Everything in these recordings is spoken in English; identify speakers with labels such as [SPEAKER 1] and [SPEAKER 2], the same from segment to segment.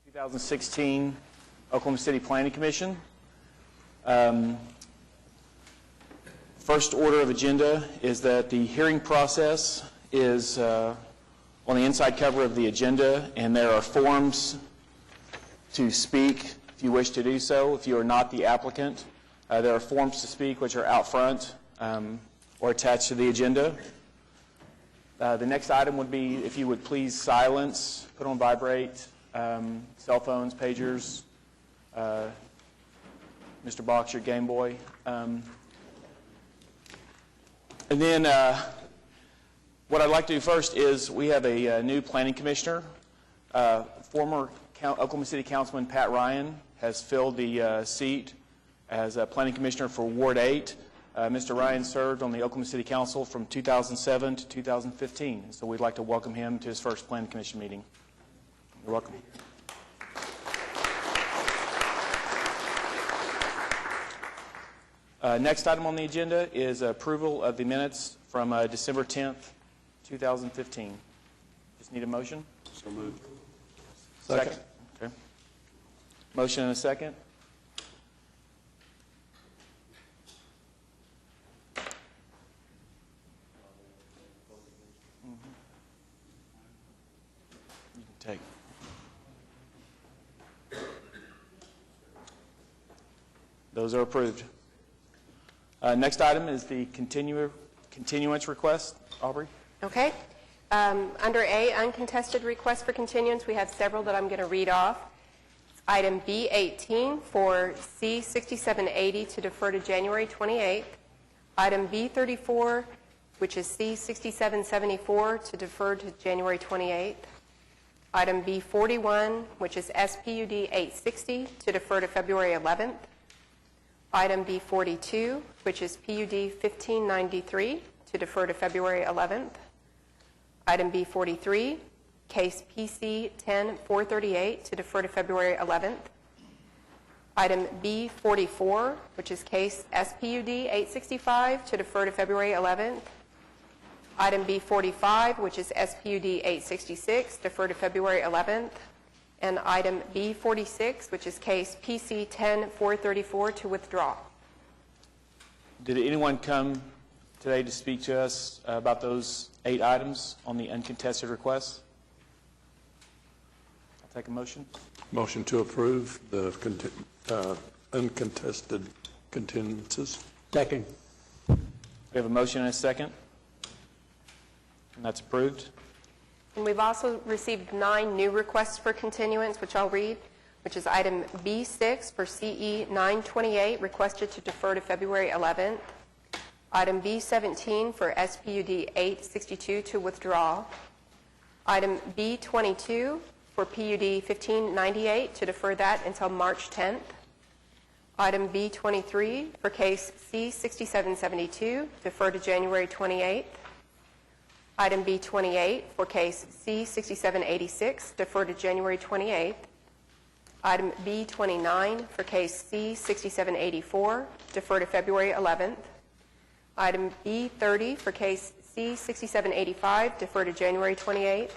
[SPEAKER 1] 2016 Oklahoma City Planning Commission. First order of agenda is that the hearing process is on the inside cover of the agenda, and there are forms to speak if you wish to do so. If you are not the applicant, there are forms to speak which are out front or attached to the agenda. The next item would be if you would please silence, put on vibrate, cell phones, pagers, Mr. Box, your Game Boy. And then what I'd like to do first is we have a new planning commissioner. Former Oklahoma City Councilman Pat Ryan has filled the seat as a planning commissioner for Ward 8. Mr. Ryan served on the Oklahoma City Council from 2007 to 2015. So we'd like to welcome him to his first planning commission meeting. You're welcome. Next item on the agenda is approval of the minutes from December 10th, 2015. Just need a motion?
[SPEAKER 2] So moved.
[SPEAKER 1] Second. Okay. Motion and a second. You can take. Those are approved. Next item is the continuance request. Aubrey?
[SPEAKER 3] Okay. Under A, uncontested request for continuance, we have several that I'm going to read off. Item B18 for C6780 to defer to January 28th. Item B34, which is C6774 to defer to January 28th. Item B41, which is SPUD 860 to defer to February 11th. Item B42, which is PUD 1593 to defer to February 11th. Item B43, case PC 10438 to defer to February 11th. Item B44, which is case SPUD 865 to defer to February 11th. Item B45, which is SPUD 866, defer to February 11th. And item B46, which is case PC 10434, to withdraw.
[SPEAKER 1] Did anyone come today to speak to us about those 8 items on the uncontested requests? I'll take a motion.
[SPEAKER 2] Motion to approve the uncontested continuances.
[SPEAKER 4] Second.
[SPEAKER 1] We have a motion and a second, and that's approved.
[SPEAKER 3] And we've also received 9 new requests for continuance, which I'll read, which is item B6 for CE 928, requested to defer to February 11th. Item B17 for SPUD 862 to withdraw. Item B22 for PUD 1598 to defer that until March 10th. Item B23 for case C6772, defer to January 28th. Item B28 for case C6786, defer to January 28th. Item B29 for case C6784, defer to February 11th. Item B30 for case C6785, defer to January 28th.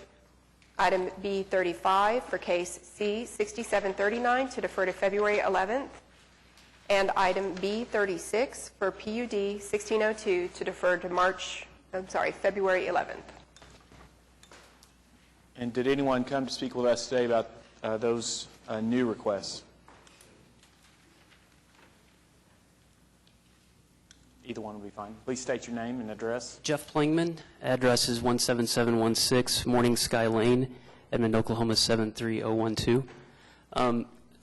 [SPEAKER 3] Item B35 for case C6739 to defer to February 11th. And item B36 for PUD 1602 to defer to February 11th.
[SPEAKER 1] And did anyone come to speak with us today about those new requests? Either one will be fine. Please state your name and address.
[SPEAKER 4] Jeff Plingman, address is 17716 Morning Sky Lane, Edmond, Oklahoma 73012.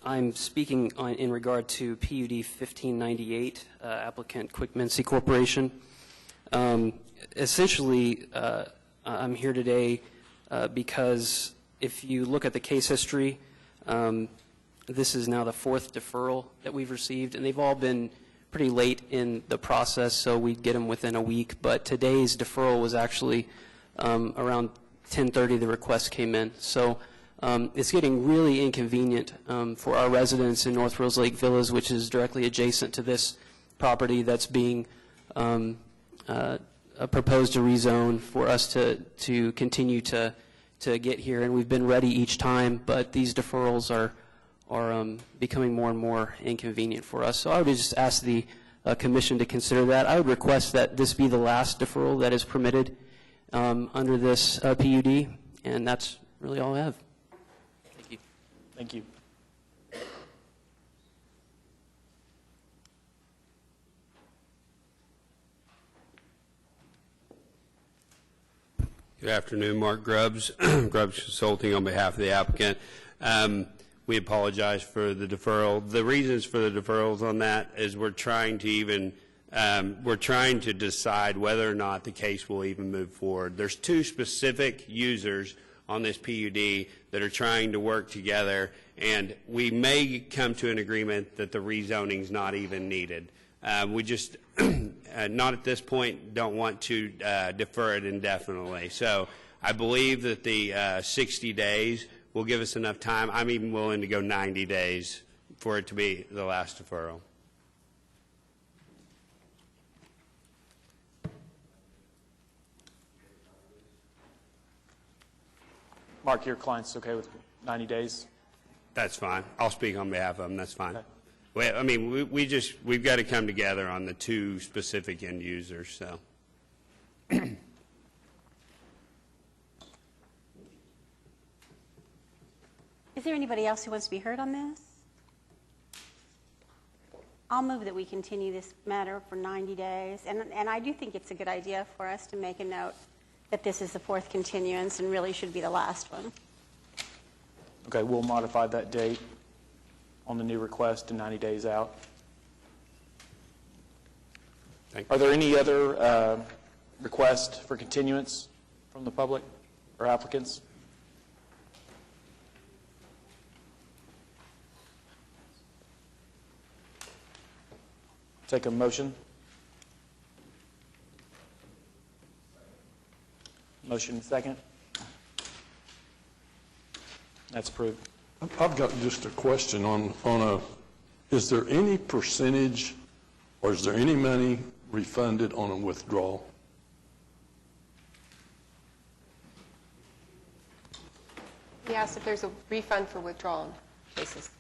[SPEAKER 4] I'm speaking in regard to PUD 1598, applicant Quick Mincy Corporation. Essentially, I'm here today because if you look at the case history, this is now the 4th deferral that we've received, and they've all been pretty late in the process, so we'd get them within a week. But today's deferral was actually around 10:30 the request came in. So it's getting really inconvenient for our residents in North Rose Lake Villas, which is directly adjacent to this property that's being proposed to rezone, for us to continue to to get here, and we've been ready each time, but these deferrals are becoming more and more inconvenient for us. So I would just ask the commission to consider that. I would request that this be the last deferral that is permitted under this PUD, and that's really all I have. Thank you.
[SPEAKER 1] Thank you.
[SPEAKER 5] Good afternoon, Mark Grubbs, Grubbs Consulting on behalf of the applicant. We apologize for the deferral. The reasons for the deferrals on that is we're trying to decide whether or not the case will even move forward. There's two specific users on this PUD that are trying to work together, and we may come to an agreement that the rezoning is not even needed. We just, not at this point, don't want to defer it indefinitely. So I believe that the 60 days will give us enough time. I'm even willing to go 90 days for it to be the last deferral.
[SPEAKER 1] Mark, your client's okay with 90 days?
[SPEAKER 5] That's fine. I'll speak on behalf of them. That's fine.
[SPEAKER 1] Okay.
[SPEAKER 5] Well, I mean, we've got to come together on the two specific end users, so.
[SPEAKER 6] Is there anybody else who wants to be heard on this? I'll move that we continue this matter for 90 days. And I do think it's a good idea for us to make a note that this is the fourth continuance and really should be the last one.
[SPEAKER 1] Okay, we'll modify that date on the new request to 90 days out.
[SPEAKER 5] Thank you.
[SPEAKER 1] Are there any other requests for continuance from the public or applicants? Take a motion. Motion second. That's approved.
[SPEAKER 2] I've got just a question on is there any percentage or is there any money refunded on a withdrawal?
[SPEAKER 3] He asked if there's a refund for withdrawal cases.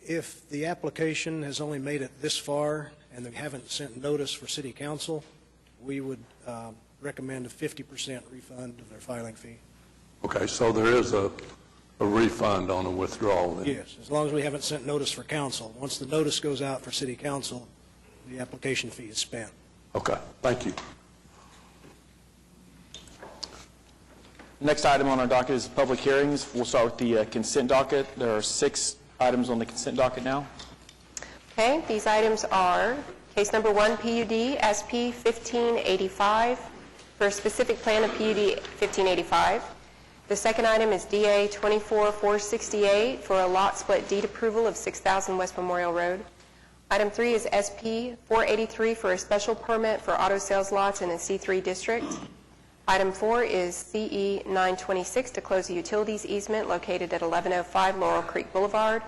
[SPEAKER 7] If the application has only made it this far and they haven't sent notice for city council, we would recommend a 50% refund of their filing fee.
[SPEAKER 2] Okay, so there is a refund on a withdrawal then?
[SPEAKER 7] Yes, as long as we haven't sent notice for council. Once the notice goes out for city council, the application fee is spent.
[SPEAKER 2] Okay, thank you.
[SPEAKER 1] Next item on our docket is public hearings. We'll start with the consent docket. There are 6 items on the consent docket now.
[SPEAKER 3] Okay, these items are case number 1, PUD SP 1585 for a specific plan of PUD 1585. The second item is DA 24468 for a lot split deed approval of 6000 West Memorial Road. Item 3 is SP 483 for a special permit for auto sales lots in a C3 district. Item 4 is CE 926 to close a utilities easement located at 1105 Laurel Creek Boulevard.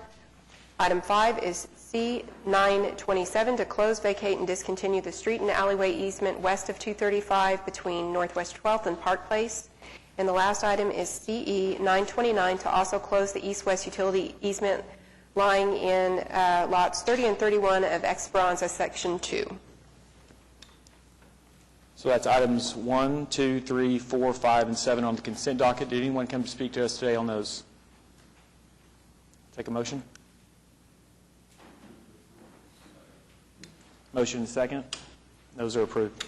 [SPEAKER 3] Item 5 is C 927 to close, vacate, and discontinue the street and alleyway easement west of 235 between Northwest 12th and Park Place. And the last item is CE 929 to also close the east-west utility easement lying in lots 30 and 31 of Esperanza Section 2.
[SPEAKER 1] So that's items 1, 2, 3, 4, 5, and 7 on the consent docket. Did anyone come to speak to us today on those? Take a motion. Motion and second. Those are approved.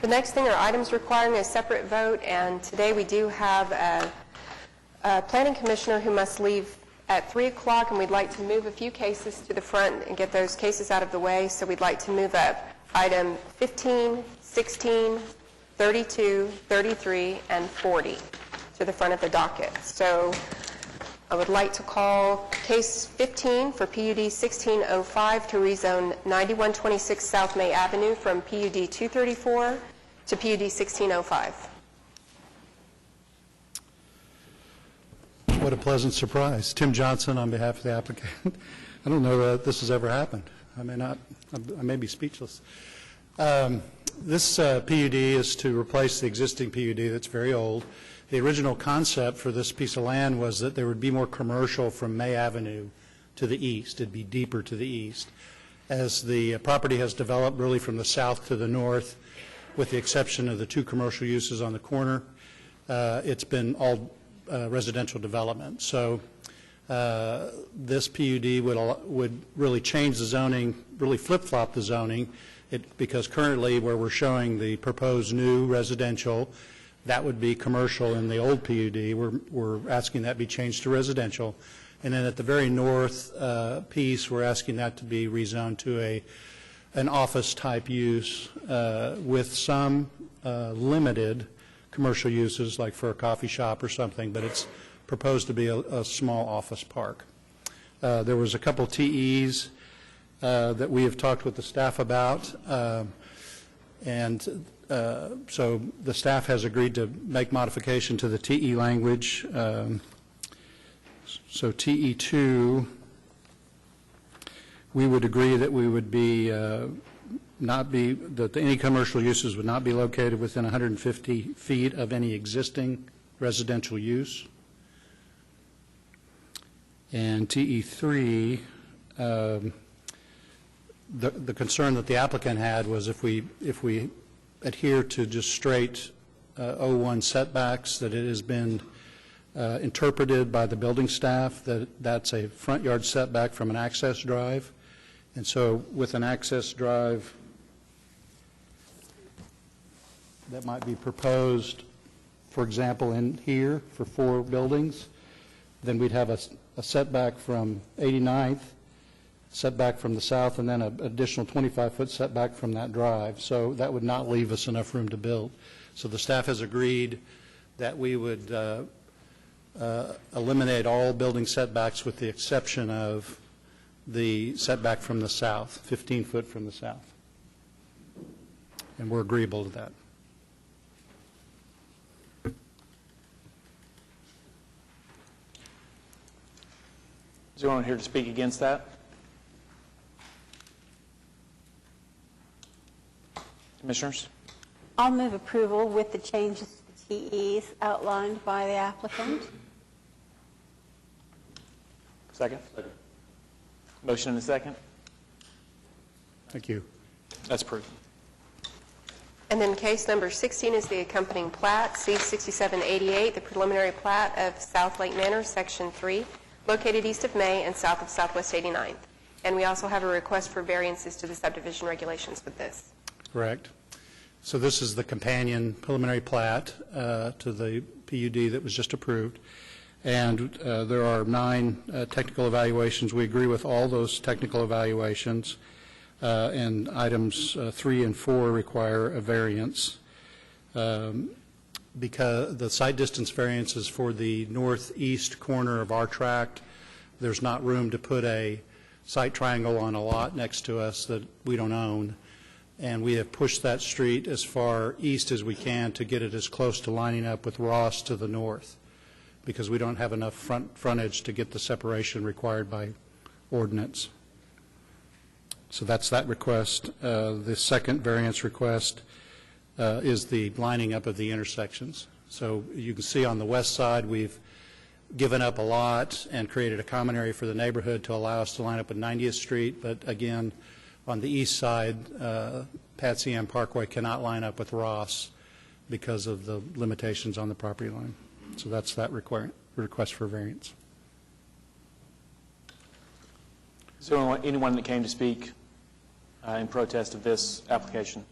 [SPEAKER 3] The next thing are items requiring a separate vote, and today we do have a planning commissioner who must leave at 3 o'clock, and we'd like to move a few cases to the front and get those cases out of the way. So we'd like to move up item 15, 16, 32, 33, and 40 to the front of the docket. So I would like to call case 15 for PUD 1605 to rezone 9126 South May Avenue from PUD 234 to PUD 1605.
[SPEAKER 8] What a pleasant surprise. Tim Johnson on behalf of the applicant. I don't know that this has ever happened. I may be speechless. This PUD is to replace the existing PUD that's very old. The original concept for this piece of land was that there would be more commercial from May Avenue to the east. It'd be deeper to the east. As the property has developed really from the south to the north, with the exception of the 2 commercial uses on the corner, it's been all residential development. So this PUD would really change the zoning, really flip-flop the zoning, because currently where we're showing the proposed new residential, that would be commercial in the old PUD. We're asking that be changed to residential. And then at the very north piece, we're asking that to be rezoned to an office-type use with some limited commercial uses, like for a coffee shop or something, but it's proposed to be a small office park. There was a couple TEs that we have talked with the staff about, and so the staff has agreed to make modification to the TE language. So TE2, we would agree that we would be that any commercial uses would not be located within 150 feet of any existing residential use. And TE3, the concern that the applicant had was if we adhere to just straight O1 setbacks, that it has been interpreted by the building staff that that's a front yard setback from an access drive. And so with an access drive that might be proposed, for example, in here for 4 buildings, then we'd have a setback from 89th, setback from the south, and then an additional 25-foot setback from that drive. So that would not leave us enough room to build. So the staff has agreed that we would eliminate all building setbacks with the exception of the setback from the south, 15 foot from the south. And we're agreeable to that.
[SPEAKER 1] Is there anyone here to speak against that? Commissioners?
[SPEAKER 6] I'll move approval with the changes to the TEs outlined by the applicant.
[SPEAKER 1] Second? Motion and a second?
[SPEAKER 8] Thank you.
[SPEAKER 1] That's approved.
[SPEAKER 3] And then case number 16 is the accompanying plat, C-6788, the preliminary plat of South Lake Manor, Section 3, located east of May and south of Southwest 89th. And we also have a request for variances to the subdivision regulations with this.
[SPEAKER 8] Correct. So this is the companion preliminary plat to the PUD that was just approved. And there are 9 technical evaluations. We agree with all those technical evaluations. And items 3 and 4 require a variance. Because the site distance variance is for the northeast corner of our tract. There's not room to put a site triangle on a lot next to us that we don't own. And we have pushed that street as far east as we can to get it as close to lining up with Ross to the north, because we don't have enough frontage to get the separation required by ordinance. So that's that request. The second variance request is the lining up of the intersections. So you can see on the west side we've given up a lot and created a common area for the neighborhood to allow us to line up with 90th Street, but again, on the east side, Patsy Ann Parkway cannot line up with Ross because of the limitations on the property line. So that's that request for variance.
[SPEAKER 1] Is there anyone that came to speak in protest of this application?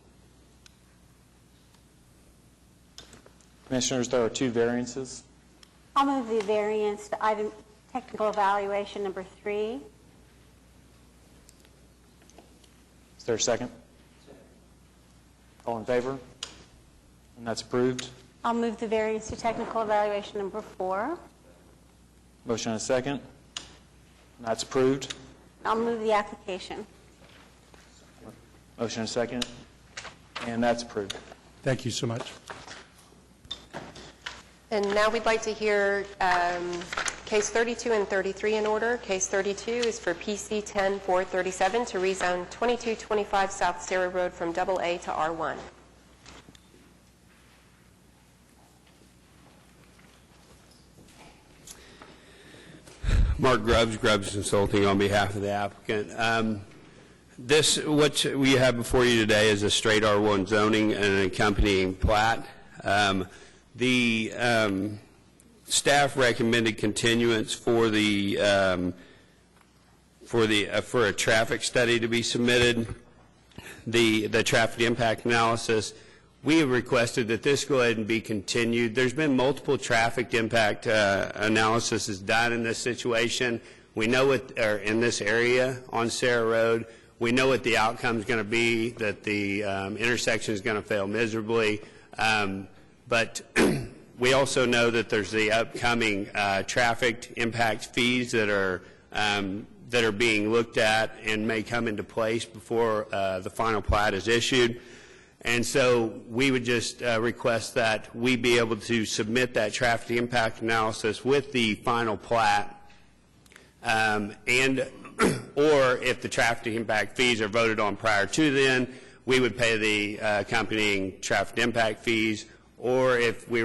[SPEAKER 1] Commissioners, there are 2 variances.
[SPEAKER 6] I'll move the variance to item technical evaluation number 3.
[SPEAKER 1] Is there a second? All in favor? And that's approved.
[SPEAKER 6] I'll move the variance to technical evaluation number 4.
[SPEAKER 1] Motion and a second. And that's approved.
[SPEAKER 6] I'll move the application.
[SPEAKER 1] Motion and a second. And that's approved.
[SPEAKER 8] Thank you so much.
[SPEAKER 3] And now we'd like to hear Case 32 and 33 in order. Case 32 is for PC 10-437 to rezone 2225 South Sarah Road from AA to R1.
[SPEAKER 5] Mark Grubbs, Grubbs Consulting, on behalf of the applicant. What we have before you today is a straight R1 zoning and an accompanying plat. The staff recommended continuance for a traffic study to be submitted. The traffic impact analysis, we have requested that this go ahead and be continued. There's been multiple traffic impact analysis done in this situation. We know what, or in this area on Sarah Road, we know what the outcome is going to be, that the intersection is going to fail miserably. But we also know that there's the upcoming traffic impact fees that are being looked at and may come into place before the final plat is issued. And so we would just request that we be able to submit that traffic impact analysis with the final plat, or if the traffic impact fees are voted on prior to then, we would pay the accompanying traffic impact fees, or if we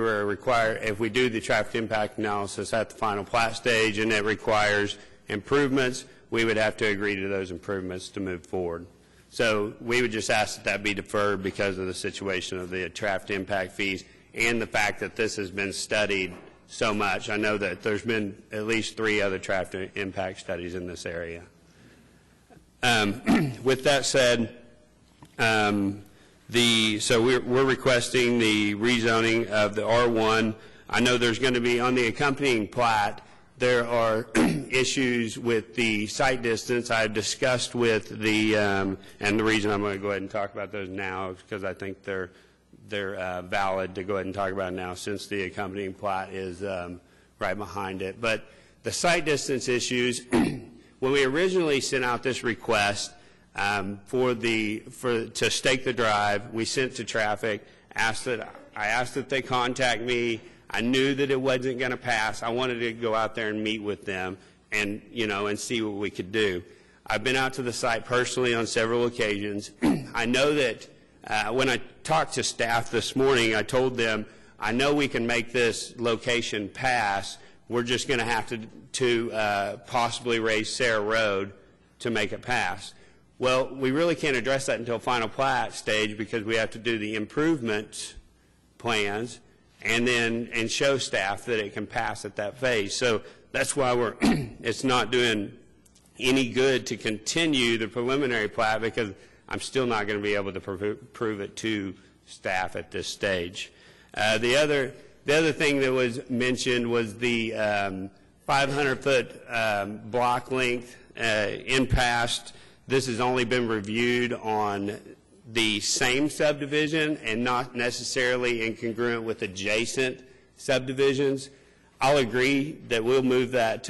[SPEAKER 5] do the traffic impact analysis at the final plat stage and it requires improvements, we would have to agree to those improvements to move forward. So we would just ask that that be deferred because of the situation of the traffic impact fees and the fact that this has been studied so much. I know that there's been at least 3 other traffic impact studies in this area. With that said, so we're requesting the rezoning of the R1. I know there's going to be, on the accompanying plat, there are issues with the site distance. I've discussed with the, and the reason I'm going to go ahead and talk about those now is because I think they're valid to go ahead and talk about now since the accompanying plat is right behind it. But the site distance issues, when we originally sent out this request to stake the drive, we sent to traffic, I asked that they contact me. I knew that it wasn't going to pass. I wanted to go out there and meet with them and, and see what we could do. I've been out to the site personally on several occasions. I know that when I talked to staff this morning, I told them, I know we can make this location pass. We're just going to have to possibly raise Sarah Road to make it pass. Well, we really can't address that until final plat stage because we have to do the improvement plans and show staff that it can pass at that phase. So that's why it's not doing any good to continue the preliminary plat because I'm still not going to be able to prove it to staff at this stage. The other thing that was mentioned was the 500-foot block length in past. This has only been reviewed on the same subdivision and not necessarily incongruent with adjacent subdivisions. I'll agree that we'll move that.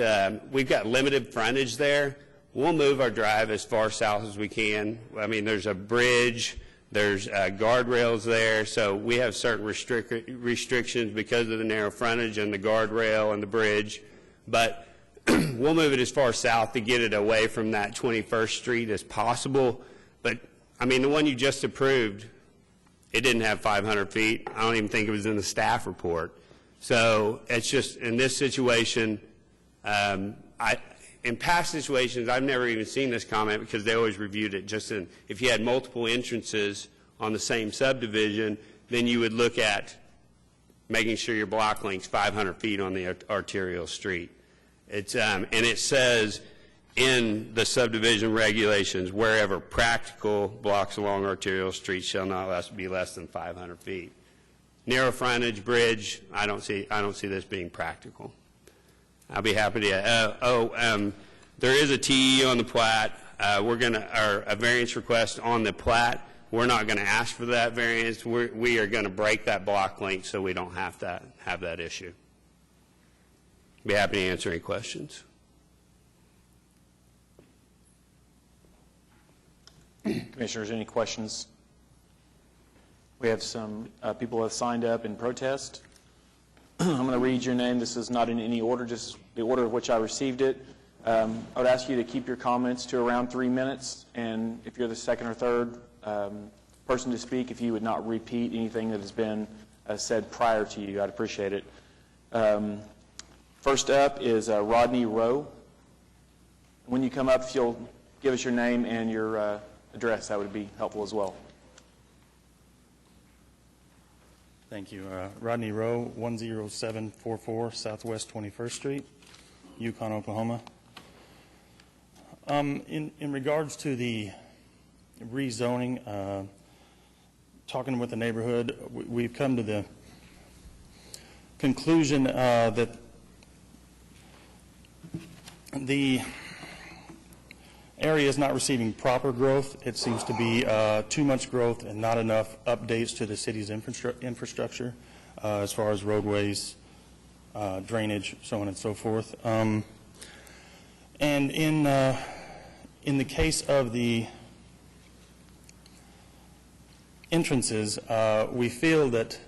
[SPEAKER 5] We've got limited frontage there. We'll move our drive as far south as we can. I mean, there's a bridge, there's guardrails there, so we have certain restrictions because of the narrow frontage and the guardrail and the bridge. But we'll move it as far south to get it away from that 21st Street as possible. But I mean, the one you just approved, it didn't have 500 feet. I don't even think it was in the staff report. So it's just, in this situation, in past situations, I've never even seen this comment because they always reviewed it just in, if you had multiple entrances on the same subdivision, then you would look at making sure your block length's 500 feet on the arterial street. It's, and it says in the subdivision regulations, wherever practical, blocks along arterial streets shall not be less than 500 feet. Narrow frontage, bridge, I don't see this being practical. I'll be happy to, there is a TE on the plat. We're going to, a variance request on the plat. We're not going to ask for that variance. We are going to break that block length so we don't have to have that issue. Be happy to answer any questions.
[SPEAKER 1] Commissioners, any questions? We have some people who have signed up in protest. I'm going to read your name. This is not in any order, just the order of which I received it. I would ask you to keep your comments to around 3 minutes, and if you're the second or third person to speak, if you would not repeat anything that has been said prior to you, I'd appreciate it. First up is Rodney Rowe. When you come up, if you'll give us your name and your address, that would be helpful as well.
[SPEAKER 9] Thank you. Rodney Rowe, 10744 Southwest 21st Street, Yukon, Oklahoma. In regards to the rezoning, talking with the neighborhood, we've come to the conclusion that the area is not receiving proper growth. It seems to be too much growth and not enough updates to the city's infrastructure as far as roadways, drainage, so on and so forth. And in the case of the entrances, we feel that,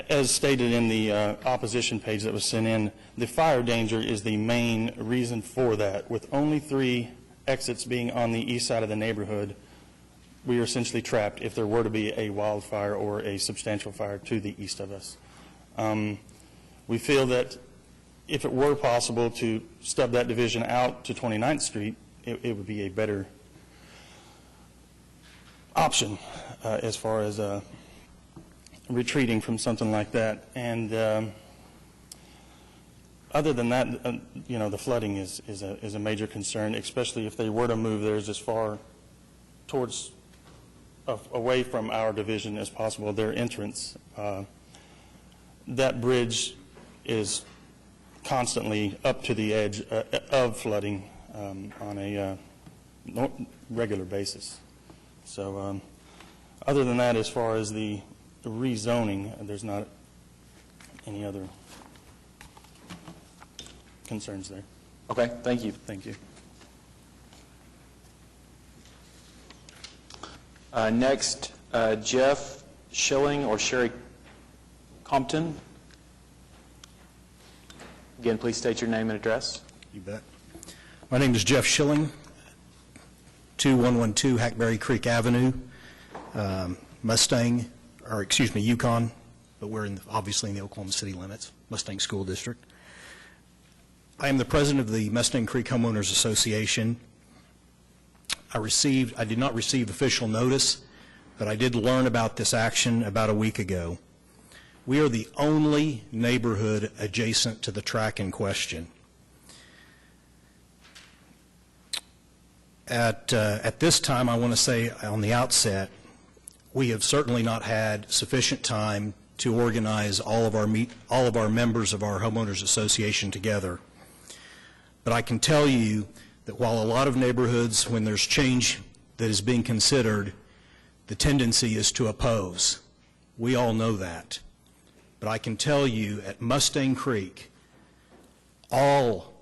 [SPEAKER 9] as stated in the opposition page that was sent in, the fire danger is the main reason for that. With only 3 exits being on the east side of the neighborhood, we are essentially trapped if there were to be a wildfire or a substantial fire to the east of us. We feel that if it were possible to stub that division out to 29th Street, it would be a better option as far as retreating from something like that. And other than that, the flooding is a major concern, especially if they were to move theirs as far towards, away from our division as possible, their entrance. That bridge is constantly up to the edge of flooding on a regular basis. So other than that, as far as the rezoning, there's not any other concerns there.
[SPEAKER 1] Okay, thank you.
[SPEAKER 9] Thank you.
[SPEAKER 1] Next, Jeff Schilling or Sherry Compton. Again, please state your name and address.
[SPEAKER 10] You bet. My name is Jeff Schilling, 2112 Hackberry Creek Avenue, Yukon, but we're obviously in the Oklahoma City limits, Mustang School District. I am the president of the Mustang Creek Homeowners Association. I did not receive official notice, but I did learn about this action about a week ago. We are the only neighborhood adjacent to the track in question. At this time, I want to say on the outset, we have certainly not had sufficient time to organize all of our members of our homeowners association together. But I can tell you that while a lot of neighborhoods, when there's change that is being considered, the tendency is to oppose. We all know that. But I can tell you at Mustang Creek, all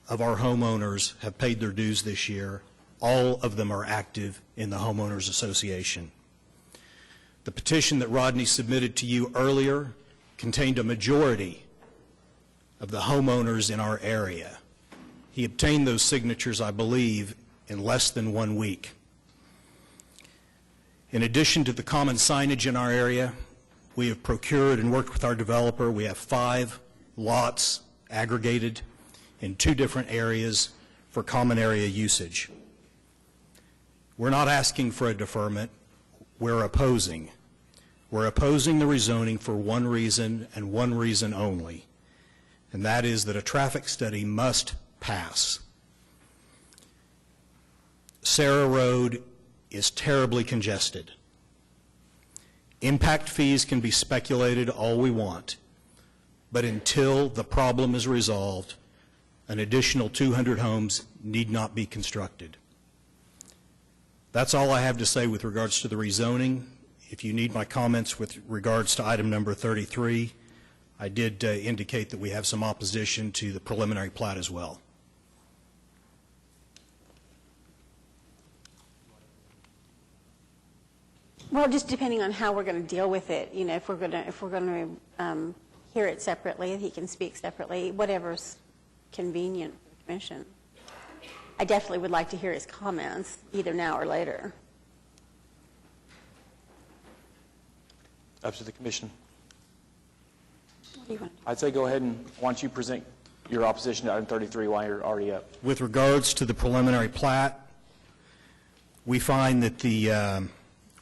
[SPEAKER 10] of our homeowners have paid their dues this year. All of them are active in the homeowners association. The petition that Rodney submitted to you earlier contained a majority of the homeowners in our area. He obtained those signatures, I believe, in less than 1 week. In addition to the common signage in our area, we have procured and worked with our developer. We have 5 lots aggregated in 2 different areas for common area usage. We're not asking for a deferment. We're opposing. We're opposing the rezoning for one reason and one reason only, and that is that a traffic study must pass. Sarah Road is terribly congested. Impact fees can be speculated all we want, but until the problem is resolved, an additional 200 homes need not be constructed. That's all I have to say with regards to the rezoning. If you need my comments with regards to item number 33, I did indicate that we have some opposition to the preliminary plat as well.
[SPEAKER 6] Well, just depending on how we're going to deal with it, if we're going to hear it separately, he can speak separately, whatever's convenient for the commission. I definitely would like to hear his comments, either now or later.
[SPEAKER 1] Up to the commission.
[SPEAKER 6] What do you want?
[SPEAKER 1] I'd say go ahead and why don't you present your opposition to item 33 while you're already up.
[SPEAKER 10] With regards to the preliminary plat, we find that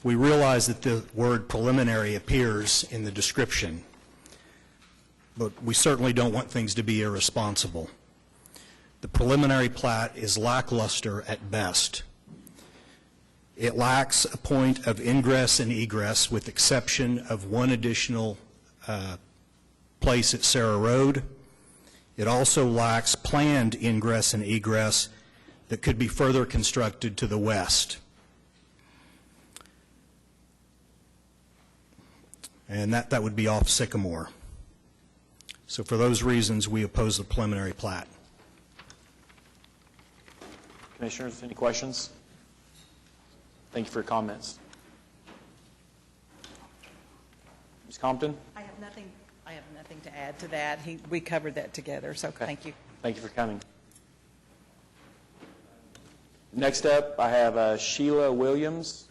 [SPEAKER 10] we realize that the word preliminary appears in the description, but we certainly don't want things to be irresponsible. The preliminary plat is lackluster at best. It lacks a point of ingress and egress, with exception of one additional place at Sarah Road. It also lacks planned ingress and egress that could be further constructed to the west. And that would be off Sycamore. So for those reasons, we oppose the preliminary plat.
[SPEAKER 1] Commissioners, any questions? Thank you for your comments. Ms. Compton?
[SPEAKER 11] I have nothing to add to that. We covered that together, so thank you.
[SPEAKER 1] Thank you for coming. Next up, I have Sheila Williams.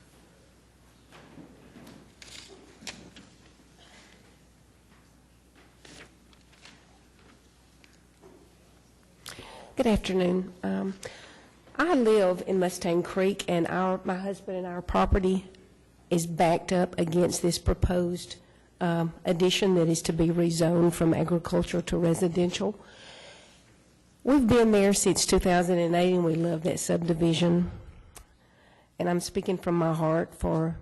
[SPEAKER 12] Good afternoon. I live in Mustang Creek, and my husband and our property is backed up against this proposed addition that is to be rezoned from agricultural to residential. We've been there since 2008, and we love that subdivision. And I'm speaking from my heart for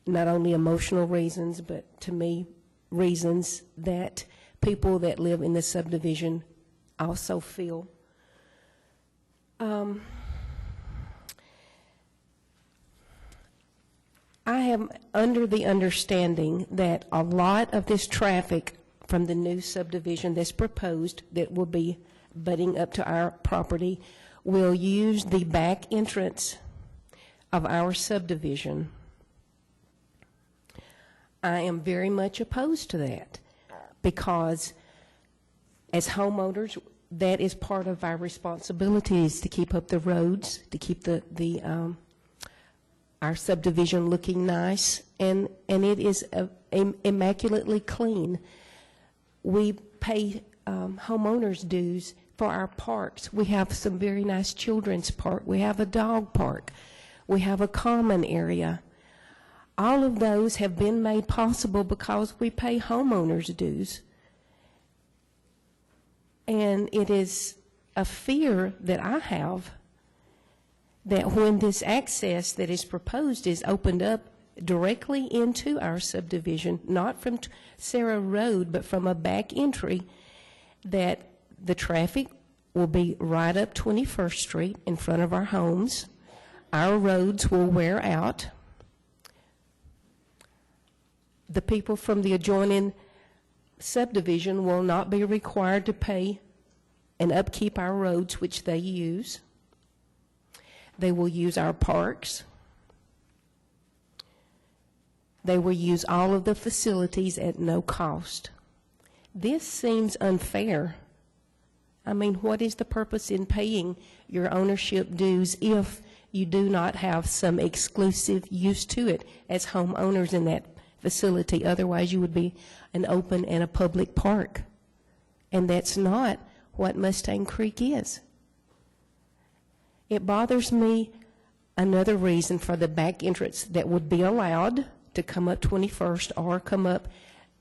[SPEAKER 12] not only emotional reasons, but to me, reasons that people that live in the subdivision also feel. I am under the understanding that a lot of this traffic from the new subdivision that's proposed that will be butting up to our property will use the back entrance of our subdivision. I am very much opposed to that because as homeowners, that is part of our responsibilities to keep up the roads, to keep our subdivision looking nice, and it is immaculately clean. We pay homeowners dues for our parks. We have some very nice children's park. We have a dog park. We have a common area. All of those have been made possible because we pay homeowners dues. And it is a fear that I have that when this access that is proposed is opened up directly into our subdivision, not from Sarah Road, but from a back entry, that the traffic will be right up 21st Street in front of our homes. Our roads will wear out. The people from the adjoining subdivision will not be required to pay and upkeep our roads, which they use. They will use our parks. They will use all of the facilities at no cost. This seems unfair. I mean, what is the purpose in paying your ownership dues if you do not have some exclusive use to it as homeowners in that facility? Otherwise, you would be an open and a public park. And that's not what Mustang Creek is. It bothers me, another reason for the back entrance that would be allowed to come up 21st or come up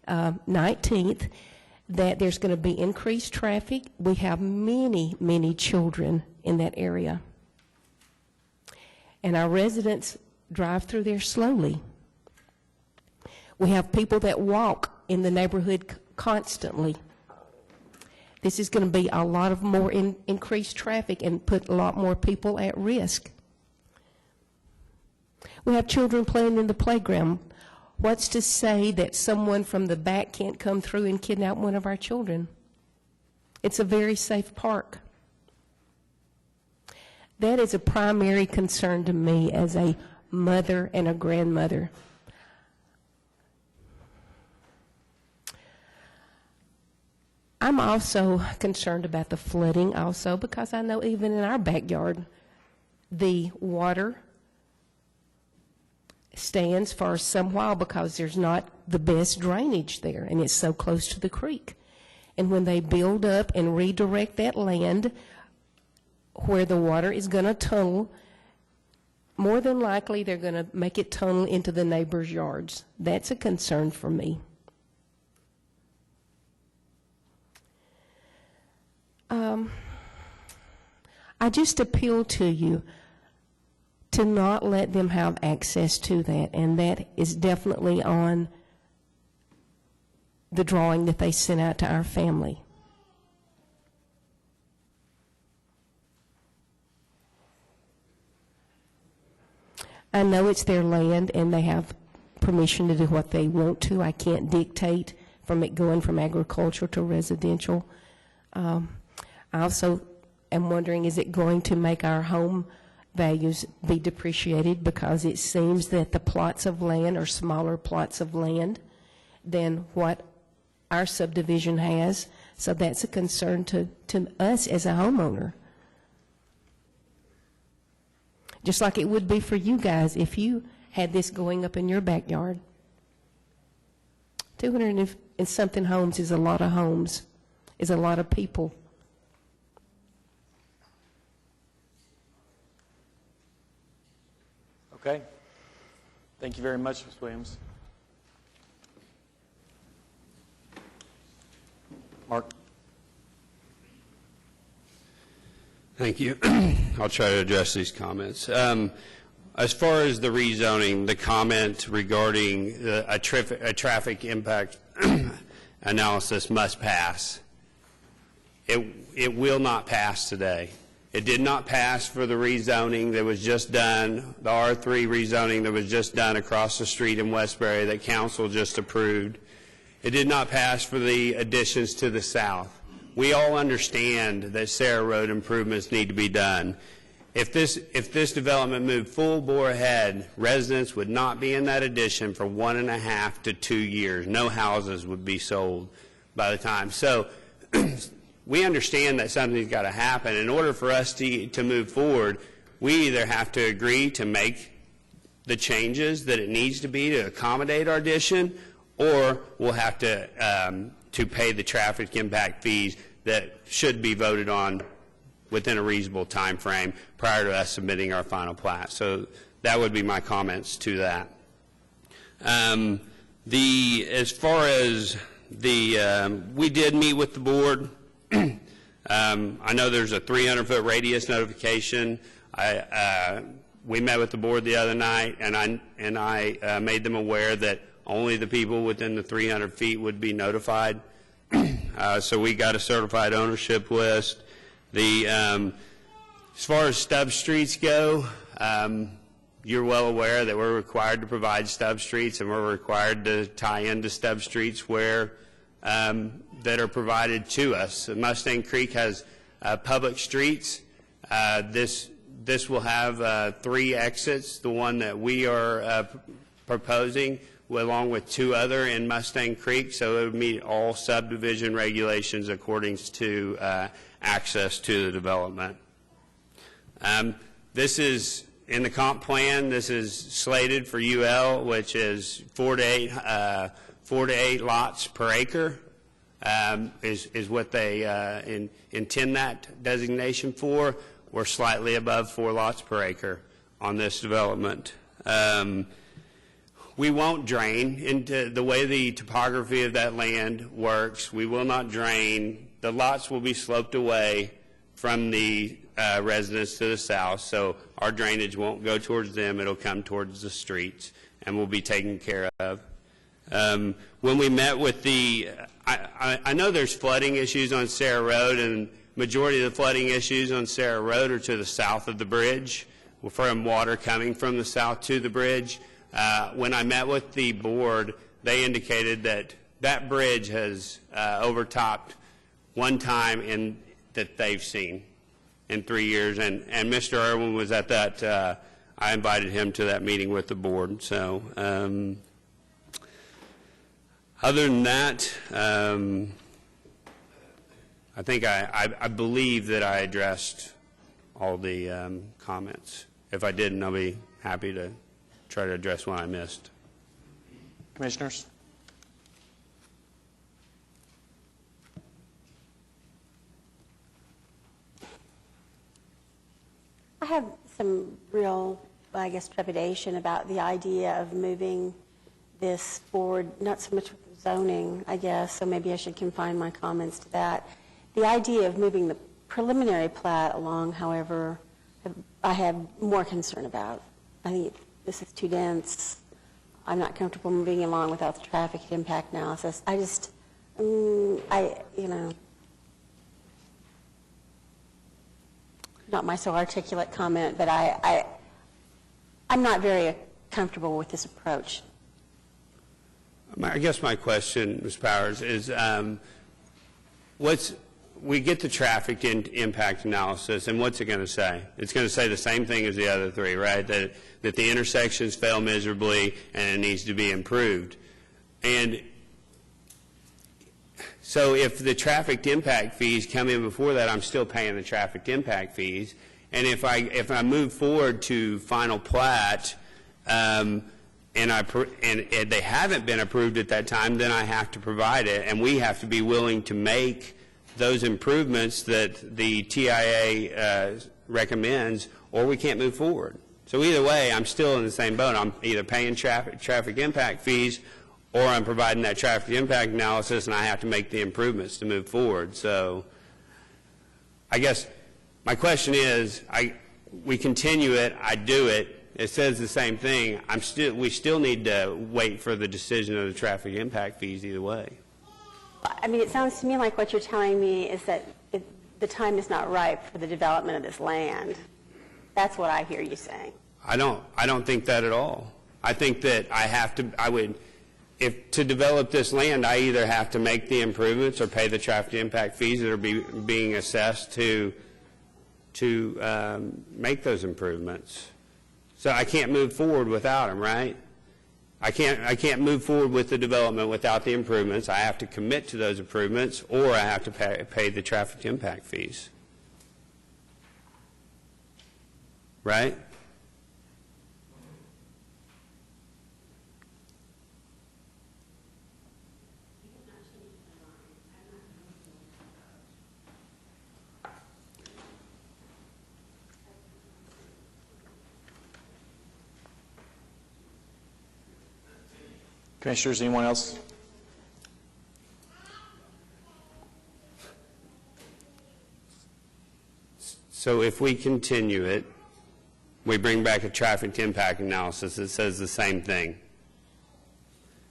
[SPEAKER 12] 19th, that there's going to be increased traffic. We have many, many children in that area. And our residents drive through there slowly. We have people that walk in the neighborhood constantly. This is going to be a lot of more increased traffic and put a lot more people at risk. We have children playing in the playground. What's to say that someone from the back can't come through and kidnap one of our children? It's a very safe park. That is a primary concern to me as a mother and a grandmother. I'm also concerned about the flooding also, because I know even in our backyard, the water stands for some while because there's not the best drainage there, and it's so close to the creek. And when they build up and redirect that land where the water is going to tunnel, more than likely they're going to make it tunnel into the neighbors' yards. That's a concern for me. I just appeal to you to not let them have access to that, and that is definitely on the drawing that they sent out to our family. I know it's their land and they have permission to do what they want to. I can't dictate from it going from agricultural to residential. I also am wondering, is it going to make our home values be depreciated, because it seems that the plots of land are smaller plots of land than what our subdivision has. So that's a concern to us as a homeowner. Just like it would be for you guys if you had this going up in your backyard. 200 and something homes is a lot of homes, is a lot of people.
[SPEAKER 1] Okay. Thank you very much, Ms. Williams. Mark?
[SPEAKER 5] Thank you. I'll try to address these comments. As far as the rezoning, the comment regarding a traffic impact analysis must pass. It will not pass today. It did not pass for the rezoning that was just done, the R3 rezoning that was just done across the street in Westbury that council just approved. It did not pass for the additions to the south. We all understand that Sarah Road improvements need to be done. If this development moved full bore ahead, residents would not be in that addition for 1.5 to 2 years. No houses would be sold by the time. So we understand that something's got to happen. In order for us to move forward, we either have to agree to make the changes that it needs to be to accommodate our addition, or we'll have to pay the traffic impact fees that should be voted on within a reasonable time frame prior to us submitting our final plat. So that would be my comments to that. As far as we did meet with the board. I know there's a 300-foot radius notification. We met with the board the other night, and I made them aware that only the people within the 300 feet would be notified. So we got a certified ownership list. As far as stub streets go, you're well aware that we're required to provide stub streets, and we're required to tie into stub streets where that are provided to us. Mustang Creek has public streets. This will have 3 exits. The one that we are proposing, along with 2 other in Mustang Creek, so it would meet all subdivision regulations according to access to the development. This is in the comp plan. This is slated for UL, which is 4 to 8 lots per acre. Is what they intend that designation for. We're slightly above 4 lots per acre on this development. We won't drain into the way the topography of that land works. We will not drain. The lots will be sloped away from the residents to the south, so our drainage won't go towards them. It'll come towards the streets and will be taken care of. When we met with I know there's flooding issues on Sarah Road, and majority of the flooding issues on Sarah Road are to the south of the bridge, from water coming from the south to the bridge. When I met with the board, they indicated that that bridge has overtopped one time that they've seen in 3 years, and Mr. Irwin was at that. I invited him to that meeting with the board. So other than that, I think I believe that I addressed all the comments. If I didn't, I'll be happy to try to address one I missed.
[SPEAKER 1] Commissioners?
[SPEAKER 6] I have some real, I guess, trepidation about the idea of moving this forward, not so much with zoning, I guess, so maybe I should confine my comments to that. The idea of moving the preliminary plat along, however, I have more concern about. I think this is too dense. I'm not comfortable moving along without the traffic impact analysis. I just, not my so articulate comment, but I'm not very comfortable with this approach.
[SPEAKER 5] I guess my question, Ms. Powers, is we get the traffic impact analysis, and what's it going to say? It's going to say the same thing as the other three, right? That the intersections fail miserably and it needs to be improved. And so if the traffic impact fees come in before that, I'm still paying the traffic impact fees. And if I move forward to final plat, and they haven't been approved at that time, then I have to provide it, and we have to be willing to make those improvements that the TIA recommends, or we can't move forward. So either way, I'm still in the same boat. I'm either paying traffic impact fees, or I'm providing that traffic impact analysis, and I have to make the improvements to move forward. So I guess my question is, we continue it, I do it, it says the same thing. We still need to wait for the decision of the traffic impact fees either way.
[SPEAKER 6] I mean, it sounds to me like what you're telling me is that the time is not ripe for the development of this land. That's what I hear you saying.
[SPEAKER 5] I don't think that at all. I think that if to develop this land, I either have to make the improvements or pay the traffic impact fees that are being assessed to make those improvements. So I can't move forward without them, right? I can't move forward with the development without the improvements. I have to commit to those improvements, or I have to pay the traffic impact fees. Right?
[SPEAKER 1] Commissioners, anyone else?
[SPEAKER 5] So if we continue it, we bring back a traffic impact analysis that says the same thing,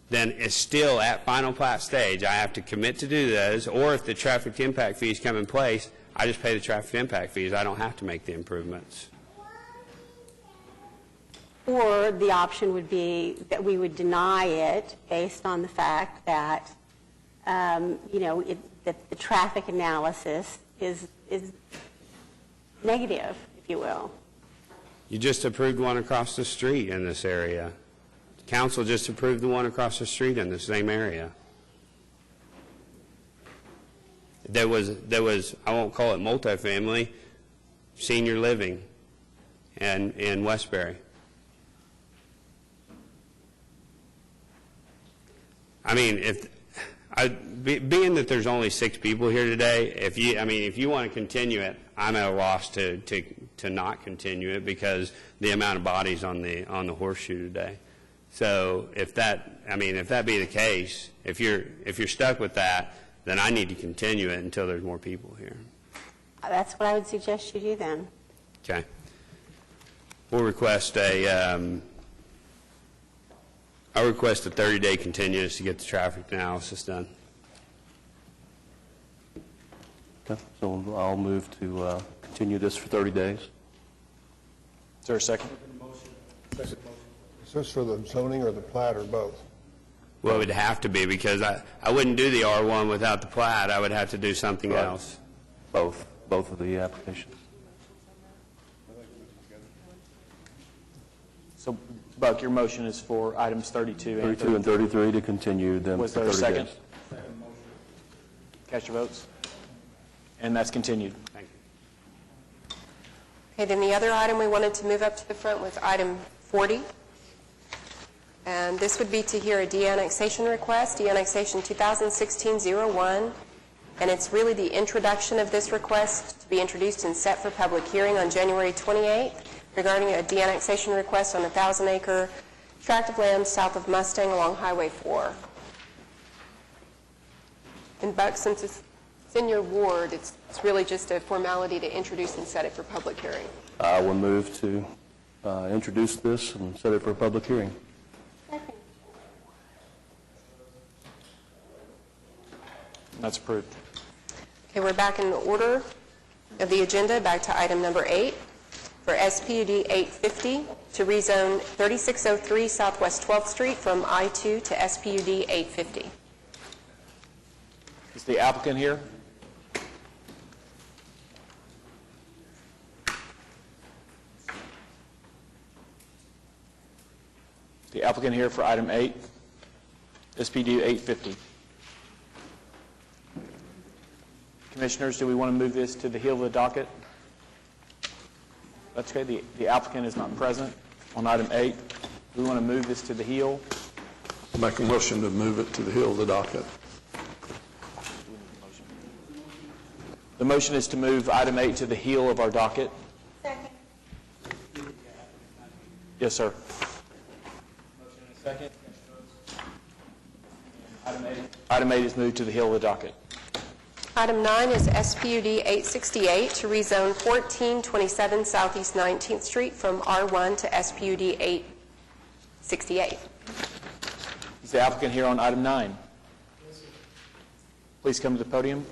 [SPEAKER 5] then it's still at final plat stage. I have to commit to do those, or if the traffic impact fees come in place, I just pay the traffic impact fees. I don't have to make the improvements.
[SPEAKER 6] Or the option would be that we would deny it based on the fact that, that the traffic analysis is negative, if you will.
[SPEAKER 5] You just approved one across the street in this area. Council just approved the one across the street in the same area. There was, I won't call it multifamily, senior living in Westbury. I mean, being that there's only 6 people here today, if you want to continue it, I'm at a loss to not continue it because the amount of bodies on the horseshoe today. So if that be the case, if you're stuck with that, then I need to continue it until there's more people here.
[SPEAKER 6] That's what I would suggest you do then.
[SPEAKER 5] Okay. We'll request I request a 30-day continuance to get the traffic analysis done.
[SPEAKER 13] Okay, so I'll move to continue this for 30 days.
[SPEAKER 1] Is there a second?
[SPEAKER 14] Is this for the zoning or the plat or both?
[SPEAKER 5] Well, it would have to be because I wouldn't do the R1 without the plat. I would have to do something else.
[SPEAKER 13] Both of the applications.
[SPEAKER 1] So, Buck, your motion is for items 32 and
[SPEAKER 13] 32 and 33 to continue them
[SPEAKER 1] Was
[SPEAKER 13] for
[SPEAKER 1] there a
[SPEAKER 13] 30
[SPEAKER 1] second?
[SPEAKER 13] days.
[SPEAKER 1] Cast your votes. And that's continued.
[SPEAKER 5] Thank you.
[SPEAKER 3] Okay, then the other item we wanted to move up to the front was item 40. And this would be to hear a de-annexation request, de-annexation 2016-01. And it's really the introduction of this request to be introduced and set for public hearing on January 28th regarding a de-annexation request on a 1,000-acre tract of land south of Mustang along Highway 4. And Buck, since it's in your ward, it's really just a formality to introduce and set it for public hearing.
[SPEAKER 13] I will move to introduce this and set it for a public hearing.
[SPEAKER 1] That's approved.
[SPEAKER 3] Okay, we're back in the order of the agenda, back to item number 8 for SPUD 850 to rezone 3603 Southwest 12th Street from I-2 to SPUD 850.
[SPEAKER 1] Is the applicant here? The applicant here for item 8, SPUD 850. Commissioners, do we want to move this to the heel of the docket? That's okay. The applicant is not present on item 8. We want to move this to the heel.
[SPEAKER 2] Make a motion to move it to the hill of the docket.
[SPEAKER 1] The motion is to move item 8 to the heel of our docket.
[SPEAKER 6] Second.
[SPEAKER 1] Yes, sir. Motion and a second. Item 8 is moved to the heel of the docket.
[SPEAKER 3] Item 9 is SPUD 868 to rezone 1427 Southeast 19th Street from R1 to SPUD 868.
[SPEAKER 1] Is the applicant here on item 9? Please come to the podium.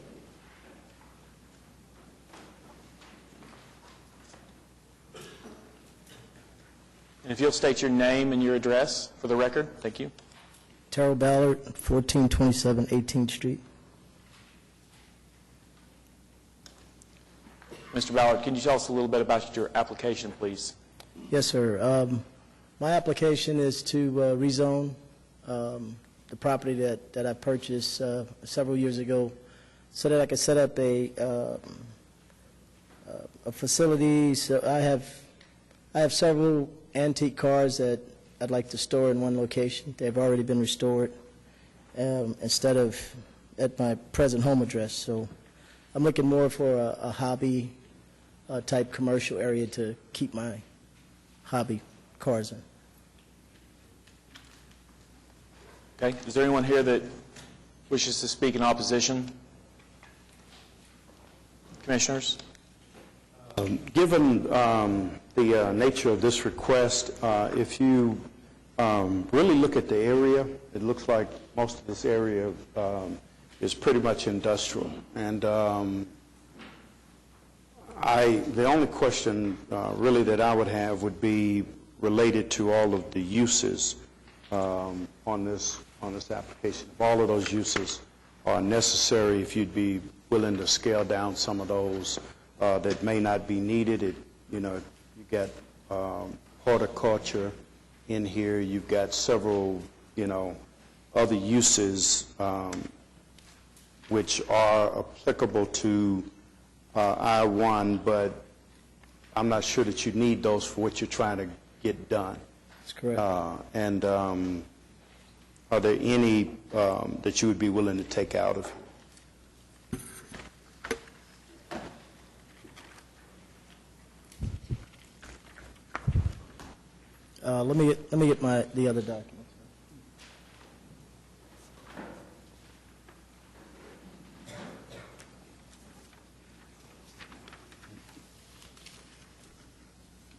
[SPEAKER 1] And if you'll state your name and your address for the record, thank you.
[SPEAKER 15] Terrell Ballard, 1427 18th Street.
[SPEAKER 1] Mr. Ballard, can you tell us a little bit about your application, please?
[SPEAKER 15] Yes, sir. My application is to rezone the property that I purchased several years ago so that I could set up a facility. So I have several antique cars that I'd like to store in one location. They've already been restored instead of at my present home address. So I'm looking more for a hobby type commercial area to keep my hobby cars in.
[SPEAKER 1] Okay. Is there anyone here that wishes to speak in opposition? Commissioners?
[SPEAKER 16] Given the nature of this request, if you really look at the area, it looks like most of this area is pretty much industrial. And the only question really that I would have would be related to all of the uses on this application. If all of those uses are necessary, if you'd be willing to scale down some of those that may not be needed. You got horticulture in here. You've got several, other uses which are applicable to I-1, but I'm not sure that you need those for what you're trying to get done.
[SPEAKER 15] That's correct.
[SPEAKER 16] And are there any that you would be willing to take out of?
[SPEAKER 15] Let me get the other document.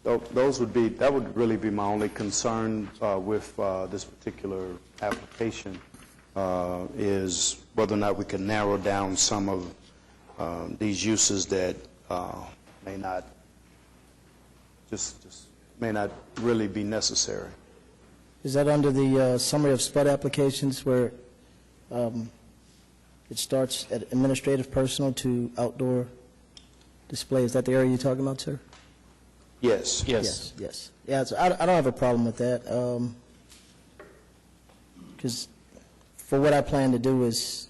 [SPEAKER 16] That would really be my only concern with this particular application is whether or not we can narrow down some of these uses that may not may not really be necessary.
[SPEAKER 15] Is that under the summary of SPUD applications where it starts at administrative personal to outdoor display? Is that the area you're talking about, sir?
[SPEAKER 16] Yes.
[SPEAKER 15] Yes. Yeah, so I don't have a problem with that, because for what I plan to do is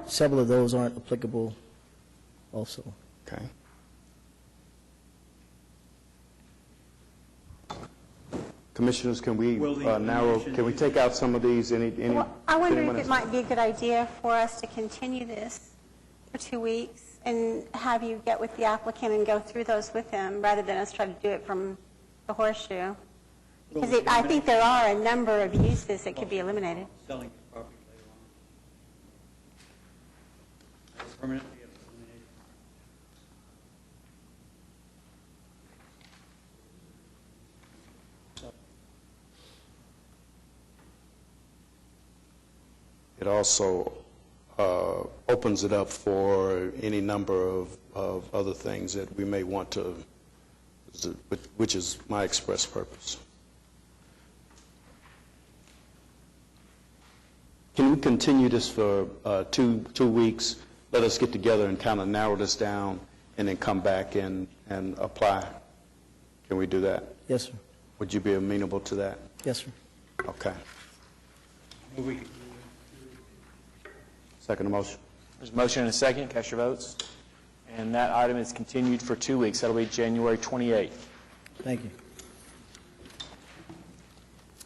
[SPEAKER 15] several of those aren't applicable also.
[SPEAKER 16] Okay. Commissioners, can we narrow, can we take out some of these?
[SPEAKER 6] Well, I wonder
[SPEAKER 16] anyone
[SPEAKER 6] if it
[SPEAKER 16] else?
[SPEAKER 6] might be a good idea for us to continue this for 2 weeks and have you get with the applicant and go through those with him, rather than us try to do it from the horseshoe. Because I think there are a number of uses that could be eliminated.
[SPEAKER 17] Selling the property later on. Permanently eliminated.
[SPEAKER 16] It also opens it up for any number of other things that we may want to, which is my express purpose. Can we continue this for 2 weeks? Let us get together and kind of narrow this down and then come back and apply. Can we do that?
[SPEAKER 15] Yes, sir.
[SPEAKER 16] Would you be amenable to that?
[SPEAKER 15] Yes, sir.
[SPEAKER 16] Okay. Second motion.
[SPEAKER 1] There's a motion and a second. Cast your votes. And that item is continued for 2 weeks. That'll be January 28th.
[SPEAKER 15] Thank you.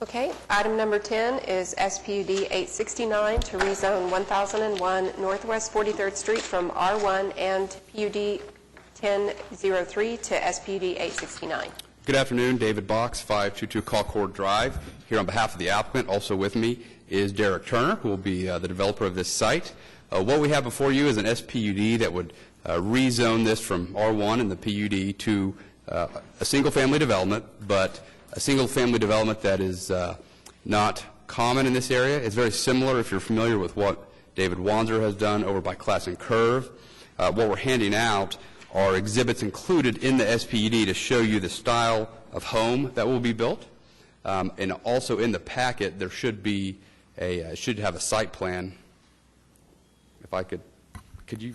[SPEAKER 3] Okay, item number 10 is SPUD 869 to rezone 1001 Northwest 43rd Street from R1 and PUD 1003 to SPUD 869.
[SPEAKER 18] Good afternoon, David Box, 522 Colcord Drive. Here on behalf of the applicant, also with me is Derek Turner, who will be the developer of this site. What we have before you is an SPUD that would rezone this from R1 and the PUD to a single-family development, but a single-family development that is not common in this area. It's very similar, if you're familiar with what David Wanzer has done over by Class and Curve. What we're handing out are exhibits included in the SPUD to show you the style of home that will be built. And also in the packet, there should be should have a site plan. If I could you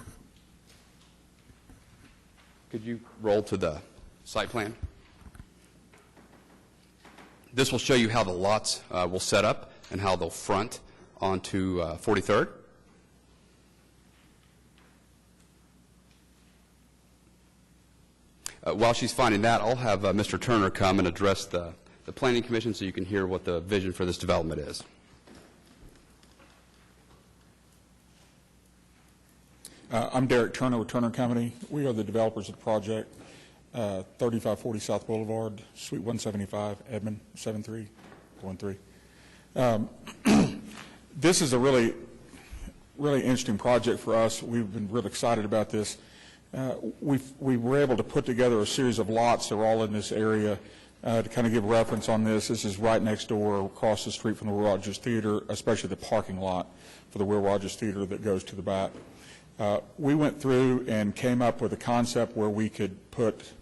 [SPEAKER 18] roll to the site plan? This will show you how the lots will set up and how they'll front onto 43rd. While she's finding that, I'll have Mr. Turner come and address the Planning Commission so you can hear what the vision for this development is.
[SPEAKER 19] I'm Derek Turner with Turner Company. We are the developers of the project, 3540 South Boulevard, Suite 175, Edmond, 7313. This is a really interesting project for us. We've been really excited about this. We were able to put together a series of lots that are all in this area to kind of give reference on this. This is right next door, across the street from the Will Rogers Theater, especially the parking lot for the Will Rogers Theater that goes to the back. We went through and came up with a concept where we could put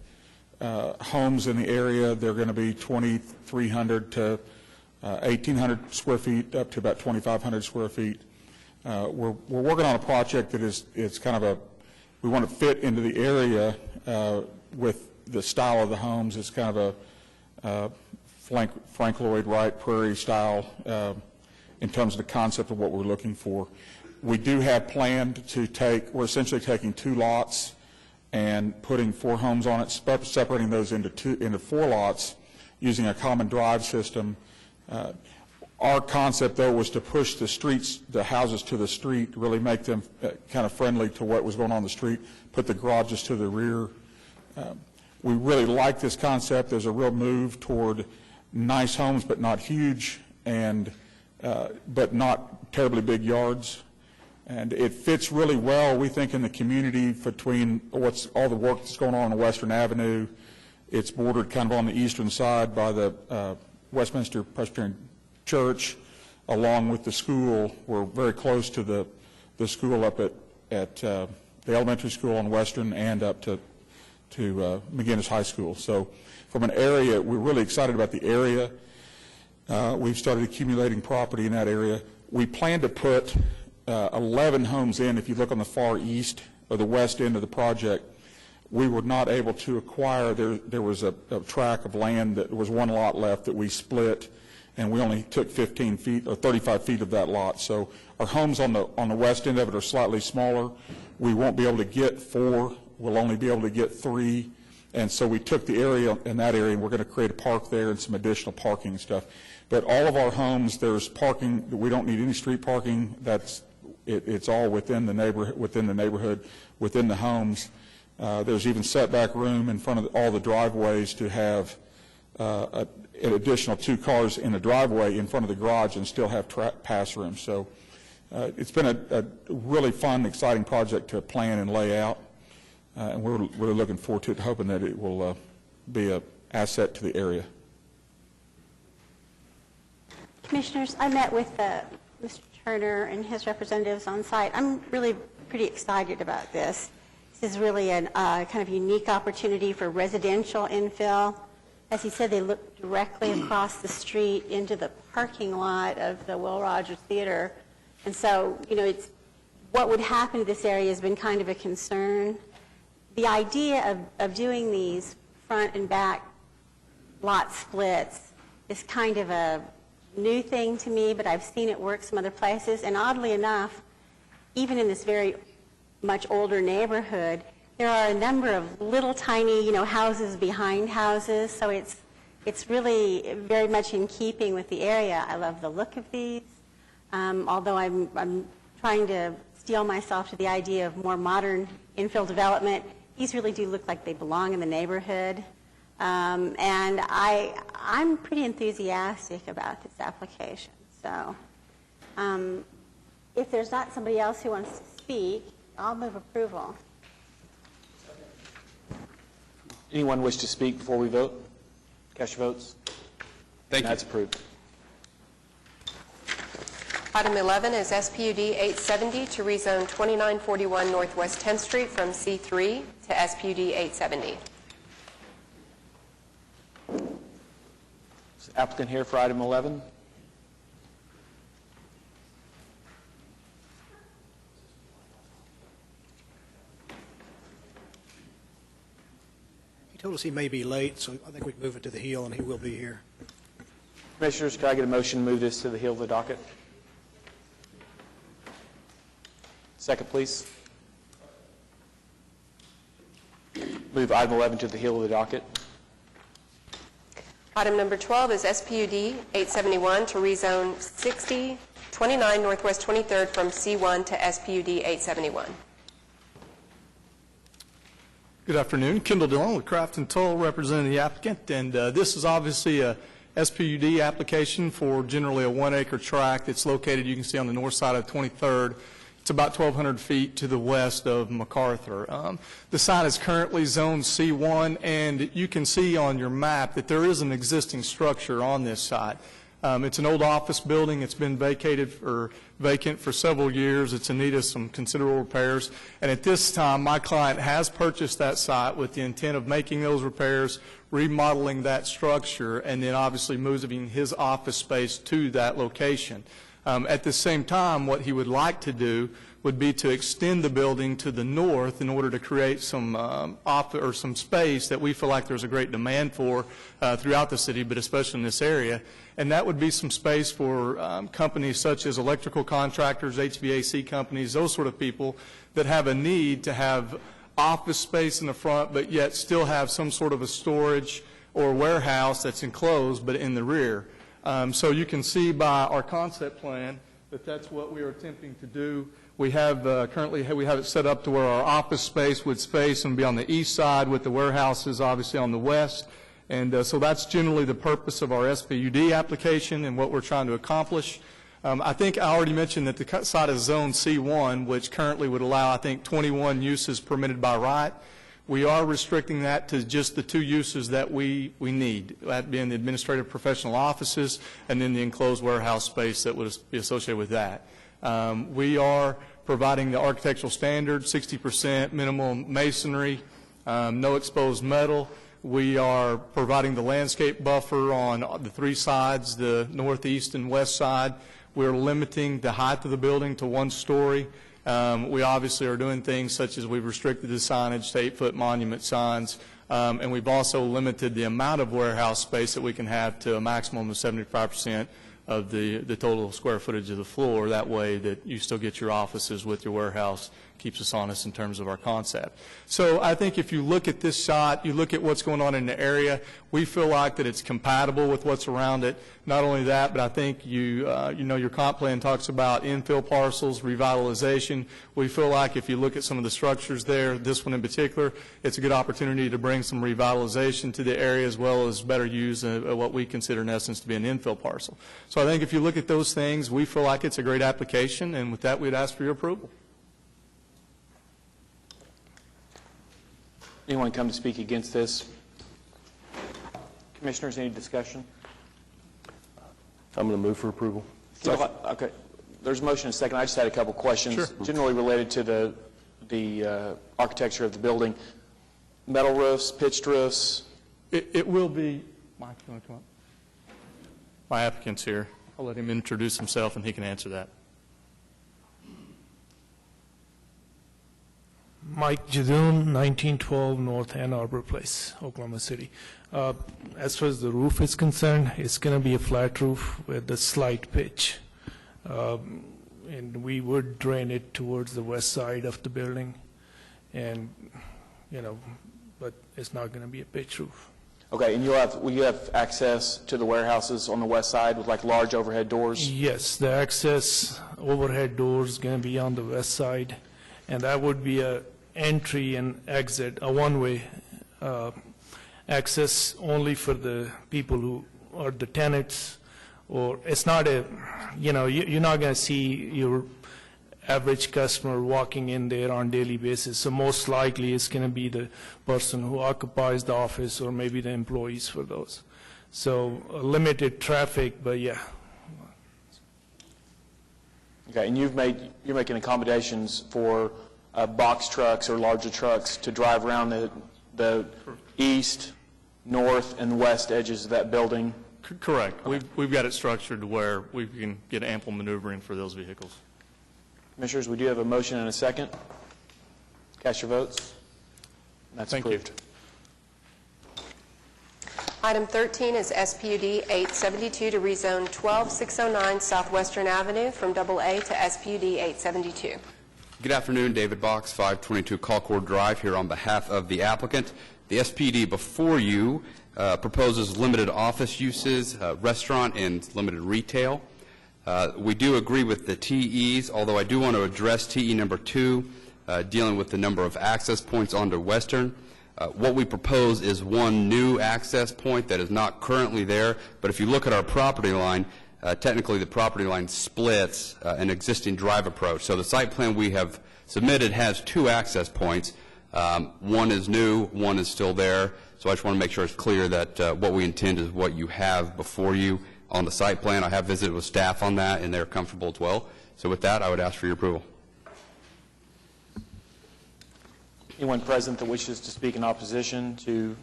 [SPEAKER 19] homes in the area. They're going to be 2,300 to 1,800 square feet, up to about 2,500 square feet. We're working on a project that it's kind of we want to fit into the area with the style of the homes. It's kind of a Frank Lloyd Wright prairie style in terms of the concept of what we're looking for. We do have planned to we're essentially taking 2 lots and putting 4 homes on it, separating those into 4 lots using a common drive system. Our concept, though, was to push the houses to the street, really make them kind of friendly to what was going on the street, put the garages to the rear. We really like this concept. There's a real move toward nice homes, but not huge, but not terribly big yards. And it fits really well, we think, in the community between all the work that's going on Western Avenue. It's bordered kind of on the eastern side by the Westminster Presbyterian Church, along with the school. We're very close to the school up at the elementary school on Western and up to McGinnis High School. So from an area, we're really excited about the area. We've started accumulating property in that area. We plan to put 11 homes in. If you look on the far east or the west end of the project, we were not able to acquire. There was a tract of land that was 1 lot left that we split and we only took 15 feet or 35 feet of that lot. So our homes on the west end of it are slightly smaller. We won't be able to get 4. We'll only be able to get 3. And so we took the area in that area, and we're going to create a park there and some additional parking and stuff. But all of our homes, there's parking. We don't need any street parking. It's all within the neighborhood, within the homes. There's even setback room in front of all the driveways to have an additional 2 cars in a driveway in front of the garage and still have pass room. So it's been a really fun, exciting project to plan and lay out. And we're really looking forward to it, hoping that it will be an asset to the area.
[SPEAKER 6] Commissioners, I met with Mr. Turner and his representatives on site. I'm really pretty excited about this. This is really a kind of unique opportunity for residential infill. As he said, they look directly across the street into the parking lot of the Will Rogers Theater. And so, it's what would happen to this area has been kind of a concern. The idea of doing these front and back lot splits is kind of a new thing to me, but I've seen it work some other places. And oddly enough, even in this very much older neighborhood, there are a number of little tiny, houses behind houses. So it's really very much in keeping with the area. I love the look of these, although I'm trying to steel myself to the idea of more modern infill development. These really do look like they belong in the neighborhood. And I'm pretty enthusiastic about this application. So if there's not somebody else who wants to speak, I'll move approval.
[SPEAKER 1] Anyone wish to speak before we vote? Cast your votes.
[SPEAKER 18] Thank you.
[SPEAKER 1] That's approved.
[SPEAKER 3] Item 11 is SPUD 870 to rezone 2941 Northwest 10th Street from C3 to SPUD 870.
[SPEAKER 1] Is the applicant here for item 11?
[SPEAKER 7] He told us he may be late, so I think we can move it to the Hill, and he will be here.
[SPEAKER 1] Commissioners, can I get a motion to move this to the Hill of the docket? Second, please. Move item 11 to the Hill of the docket.
[SPEAKER 3] Item number 12 is SPUD 871 to rezone 6029 Northwest 23rd from C1 to SPUD 871.
[SPEAKER 20] Good afternoon. Kendall Dillon with Craft and Toll representing the applicant. And this is obviously a SPUD application for generally a 1-acre tract that's located, you can see, on the north side of 23rd. It's about 1,200 feet to the west of MacArthur. The site is currently zoned C1, and you can see on your map that there is an existing structure on this site. It's an old office building. It's been vacant for several years. It's in need of some considerable repairs. And at this time, my client has purchased that site with the intent of making those repairs, remodeling that structure, and then obviously moving his office space to that location. At the same time, what he would like to do would be to extend the building to the north in order to create some some space that we feel like there's a great demand for throughout the city, but especially in this area. And that would be some space for companies such as electrical contractors, HVAC companies, those sort of people that have a need to have office space in the front, but yet still have some sort of a storage or warehouse that's enclosed, but in the rear. So you can see by our concept plan that that's what we are attempting to do. We have currently we have it set up to where our office space would space and be on the east side, with the warehouses obviously on the west. And so that's generally the purpose of our SPUD application and what we're trying to accomplish. I think I already mentioned that the site is zone C1, which currently would allow, I think, 21 uses permitted by right. We are restricting that to just the 2 uses that we need, that being the administrative professional offices and then the enclosed warehouse space that would be associated with that. We are providing the architectural standard, 60% minimum masonry, no exposed metal. We are providing the landscape buffer on the 3 sides, the northeast and west side. We're limiting the height of the building to 1 story. We obviously are doing things such as we've restricted the signage to 8-foot monument signs. And we've also limited the amount of warehouse space that we can have to a maximum of 75% of the total square footage of the floor. That way that you still get your offices with your warehouse, keeps us honest in terms of our concept. So I think if you look at this shot, you look at what's going on in the area, we feel like that it's compatible with what's around it. Not only that, but I think you know, your comp plan talks about infill parcels, revitalization. We feel like if you look at some of the structures there, this one in particular, it's a good opportunity to bring some revitalization to the area as well as better use of what we consider in essence to be an infill parcel. So I think if you look at those things, we feel like it's a great application, and with that, we'd ask for your approval.
[SPEAKER 1] Anyone come to speak against this? Commissioners, any discussion?
[SPEAKER 13] I'm going to move for approval.
[SPEAKER 1] Okay. There's a motion and a second. I just had a couple questions,
[SPEAKER 20] Sure.
[SPEAKER 1] generally related to the architecture of the building. Metal roofs, pitched roofs?
[SPEAKER 20] It will be, Mike, you want to come up? My applicant's here. I'll let him introduce himself, and he can answer that.
[SPEAKER 21] Mike Jadoon, 1912 North Ann Arbor Place, Oklahoma City. As far as the roof is concerned, it's going to be a flat roof with a slight pitch. And we would drain it towards the west side of the building. And, but it's not going to be a pitch roof.
[SPEAKER 1] Okay, and will you have access to the warehouses on the west side with like large overhead doors?
[SPEAKER 21] Yes, the access overhead door is going to be on the west side. And that would be a entry and exit, a one-way access only for the people who are the tenants. Or it's not a, you're not going to see your average customer walking in there on a daily basis. So most likely it's going to be the person who occupies the office or maybe the employees for those. So limited traffic, but yeah.
[SPEAKER 1] Okay, and you're making accommodations for box trucks or larger trucks to drive around the east, north, and west edges of that building?
[SPEAKER 20] Correct. We've got it structured to where we can get ample maneuvering for those vehicles.
[SPEAKER 1] Commissioners, we do have a motion and a second. Cast your votes. That's approved.
[SPEAKER 3] Item 13 is SPUD 872 to rezone 12609 Southwestern Avenue from AA to SPUD 872.
[SPEAKER 18] Good afternoon, David Box, 522 Colcord Drive, here on behalf of the applicant. The SPD before you proposes limited office uses, restaurant, and limited retail. We do agree with the TEs, although I do want to address TE number 2, dealing with the number of access points onto Western. What we propose is one new access point that is not currently there, but if you look at our property line, technically the property line splits an existing drive approach. So the site plan we have submitted has 2 access points. One is new, one is still there. So I just want to make sure it's clear that what we intend is what you have before you on the site plan. I have visited with staff on that, and they're comfortable as well. So with that, I would ask for your approval.
[SPEAKER 1] Anyone present that wishes to speak in opposition to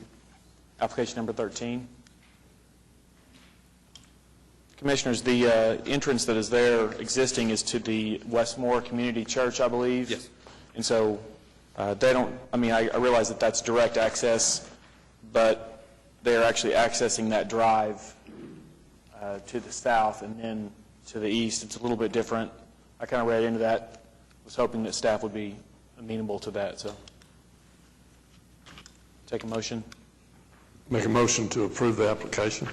[SPEAKER 1] application number 13? Commissioners, the entrance that is there existing is to the Westmore Community Church, I believe.
[SPEAKER 18] Yes.
[SPEAKER 1] And so they don't, I realize that that's direct access, but they're actually accessing that drive to the south and then to the east. It's a little bit different. I kind of read into that, was hoping that staff would be amenable to that. So take a motion.
[SPEAKER 2] Make a motion to approve the application.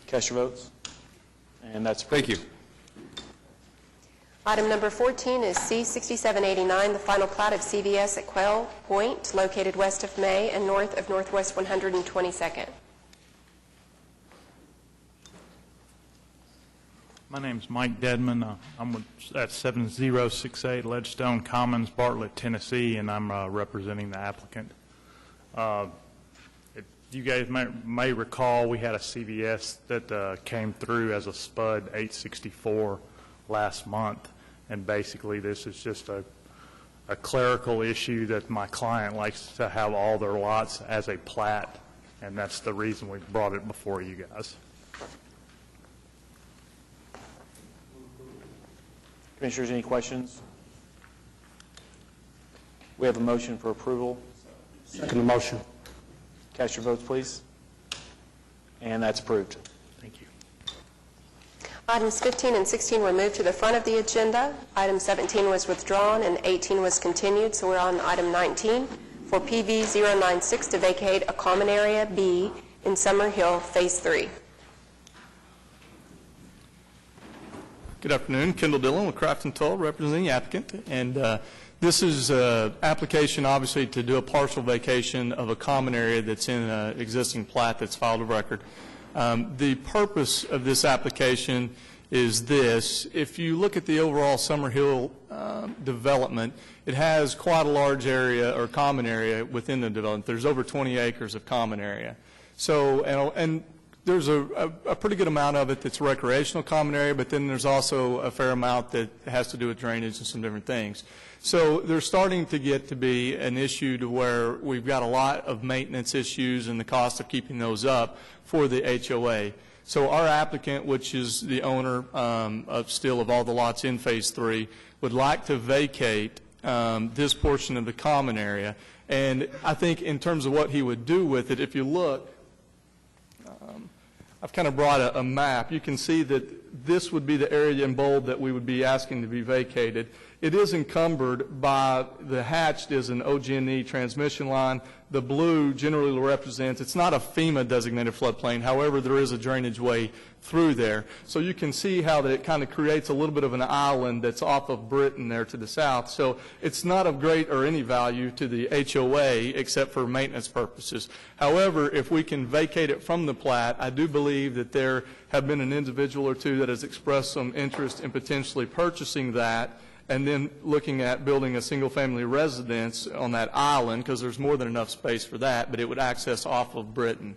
[SPEAKER 1] Cast your votes. And that's
[SPEAKER 18] Thank you.
[SPEAKER 3] Item number 14 is C6789, the final plat of CVS at Quail Point, located west of May and north of Northwest 122nd.
[SPEAKER 22] My name's Mike Dedman. I'm at 7068 Ledgestone Commons, Bartlett, Tennessee, and I'm representing the applicant. You guys may recall we had a CVS that came through as a SPUD 864 last month, and basically this is just a clerical issue that my client likes to have all their lots as a plat, and that's the reason we brought it before you guys.
[SPEAKER 1] Commissioners, any questions? We have a motion for approval.
[SPEAKER 16] Second the motion.
[SPEAKER 1] Cast your votes, please. And that's approved.
[SPEAKER 21] Thank you.
[SPEAKER 3] Items 15 and 16 were moved to the front of the agenda. Item 17 was withdrawn, and 18 was continued, so we're on item 19 for PV 096 to vacate a common area B in Summer Hill, Phase 3.
[SPEAKER 20] Good afternoon. Kendall Dillon with Craft & Toll, representing the applicant. And this is an application, obviously, to do a partial vacation of a common area that's in an existing plat that's filed of record. The purpose of this application is this. If you look at the overall Summer Hill development, it has quite a large area or common area within the development. There's over 20 acres of common area. So, and there's a pretty good amount of it that's recreational common area, but then there's also a fair amount that has to do with drainage and some different things. So there's starting to get to be an issue to where we've got a lot of maintenance issues and the cost of keeping those up for the HOA. So our applicant, which is the owner of all the lots in Phase 3, would like to vacate this portion of the common area. And I think in terms of what he would do with it, if you look, I've kind of brought a map. You can see that this would be the area in bold that we would be asking to be vacated. It is encumbered by the hatched is an OG&E transmission line. The blue generally represents, it's not a FEMA designated floodplain, however, there is a drainage way through there. So you can see how that it kind of creates a little bit of an island that's off of Britain there to the south. So it's not of great or any value to the HOA except for maintenance purposes. However, if we can vacate it from the plat, I do believe that there have been an individual or two that has expressed some interest in potentially purchasing that and then looking at building a single-family residence on that island, because there's more than enough space for that, but it would access off of Britain.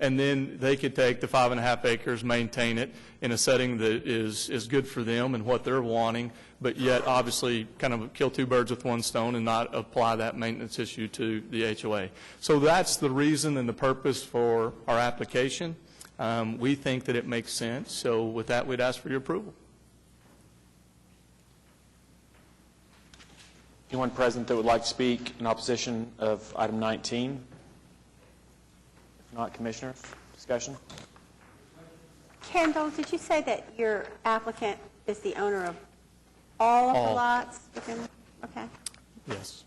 [SPEAKER 20] And then they could take the 5.5 acres, maintain it in a setting that is good for them and what they're wanting, but yet obviously kind of kill two birds with one stone and not apply that maintenance issue to the HOA. So that's the reason and the purpose for our application. We think that it makes sense. So with that, we'd ask for your approval.
[SPEAKER 1] Anyone present that would like to speak in opposition of item 19? If not, Commissioners, discussion?
[SPEAKER 6] Kendall, did you say that your applicant is the owner of all of the lots within? Okay.
[SPEAKER 20] Yes.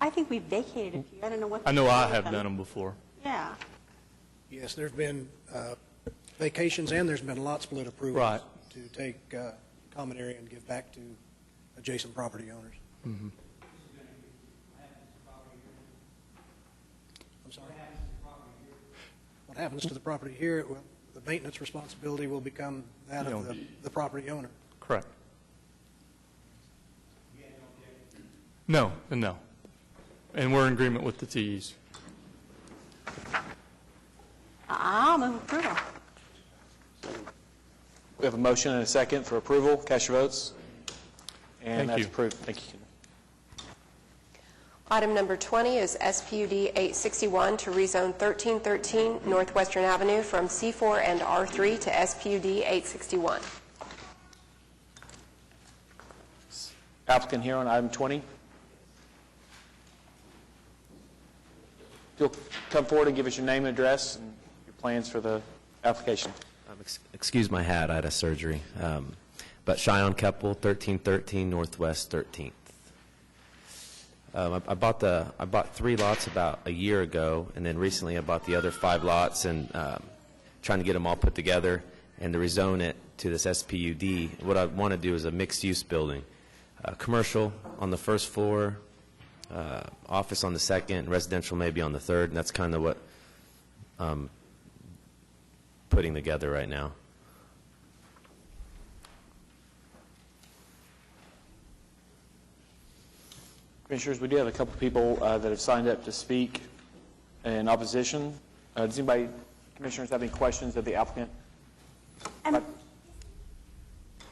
[SPEAKER 6] I think we've vacated a few. I don't know what.
[SPEAKER 20] I know I have done them before.
[SPEAKER 6] Yeah.
[SPEAKER 7] Yes, there's been vacations and there's been lot split approvals.
[SPEAKER 20] Right.
[SPEAKER 7] To take common area and give back to adjacent property owners.
[SPEAKER 20] Mm-hmm.
[SPEAKER 7] I'm sorry? What happens to the property here? Well, the maintenance responsibility will become that of the property owner.
[SPEAKER 20] Correct. No, and no. And we're in agreement with the TEs.
[SPEAKER 6] I'll move approval.
[SPEAKER 1] We have a motion and a second for approval. Cast your votes. And that's approved. Thank you.
[SPEAKER 3] Item number 20 is SPUD 861 to rezone 1313 Northwestern Avenue from C4 and R3 to SPUD 861.
[SPEAKER 1] Applicant here on item 20. If you'll come forward and give us your name and address and your plans for the application.
[SPEAKER 4] Excuse my hat, I had a surgery. But Cheyenne Keppel, 1313 Northwest 13th. I bought 3 lots about a year ago, and then recently I bought the other 5 lots and trying to get them all put together and to rezone it to this SPUD. What I want to do is a mixed-use building, commercial on the first floor, office on the second, residential maybe on the third, and that's kind of what I'm putting together right now.
[SPEAKER 1] Commissioners, we do have a couple of people that have signed up to speak in opposition. Does anybody, Commissioners, have any questions of the applicant?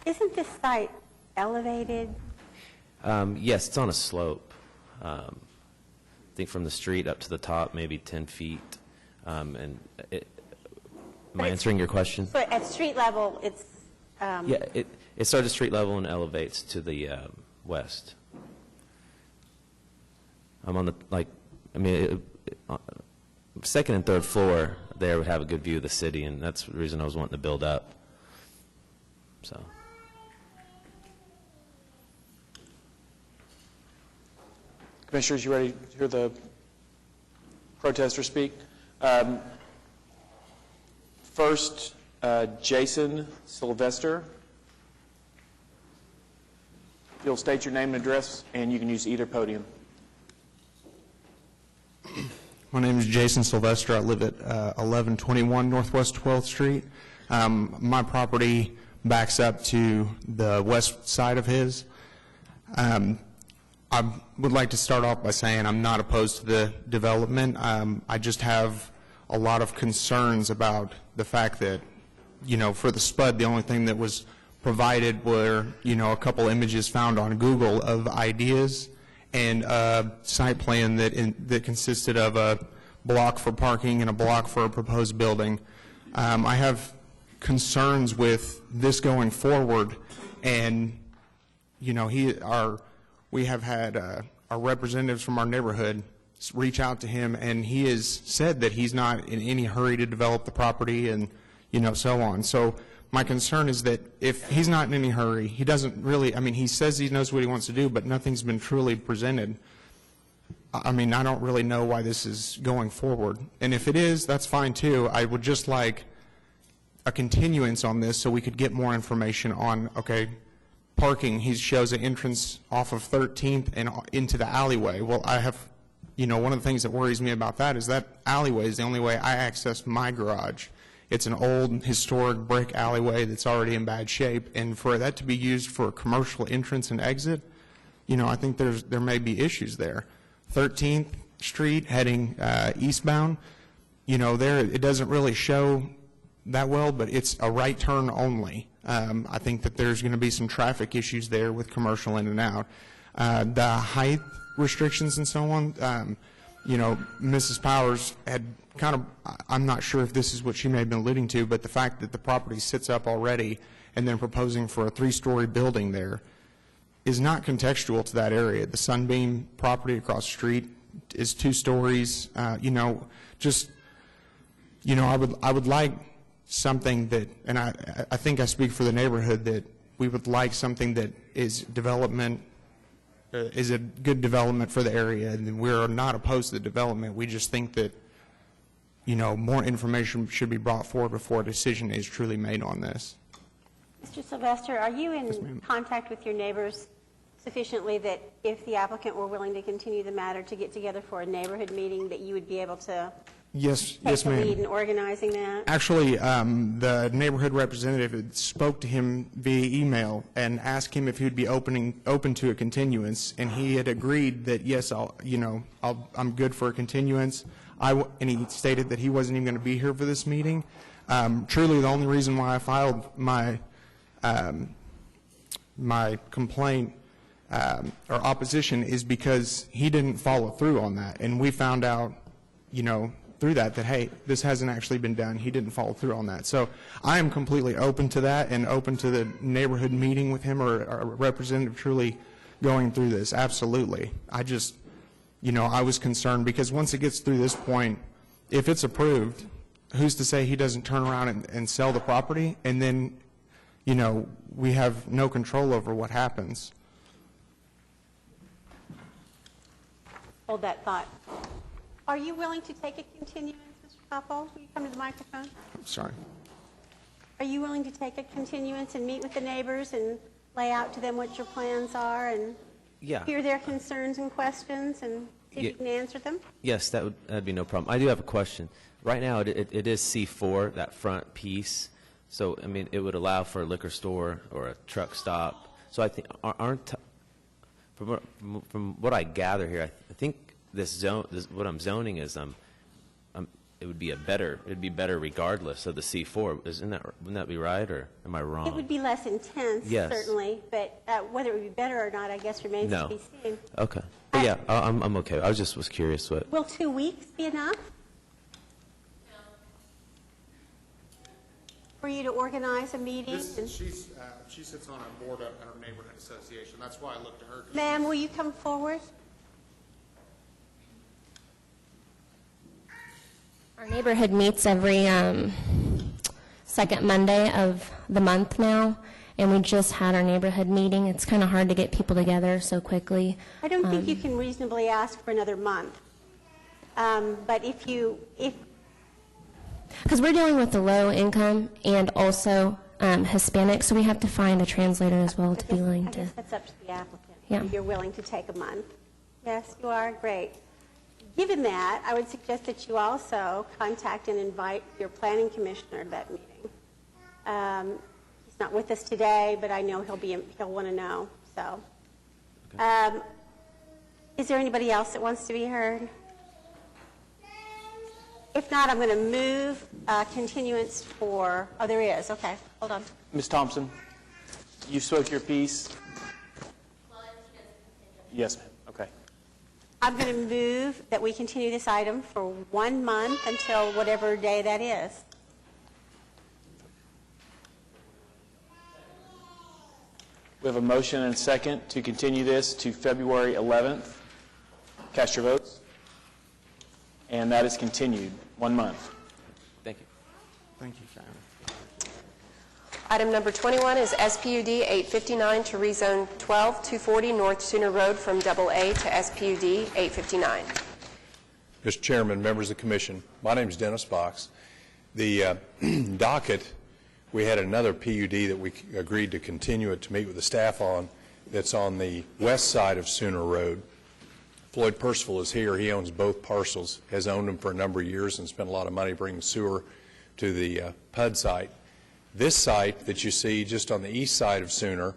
[SPEAKER 6] Isn't this site elevated?
[SPEAKER 4] Yes, it's on a slope. I think from the street up to the top, maybe 10 feet. And am I answering your question?
[SPEAKER 6] So at street level, it's...
[SPEAKER 4] Yeah, it starts at street level and elevates to the west. I'm on the, second and third floor there would have a good view of the city, and that's the reason I was wanting to build up. So.
[SPEAKER 1] Commissioners, you ready to hear the protester speak? First, Jason Sylvester. You'll state your name and address, and you can use either podium.
[SPEAKER 8] My name is Jason Sylvester. I live at 1121 Northwest 12th Street. My property backs up to the west side of his. I would like to start off by saying I'm not opposed to the development. I just have a lot of concerns about the fact that, for the SPUD, the only thing that was provided were, a couple images found on Google of ideas and a site plan that consisted of a block for parking and a block for a proposed building. I have concerns with this going forward, and, we have had our representatives from our neighborhood reach out to him, and he has said that he's not in any hurry to develop the property and, so on. So my concern is that if he's not in any hurry, he doesn't really, he says he knows what he wants to do, but nothing's been truly presented. I don't really know why this is going forward. And if it is, that's fine too. I would just like a continuance on this so we could get more information on, okay, parking. He shows an entrance off of 13th and into the alleyway. Well, I have, one of the things that worries me about that is that alleyway is the only way I access my garage. It's an old historic brick alleyway that's already in bad shape, and for that to be used for a commercial entrance and exit, I think there may be issues there. 13th Street heading eastbound, there it doesn't really show that well, but it's a right turn only. I think that there's going to be some traffic issues there with commercial in and out. The height restrictions and so on, Mrs. Powers had kind of, I'm not sure if this is what she may have been alluding to, but the fact that the property sits up already and then proposing for a 3-story building there is not contextual to that area. The Sunbeam property across the street is 2 stories. I would like something that, and I think I speak for the neighborhood, that we would like something that is development, is a good development for the area, and we're not opposed to the development. We just think that, more information should be brought forward before a decision is truly made on this.
[SPEAKER 6] Mr. Sylvester, are you in contact with your neighbors sufficiently that if the applicant were willing to continue the matter to get together for a neighborhood meeting, that you would be able to
[SPEAKER 8] Yes,
[SPEAKER 6] take the lead
[SPEAKER 8] ma'am.
[SPEAKER 6] in organizing that?
[SPEAKER 8] Actually, the neighborhood representative spoke to him via email and asked him if he would be open to a continuance, and he had agreed that yes, I'm good for a continuance. And he stated that he wasn't even going to be here for this meeting. Truly, the only reason why I filed my my complaint or opposition is because he didn't follow through on that, and we found out, through that, hey, this hasn't actually been done. He didn't follow through on that. So I am completely open to that and open to the neighborhood meeting with him or a representative truly going through this. Absolutely. I just, I was concerned because once it gets through this point, if it's approved, who's to say he doesn't turn around and sell the property, and then, we have no control over what happens.
[SPEAKER 6] Hold that thought. Are you willing to take a continuance, Mr. Koppel? Will you come to the microphone?
[SPEAKER 8] Sorry.
[SPEAKER 6] Are you willing to take a continuance and meet with the neighbors and lay out to them what your plans are and hear their concerns and questions and see if you can answer them?
[SPEAKER 4] Yes, that'd be no problem. I do have a question. Right now, it is C4, that front piece. So, it would allow for a liquor store or a truck stop. So I think, from what I gather here, I think what I'm zoning is, it'd be better regardless of the C4. Wouldn't that be right, or am I wrong?
[SPEAKER 6] It would be less intense,
[SPEAKER 4] Yes.
[SPEAKER 6] certainly, but whether it would be better or not, I guess remains to be seen.
[SPEAKER 4] Okay. But yeah, I'm okay. I was curious what.
[SPEAKER 6] Will 2 weeks be enough? for you to organize a meeting?
[SPEAKER 8] She sits on a board at our neighborhood association. That's why I looked to her.
[SPEAKER 6] Ma'am, will you come forward?
[SPEAKER 9] Our neighborhood meets every second Monday of the month now, and we just had our neighborhood meeting. It's kind of hard to get people together so quickly.
[SPEAKER 6] I don't think you can reasonably ask for another month. But if
[SPEAKER 9] because we're dealing with the low income and also Hispanic, so we have to find a translator as well to be willing to.
[SPEAKER 6] I guess that's up to the applicant.
[SPEAKER 9] Yeah.
[SPEAKER 6] If you're willing to take a month. Yes, you are. Great. Given that, I would suggest that you also contact and invite your planning commissioner to that meeting. He's not with us today, but I know he'll want to know. So, is there anybody else that wants to be heard? If not, I'm going to move continuance for. Oh, there is. Okay, hold on.
[SPEAKER 1] Ms. Thompson, you spoke your piece. Yes, ma'am. Okay.
[SPEAKER 6] I'm going to move that we continue this item for 1 month until whatever day that is.
[SPEAKER 1] We have a motion and a second to continue this to February 11th. Cast your votes. And that is continued 1 month.
[SPEAKER 4] Thank you.
[SPEAKER 8] Thank you, Sharon.
[SPEAKER 3] Item number 21 is SPUD 859 to rezone 12240 North Sooner Road from AA to SPUD 859.
[SPEAKER 10] Mr. Chairman, members of the Commission, my name is Dennis Box. The docket, we had another PUD that we agreed to continue it to meet with the staff on that's on the west side of Sooner Road. Floyd Percival is here. He owns both parcels, has owned them for a number of years and spent a lot of money bringing sewer to the PUD site. This site that you see just on the east side of Sooner,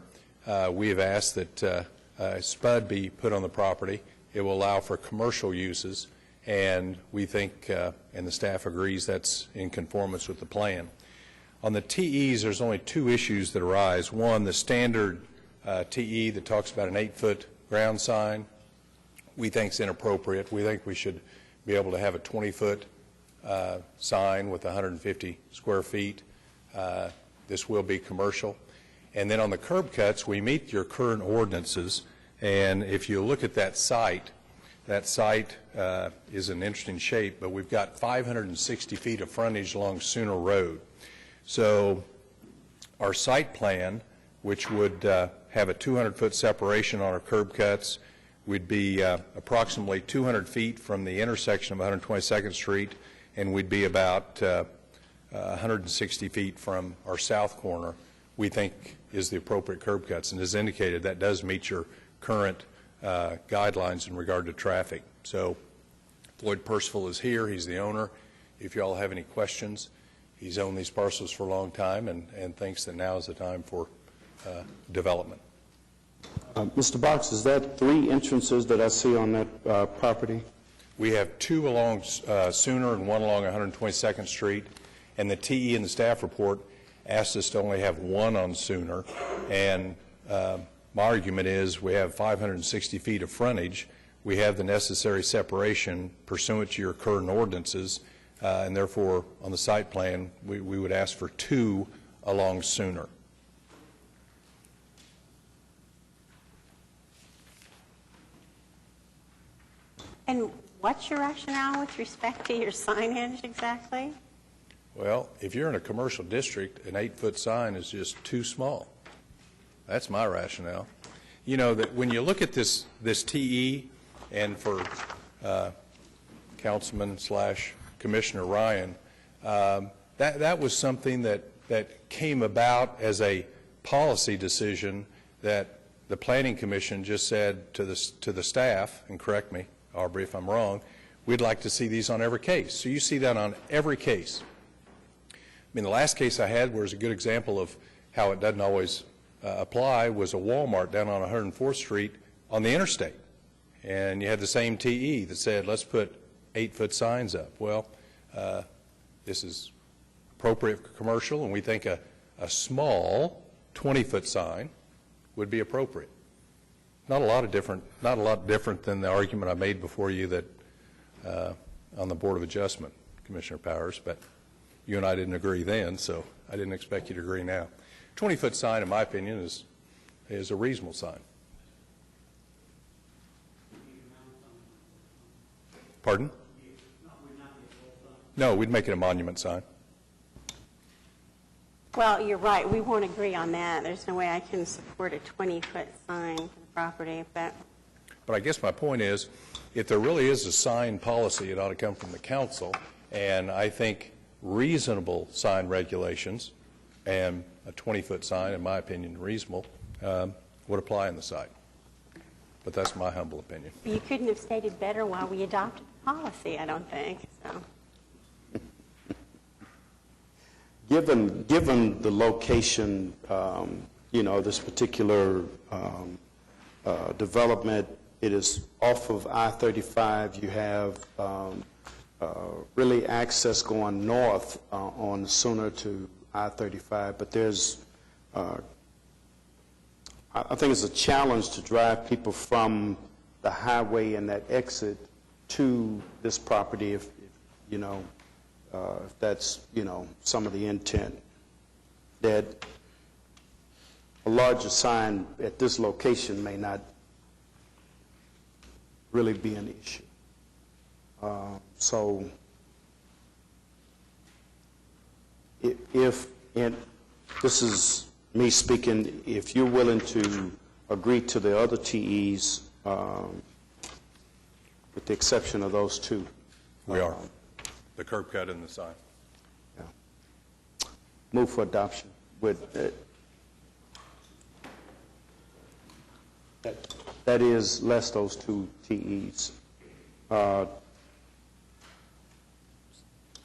[SPEAKER 10] we have asked that SPUD be put on the property. It will allow for commercial uses, and we think, and the staff agrees, that's in conformance with the plan. On the TEs, there's only two issues that arise. One, the standard TE that talks about an 8-foot ground sign, we think is inappropriate. We think we should be able to have a 20-foot sign with 150 square feet. This will be commercial. And then on the curb cuts, we meet your current ordinances. And if you look at that site is an interesting shape, but we've got 560 feet of frontage along Sooner Road. So our site plan, which would have a 200-foot separation on our curb cuts, would be approximately 200 feet from the intersection of 122nd Street, and we'd be about 160 feet from our south corner, we think is the appropriate curb cuts. And as indicated, that does meet your current guidelines in regard to traffic. So Floyd Percival is here. He's the owner. If you all have any questions, he's owned these parcels for a long time and thinks that now is the time for development.
[SPEAKER 16] Mr. Box, is that 3 entrances that I see on that property?
[SPEAKER 10] We have 2 along Sooner and 1 along 122nd Street. And the TE in the staff report asked us to only have 1 on Sooner. And my argument is we have 560 feet of frontage. We have the necessary separation pursuant to your current ordinances. And therefore, on the site plan, we would ask for 2 along Sooner.
[SPEAKER 6] And what's your rationale with respect to your signage exactly?
[SPEAKER 10] Well, if you're in a commercial district, an 8-foot sign is just too small. That's my rationale. You know, that when you look at this TE, and for Councilman/Commissioner Ryan, that was something that came about as a policy decision that the Planning Commission just said to the staff, and correct me, Aubrey, if I'm wrong, we'd like to see these on every case. So you see that on every case. I mean, the last case I had was a good example of how it doesn't always apply was a Walmart down on 104th Street on the interstate. And you had the same TE that said, let's put 8-foot signs up. Well, this is appropriate for commercial, and we think a small 20-foot sign would be appropriate. Not a lot different than the argument I made before you that on the Board of Adjustment, Commissioner Powers, but you and I didn't agree then, so I didn't expect you to agree now. 20-foot sign, in my opinion, is a reasonable sign. Pardon? No, we'd make it a monument sign.
[SPEAKER 6] Well, you're right, we won't agree on that. There's no way I can support a 20-foot sign for the property, but
[SPEAKER 10] But I guess my point is, if there really is a sign policy, it ought to come from the council, and I think reasonable sign regulations, and a 20-foot sign, in my opinion, reasonable, would apply on the site. But that's my humble opinion.
[SPEAKER 6] you couldn't have stated better why we adopted the policy, I don't think, so.
[SPEAKER 16] Given the location, this particular development, it is off of I-35. You have really access going north on Sooner to I-35, but there's, I think it's a challenge to drive people from the highway and that exit to this property if that's, some of the intent, that a larger sign at this location may not really be an issue. So if, and this is me speaking, if you're willing to agree to the other TEs, with the exception of those two.
[SPEAKER 10] We are. The curb cut and the sign.
[SPEAKER 16] Move for adoption with that is less those two TEs.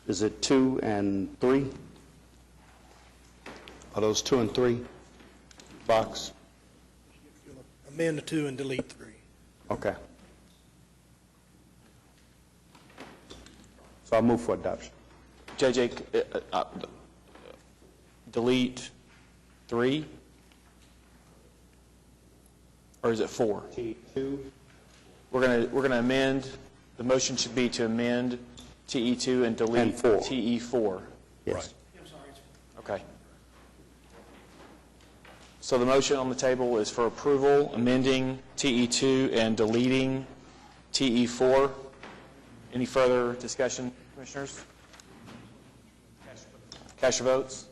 [SPEAKER 16] Is it 2 and 3? Are those 2 and 3 box?
[SPEAKER 7] Amend 2 and delete 3.
[SPEAKER 16] Okay. So I'll move for adoption.
[SPEAKER 1] JJ, delete 3? Or is it 4?
[SPEAKER 16] TE2.
[SPEAKER 1] We're going to amend, the motion should be to amend TE2 and delete
[SPEAKER 16] And 4.
[SPEAKER 1] TE4.
[SPEAKER 16] Yes.
[SPEAKER 10] Right.
[SPEAKER 1] Okay. So the motion on the table is for approval, amending TE2 and deleting TE4. Any further discussion, Commissioners? Cast your votes.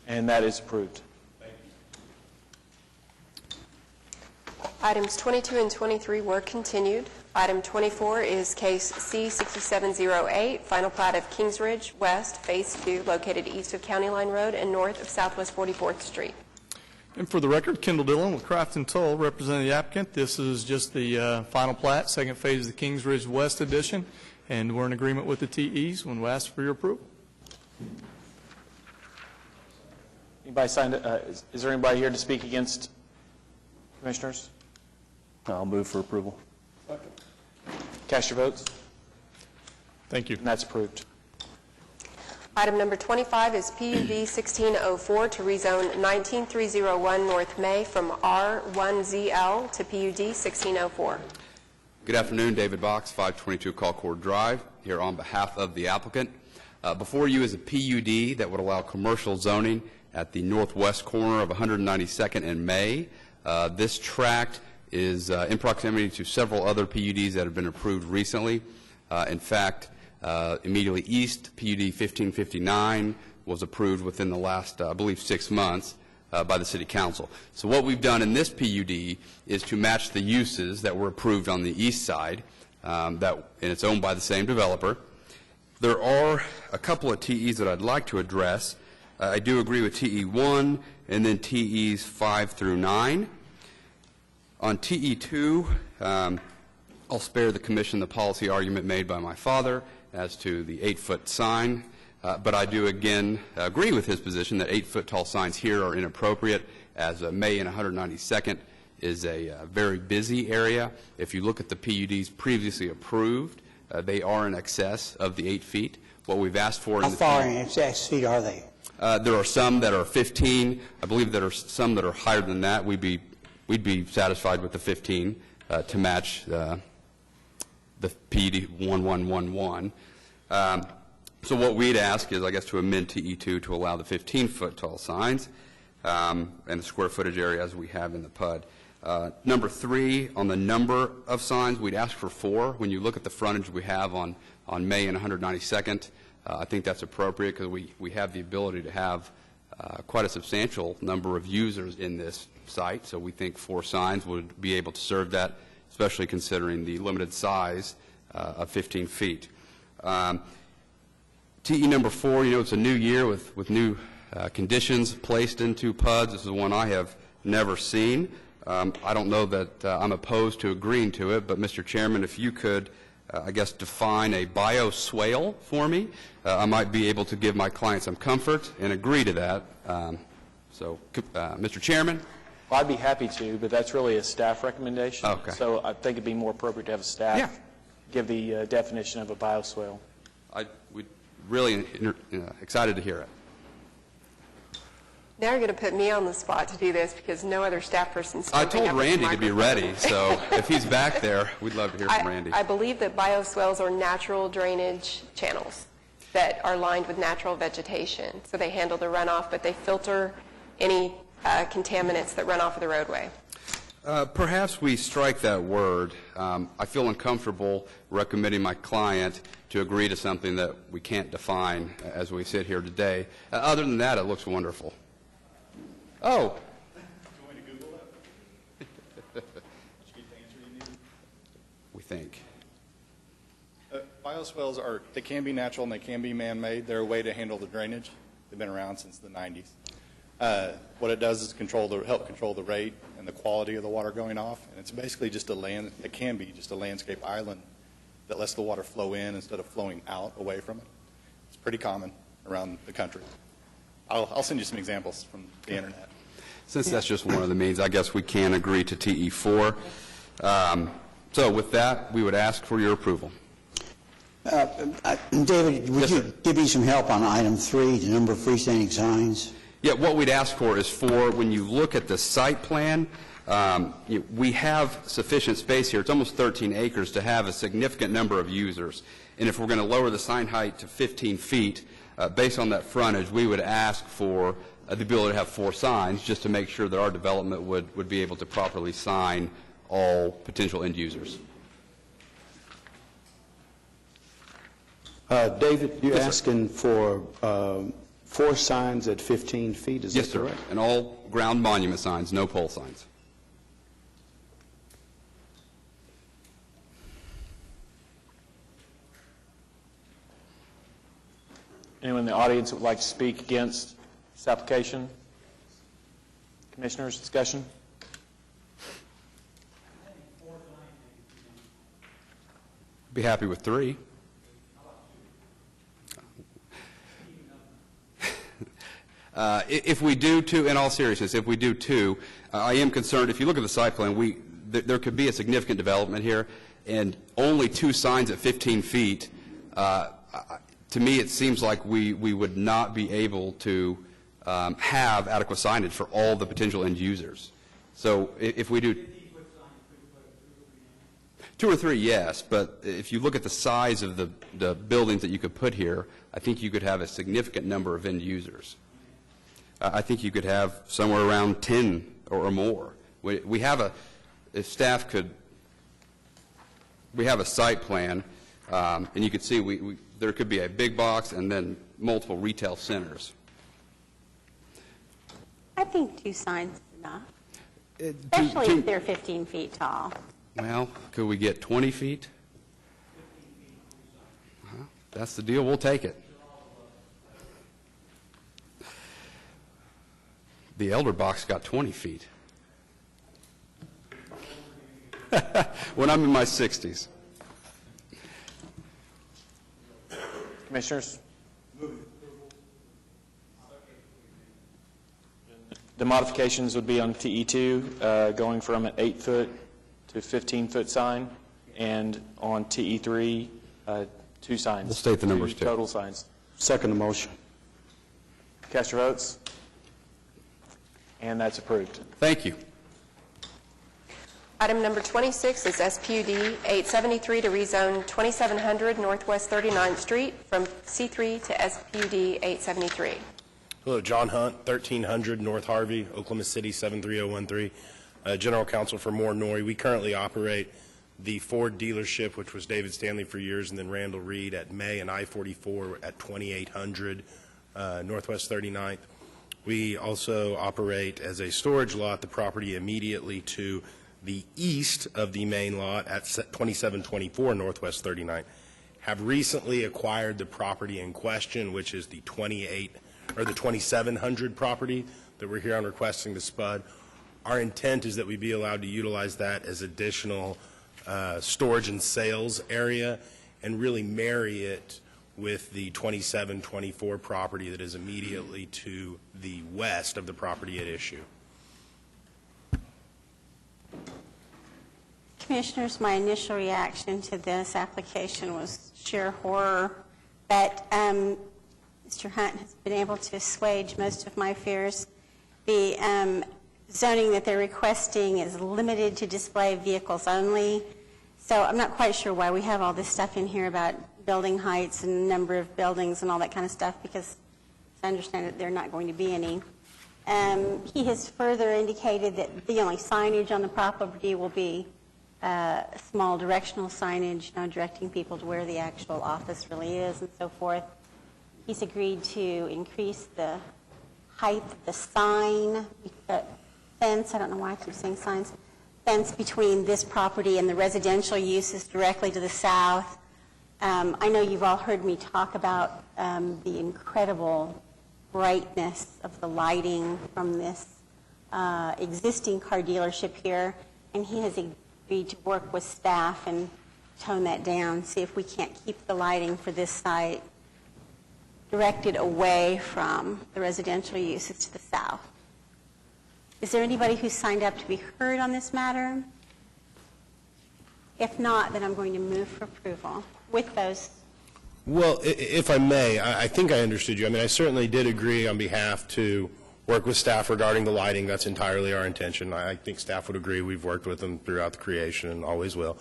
[SPEAKER 1] And that is approved.
[SPEAKER 3] Items 22 and 23 were continued. Item 24 is case C6708, final plat of Kings Ridge West, Phase 2, located east of County Line Road and north of Southwest 44th Street.
[SPEAKER 20] And for the record, Kendall Dillon with Craft and Toll, representing the applicant. This is just the final plat, second phase of the Kings Ridge West addition, and we're in agreement with the TEs when we ask for your approval.
[SPEAKER 1] Anybody signed, is there anybody here to speak against Commissioners?
[SPEAKER 13] I'll move for approval.
[SPEAKER 1] Cast your votes.
[SPEAKER 20] Thank you.
[SPEAKER 1] And that's approved.
[SPEAKER 3] Item number 25 is PUD 1604 to rezone 19301 North May from R1ZL to PUD 1604.
[SPEAKER 18] Good afternoon, David Box, 522 Colcord Drive, here on behalf of the applicant. Before you is a PUD that would allow commercial zoning at the northwest corner of 192nd and May. This tract is in proximity to several other PUDs that have been approved recently. In fact, immediately east, PUD 1559 was approved within the last, I believe, 6 months by the City Council. So what we've done in this PUD is to match the uses that were approved on the east side, and it's owned by the same developer. There are a couple of TEs that I'd like to address. I do agree with TE1 and then TEs 5 through 9. On TE2, I'll spare the Commission the policy argument made by my father as to the 8-foot sign, but I do again agree with his position that 8-foot tall signs here are inappropriate, as May and 192nd is a very busy area. If you look at the PUDs previously approved, they are in excess of the 8 feet. What we've asked for
[SPEAKER 11] How far in excess feet are they?
[SPEAKER 18] There are some that are 15. I believe there are some that are higher than that. We'd be satisfied with the 15 to match the PUD 1111. So what we'd ask is, I guess, to amend TE2 to allow the 15-foot tall signs and the square footage area as we have in the PUD. Number 3, on the number of signs, we'd ask for 4. When you look at the frontage we have on May and 192nd, I think that's appropriate because we have the ability to have quite a substantial number of users in this site, so we think 4 signs would be able to serve that, especially considering the limited size of 15 feet. TE number 4, it's a new year with new conditions placed into PUDs. This is one I have never seen. I don't know that I'm opposed to agreeing to it, but Mr. Chairman, if you could, I guess, define a bioswale for me, I might be able to give my client some comfort and agree to that. Mr. Chairman?
[SPEAKER 1] Well, I'd be happy to, but that's really a staff recommendation.
[SPEAKER 18] Okay.
[SPEAKER 1] So I think it'd be more appropriate to have staff give the definition of a bioswale.
[SPEAKER 18] We're really excited to hear it.
[SPEAKER 3] Now you're going to put me on the spot to do this because no other staff person's
[SPEAKER 18] I
[SPEAKER 3] jumping
[SPEAKER 18] told
[SPEAKER 3] up at the
[SPEAKER 18] Randy to be
[SPEAKER 3] microphone.
[SPEAKER 18] ready, so if he's back there, we'd love to hear from Randy.
[SPEAKER 3] I believe that bioswales are natural drainage channels that are lined with natural vegetation. So they handle the runoff, but they filter any contaminants that run off of the roadway.
[SPEAKER 18] Perhaps we strike that word. I feel uncomfortable recommending my client to agree to something that we can't define as we sit here today. Other than that, it looks wonderful. Oh.
[SPEAKER 12] Do you want me to Google it? Did you get the answer you needed?
[SPEAKER 18] We think.
[SPEAKER 12] Bioswales they can be natural and they can be man-made. They're a way to handle the drainage. They've been around since the 90s. What it does is help control the rate and the quality of the water going off. And it's basically just it can be just a landscape island that lets the water flow in instead of flowing out away from it. It's pretty common around the country. I'll send you some examples from the internet.
[SPEAKER 18] Since that's just one of the means, I guess we can agree to TE4. So with that, we would ask for your approval.
[SPEAKER 11] David, would you give me some help on item 3, the number of freestanding signs?
[SPEAKER 18] Yeah, what we'd ask for is when you look at the site plan, we have sufficient space here. It's almost 13 acres to have a significant number of users. And if we're going to lower the sign height to 15 feet, based on that frontage, we would ask for the ability to have 4 signs just to make sure that our development would be able to properly sign all potential end users.
[SPEAKER 16] David, you're asking for 4 signs at 15 feet, is that correct?
[SPEAKER 18] Yes, sir. And all ground monument signs, no pole signs.
[SPEAKER 1] Anyone in the audience that would like to speak against this application? Commissioners, discussion?
[SPEAKER 18] Be happy with 3. If we do 2, in all seriousness, if we do 2, I am concerned, if you look at the site plan, there could be a significant development here, and only 2 signs at 15 feet, to me it seems like we would not be able to have adequate signage for all the potential end users. So if we do 2 or 3, yes, but if you look at the size of the buildings that you could put here, I think you could have a significant number of end users. I think you could have somewhere around 10 or more. We have if staff could, we have a site plan, and you could see there could be a big box and then multiple retail centers.
[SPEAKER 6] I think 2 signs is enough, especially if they're 15 feet tall.
[SPEAKER 18] Well, could we get 20 feet? That's the deal. We'll take it. The elder box got 20 feet. When I'm in my 60s.
[SPEAKER 1] Commissioners? The modifications would be on TE2, going from an 8-foot to 15-foot sign, and on TE3, 2 signs.
[SPEAKER 18] We'll state the numbers, too.
[SPEAKER 1] Total signs.
[SPEAKER 16] Second motion.
[SPEAKER 1] Cast your votes. And that's approved.
[SPEAKER 18] Thank you.
[SPEAKER 3] Item number 26 is SPUD 873 to rezone 2700 Northwest 39th Street from C3 to SPUD 873.
[SPEAKER 5] Hello, John Hunt, 1300 North Harvey, Oklahoma City 73013. General Counsel for Moore Norrie. We currently operate the Ford dealership, which was David Stanley for years, and then Randall Reed at May and I-44 at 2800 Northwest 39th. We also operate as a storage lot the property immediately to the east of the main lot at 2724 Northwest 39th. Have recently acquired the property in question, which is the 2700 property that we're here on requesting to spud. Our intent is that we be allowed to utilize that as additional storage and sales area and really marry it with the 2724 property that is immediately to the west of the property at issue.
[SPEAKER 6] Commissioners, my initial reaction to this application was sheer horror, but Mr. Hunt has been able to assuage most of my fears. The zoning that they're requesting is limited to display vehicles only, so I'm not quite sure why we have all this stuff in here about building heights and number of buildings and all that kind of stuff, because I understand that there are not going to be any. He has further indicated that the only signage on the property will be small directional signage, directing people to where the actual office really is and so forth. He's agreed to increase the height of the sign, fence, I don't know why I keep saying signs, fence between this property and the residential uses directly to the south. I know you've all heard me talk about the incredible brightness of the lighting from this existing car dealership here, and he has agreed to work with staff and tone that down, see if we can't keep the lighting for this site directed away from the residential uses to the south. Is there anybody who's signed up to be heard on this matter? If not, then I'm going to move for approval with those.
[SPEAKER 5] Well, if I may, I think I understood you. I mean, I certainly did agree on behalf to work with staff regarding the lighting. That's entirely our intention. I think staff would agree. We've worked with them throughout the creation and always will.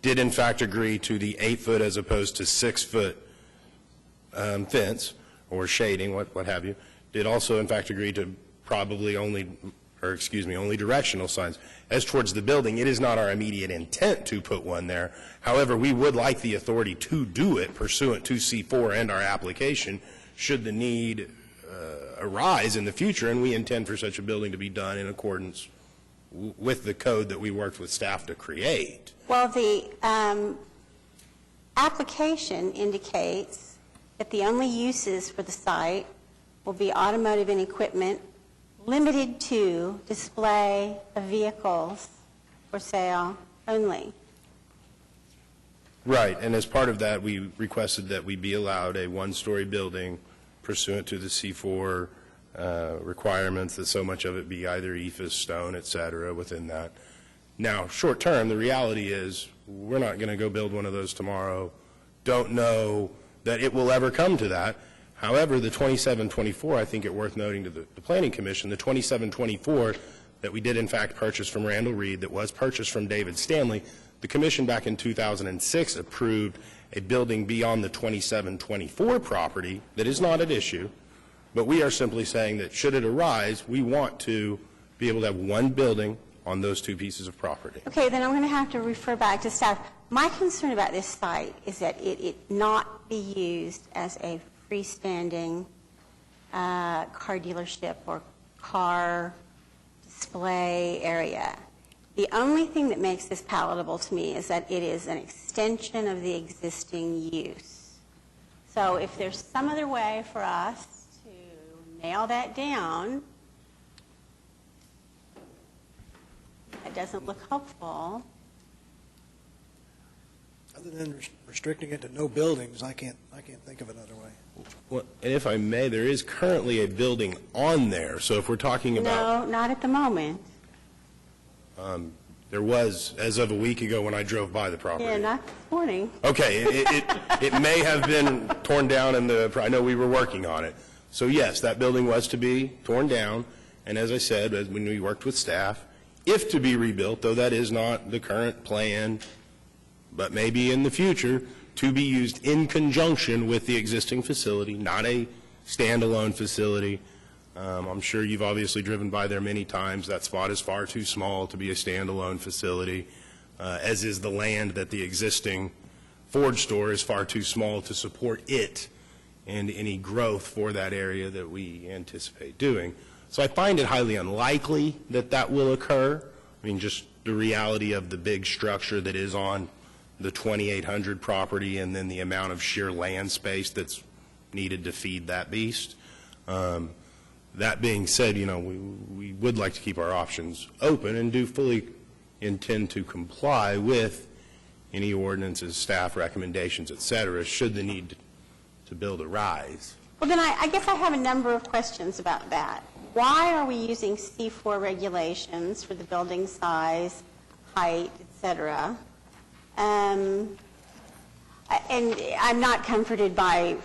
[SPEAKER 5] Did, in fact, agree to the 8-foot as opposed to 6-foot fence or shading, what have you. Did also, in fact, agree to probably only directional signs. As towards the building, it is not our immediate intent to put one there. However, we would like the authority to do it pursuant to C4 and our application should the need arise in the future, and we intend for such a building to be done in accordance with the code that we worked with staff to create.
[SPEAKER 6] Well, the application indicates that the only uses for the site will be automotive and equipment limited to display of vehicles for sale only.
[SPEAKER 5] Right, and as part of that, we requested that we be allowed a one-story building pursuant to the C4 requirements, that so much of it be either EIFS, stone, et cetera, within that. Now, short term, the reality is we're not going to go build one of those tomorrow. Don't know that it will ever come to that. However, the 2724, I think it worth noting to the Planning Commission, the 2724 that we did in fact purchase from Randall Reed, that was purchased from David Stanley, the Commission back in 2006 approved a building beyond the 2724 property that is not at issue, but we are simply saying that should it arise, we want to be able to have one building on those two pieces of property.
[SPEAKER 6] Okay, then I'm going to have to refer back to staff. My concern about this site is that it not be used as a freestanding car dealership or car display area. The only thing that makes this palatable to me is that it is an extension of the existing use. So if there's some other way for us to nail that down, that doesn't look hopeful.
[SPEAKER 7] Other than restricting it to no buildings, I can't think of another way.
[SPEAKER 5] Well, and if I may, there is currently a building on there, so if we're talking about...
[SPEAKER 6] No, not at the moment.
[SPEAKER 5] There was, as of a week ago when I drove by the property.
[SPEAKER 6] Yeah, not this morning.
[SPEAKER 5] Okay, it may have been torn down, and I know we were working on it. So yes, that building was to be torn down, and as I said, when we worked with staff, if to be rebuilt, though that is not the current plan, but maybe in the future, to be used in conjunction with the existing facility, not a standalone facility. I'm sure you've obviously driven by there many times. That spot is far too small to be a standalone facility, as is the land that the existing Ford store is far too small to support it and any growth for that area that we anticipate doing. So I find it highly unlikely that that will occur. I mean, just the reality of the big structure that is on the 2800 property and then the amount of sheer land space that's needed to feed that beast. That being said, you know, we would like to keep our options open and do fully intend to comply with any ordinances, staff recommendations, et cetera, should the need to build arise.
[SPEAKER 6] Well, then I guess I have a number of questions about that. Why are we using C4 regulations for the building size, height, et cetera? And I'm not comforted by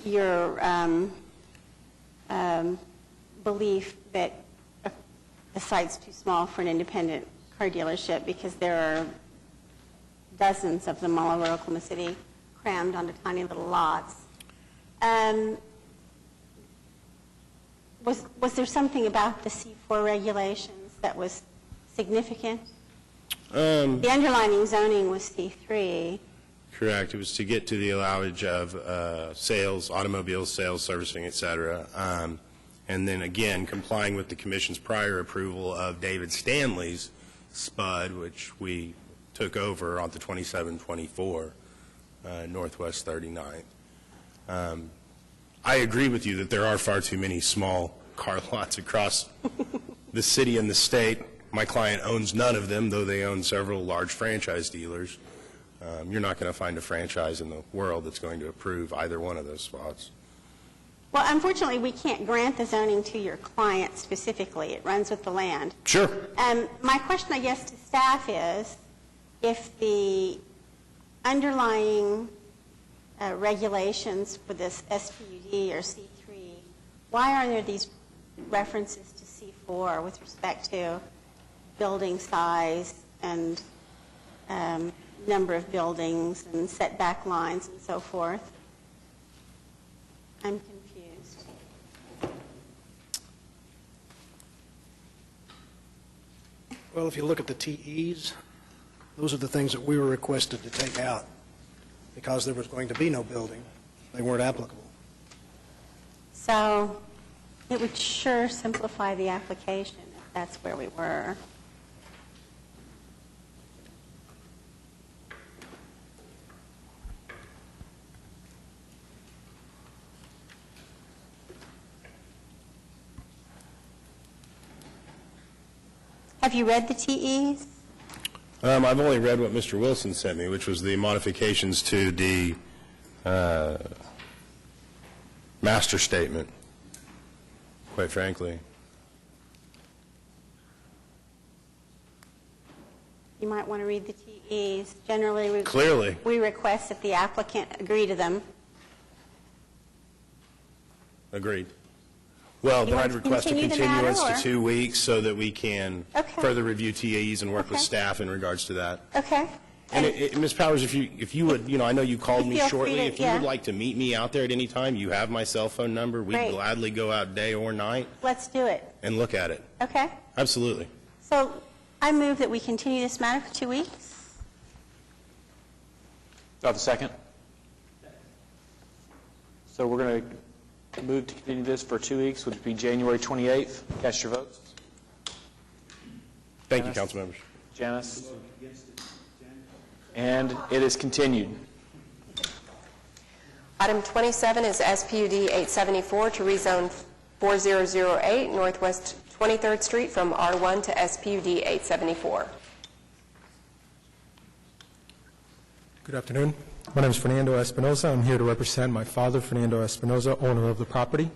[SPEAKER 6] your belief that the site's too small for an independent car dealership, because there are dozens of them all over Oklahoma City crammed onto tiny little lots. Was there something about the C4 regulations that was significant? The underlying zoning was C3.
[SPEAKER 5] Correct. It was to get to the allowance of sales, automobile sales, servicing, et cetera. And then again, complying with the Commission's prior approval of David Stanley's SPUD, which we took over on the 2724 Northwest 39th. I agree with you that there are far too many small car lots across the city and the state. My client owns none of them, though they own several large franchise dealers. You're not going to find a franchise in the world that's going to approve either one of those spots.
[SPEAKER 6] Well, unfortunately, we can't grant the zoning to your client specifically. It runs with the land.
[SPEAKER 5] Sure.
[SPEAKER 6] My question, I guess, to staff is, if the underlying regulations for this SPUD or C3, why are there these references to C4 with respect to building size and number of buildings and setback lines and so forth? I'm confused.
[SPEAKER 7] Well, if you look at the TEs, those are the things that we were requested to take out because there was going to be no building. They weren't applicable.
[SPEAKER 6] So it would sure simplify the application if that's where we were. Have you read the TEs?
[SPEAKER 5] I've only read what Mr. Wilson sent me, which was the modifications to the master statement, quite frankly.
[SPEAKER 6] You might want to read the TEs. Generally,
[SPEAKER 5] Clearly.
[SPEAKER 6] we request that the applicant agree to them.
[SPEAKER 5] Agreed. Well,
[SPEAKER 6] You
[SPEAKER 5] then
[SPEAKER 6] want
[SPEAKER 5] I'd
[SPEAKER 6] to
[SPEAKER 5] request a
[SPEAKER 6] continue the matter,
[SPEAKER 5] continuance to
[SPEAKER 6] or-
[SPEAKER 5] 2 weeks so that we can
[SPEAKER 6] Okay.
[SPEAKER 5] further review TAEs and work with
[SPEAKER 6] Okay.
[SPEAKER 5] staff in regards to that.
[SPEAKER 6] Okay.
[SPEAKER 5] And Ms. Powers, if you would, you know, I know you called me
[SPEAKER 6] Feel free
[SPEAKER 5] shortly.
[SPEAKER 6] to-
[SPEAKER 5] If you
[SPEAKER 6] yeah.
[SPEAKER 5] would like to meet me out there at any time, you have my cell phone number. We'd
[SPEAKER 6] Great.
[SPEAKER 5] gladly go out day or night
[SPEAKER 6] Let's do it.
[SPEAKER 5] and look at it.
[SPEAKER 6] Okay?
[SPEAKER 5] Absolutely.
[SPEAKER 6] So I move that we continue this matter for 2 weeks.
[SPEAKER 1] Do I have a second? So we're going to move to continue this for 2 weeks, which would be January 28th. Cast your votes.
[SPEAKER 5] Thank you,
[SPEAKER 1] Janice?
[SPEAKER 5] council members.
[SPEAKER 1] Janice? And it is continued.
[SPEAKER 3] Item 27 is SPUD 874 to rezone 4008 Northwest 23rd Street from R1 to SPUD 874.
[SPEAKER 14] Good afternoon. My name is Fernando Espinoza. I'm here to represent my father, Fernando Espinoza, owner of the property.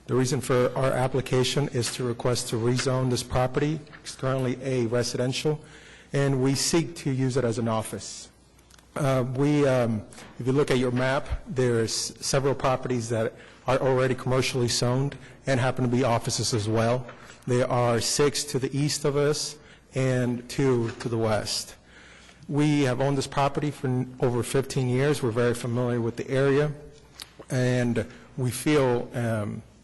[SPEAKER 14] The reason for our application is to request to rezone this property. It's currently a residential, and we seek to use it as an office. If you look at your map, there's several properties that are already commercially zoned and happen to be offices as well. There are 6 to the east of us and 2 to the west. We have owned this property for over 15 years. We're very familiar with the area, and we feel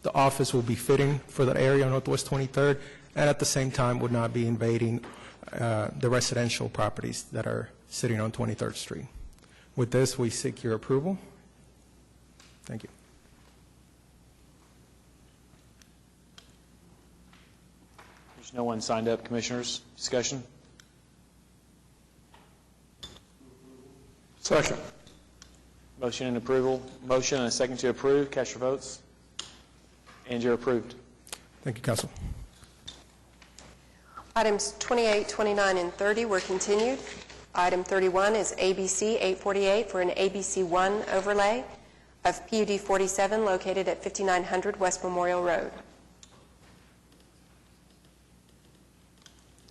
[SPEAKER 14] the office will be fitting for that area on Northwest 23rd, and at the same time would not be invading the residential properties that are sitting on 23rd Street. With this, we seek your approval. Thank you.
[SPEAKER 1] There's no one signed up, Commissioners. Discussion?
[SPEAKER 2] Second.
[SPEAKER 1] Motion and approval. Motion and a second to approve. Cast your votes. And you're approved.
[SPEAKER 14] Thank you, Council.
[SPEAKER 3] Items 28, 29, and 30 were continued. Item 31 is ABC 848 for an ABC 1 overlay of PUD 47 located at 5900 West Memorial Road.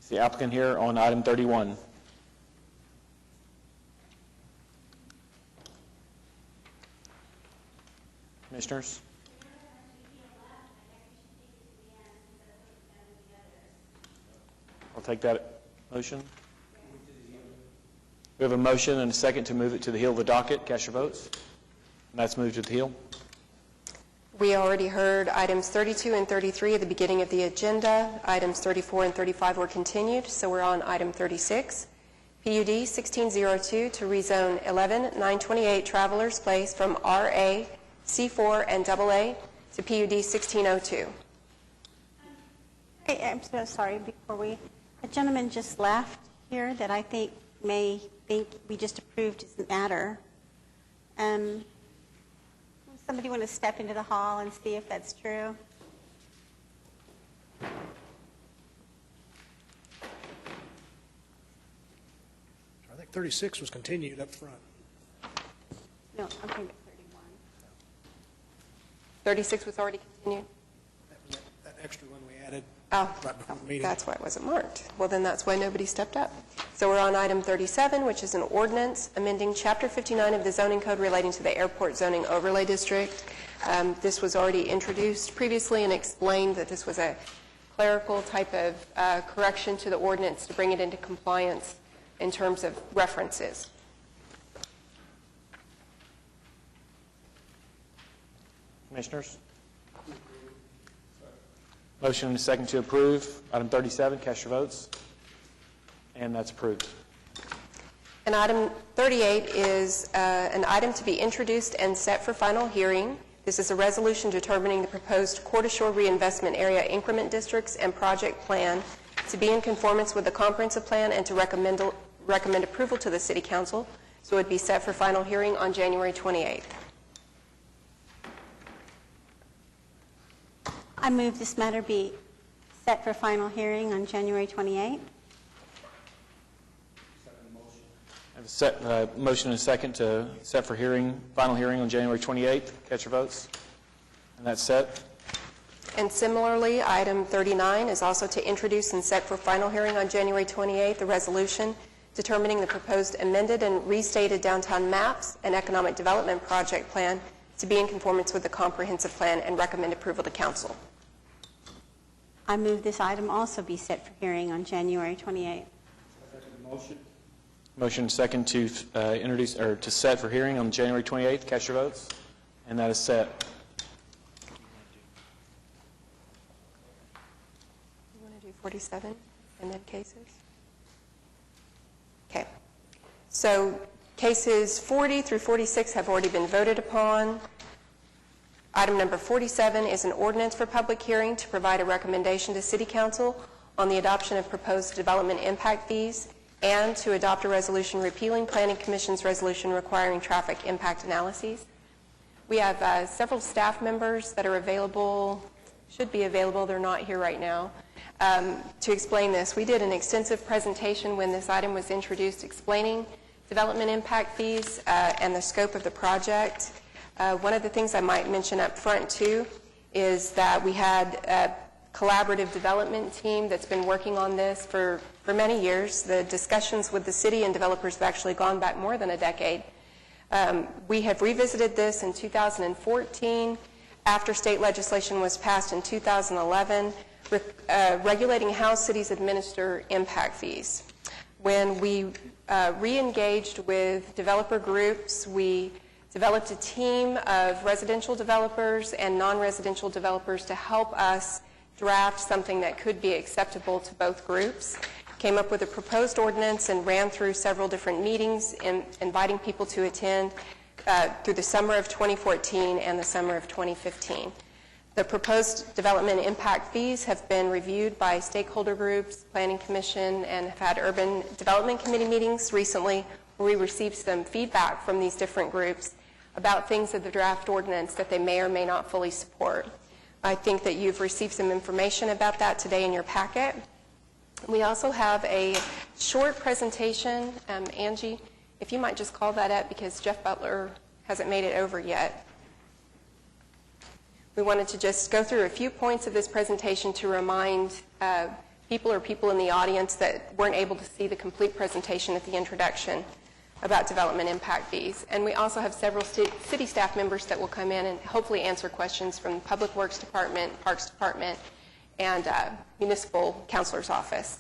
[SPEAKER 1] Is the applicant here on item 31? Commissioners? I'll take that motion. We have a motion and a second to move it to the heel of the docket. Cast your votes. And that's moved to the heel.
[SPEAKER 3] We already heard items 32 and 33 at the beginning of the agenda. Items 34 and 35 were continued, so we're on item 36. PUD 1602 to rezone 11928 Travelers Place from RA, C4, and AA to PUD 1602.
[SPEAKER 6] I'm so sorry, a gentleman just left here that I think may think we just approved doesn't matter. Somebody want to step into the hall and see if that's true?
[SPEAKER 7] I think 36 was continued up front.
[SPEAKER 6] No, I'm talking about
[SPEAKER 3] 36 was already continued?
[SPEAKER 7] That extra one we added
[SPEAKER 3] Oh,
[SPEAKER 7] right before the meeting.
[SPEAKER 3] that's why it wasn't marked. Well, then that's why nobody stepped up. So we're on item 37, which is an ordinance amending Chapter 59 of the zoning code relating to the airport zoning overlay district. This was already introduced previously and explained that this was a clerical type of correction to the ordinance to bring it into compliance in terms of references.
[SPEAKER 1] Commissioners? Motion and a second to approve. Item 37, cast your votes. And that's approved.
[SPEAKER 3] And item 38 is an item to be introduced and set for final hearing. This is a resolution determining the proposed Court-Ashore Reinvestment Area increment districts and project plan to be in conformance with the comprehensive plan and to recommend approval to the City Council. So it would be set for final hearing on January 28th.
[SPEAKER 6] I move this matter be set for final hearing on January 28th.
[SPEAKER 1] I have a motion and a second to set for final hearing on January 28th. Catch your votes. And that's set.
[SPEAKER 3] And similarly, item 39 is also to introduce and set for final hearing on January 28th the resolution determining the proposed amended and restated downtown maps and economic development project plan to be in conformance with the comprehensive plan and recommend approval to council.
[SPEAKER 6] I move this item also be set for hearing on January 28th.
[SPEAKER 1] Motion and second to introduce or to set for hearing on January 28th. Cast your votes. And that is set.
[SPEAKER 3] You want to do 47 and then cases? Okay. So cases 40 through 46 have already been voted upon. Item number 47 is an ordinance for public hearing to provide a recommendation to City Council on the adoption of proposed development impact fees and to adopt a resolution repealing Planning Commission's resolution requiring traffic impact analyses. We have several staff members that are available, should be available, they're not here right now, to explain this. We did an extensive presentation when this item was introduced explaining development impact fees and the scope of the project. One of the things I might mention up front, too, is that we had a collaborative development team that's been working on this for many years. The discussions with the city and developers have actually gone back more than a decade. We have revisited this in 2014. After state legislation was passed in 2011, regulating how cities administer impact fees. When we re-engaged with developer groups, we developed a team of residential developers and non-residential developers to help us draft something that could be acceptable to both groups. Came up with a proposed ordinance and ran through several different meetings, inviting people to attend through the summer of 2014 and the summer of 2015. The proposed development impact fees have been reviewed by stakeholder groups, Planning Commission, and have had Urban Development Committee meetings recently where we received some feedback from these different groups about things of the draft ordinance that they may or may not fully support. I think that you've received some information about that today in your packet. We also have a short presentation. Angie, if you might just call that up because Jeff Butler hasn't made it over yet. We wanted to just go through a few points of this presentation to remind people in the audience that weren't able to see the complete presentation at the introduction about development impact fees. And we also have several city staff members that will come in and hopefully answer questions from the Public Works Department, Parks Department, and Municipal Counselor's Office.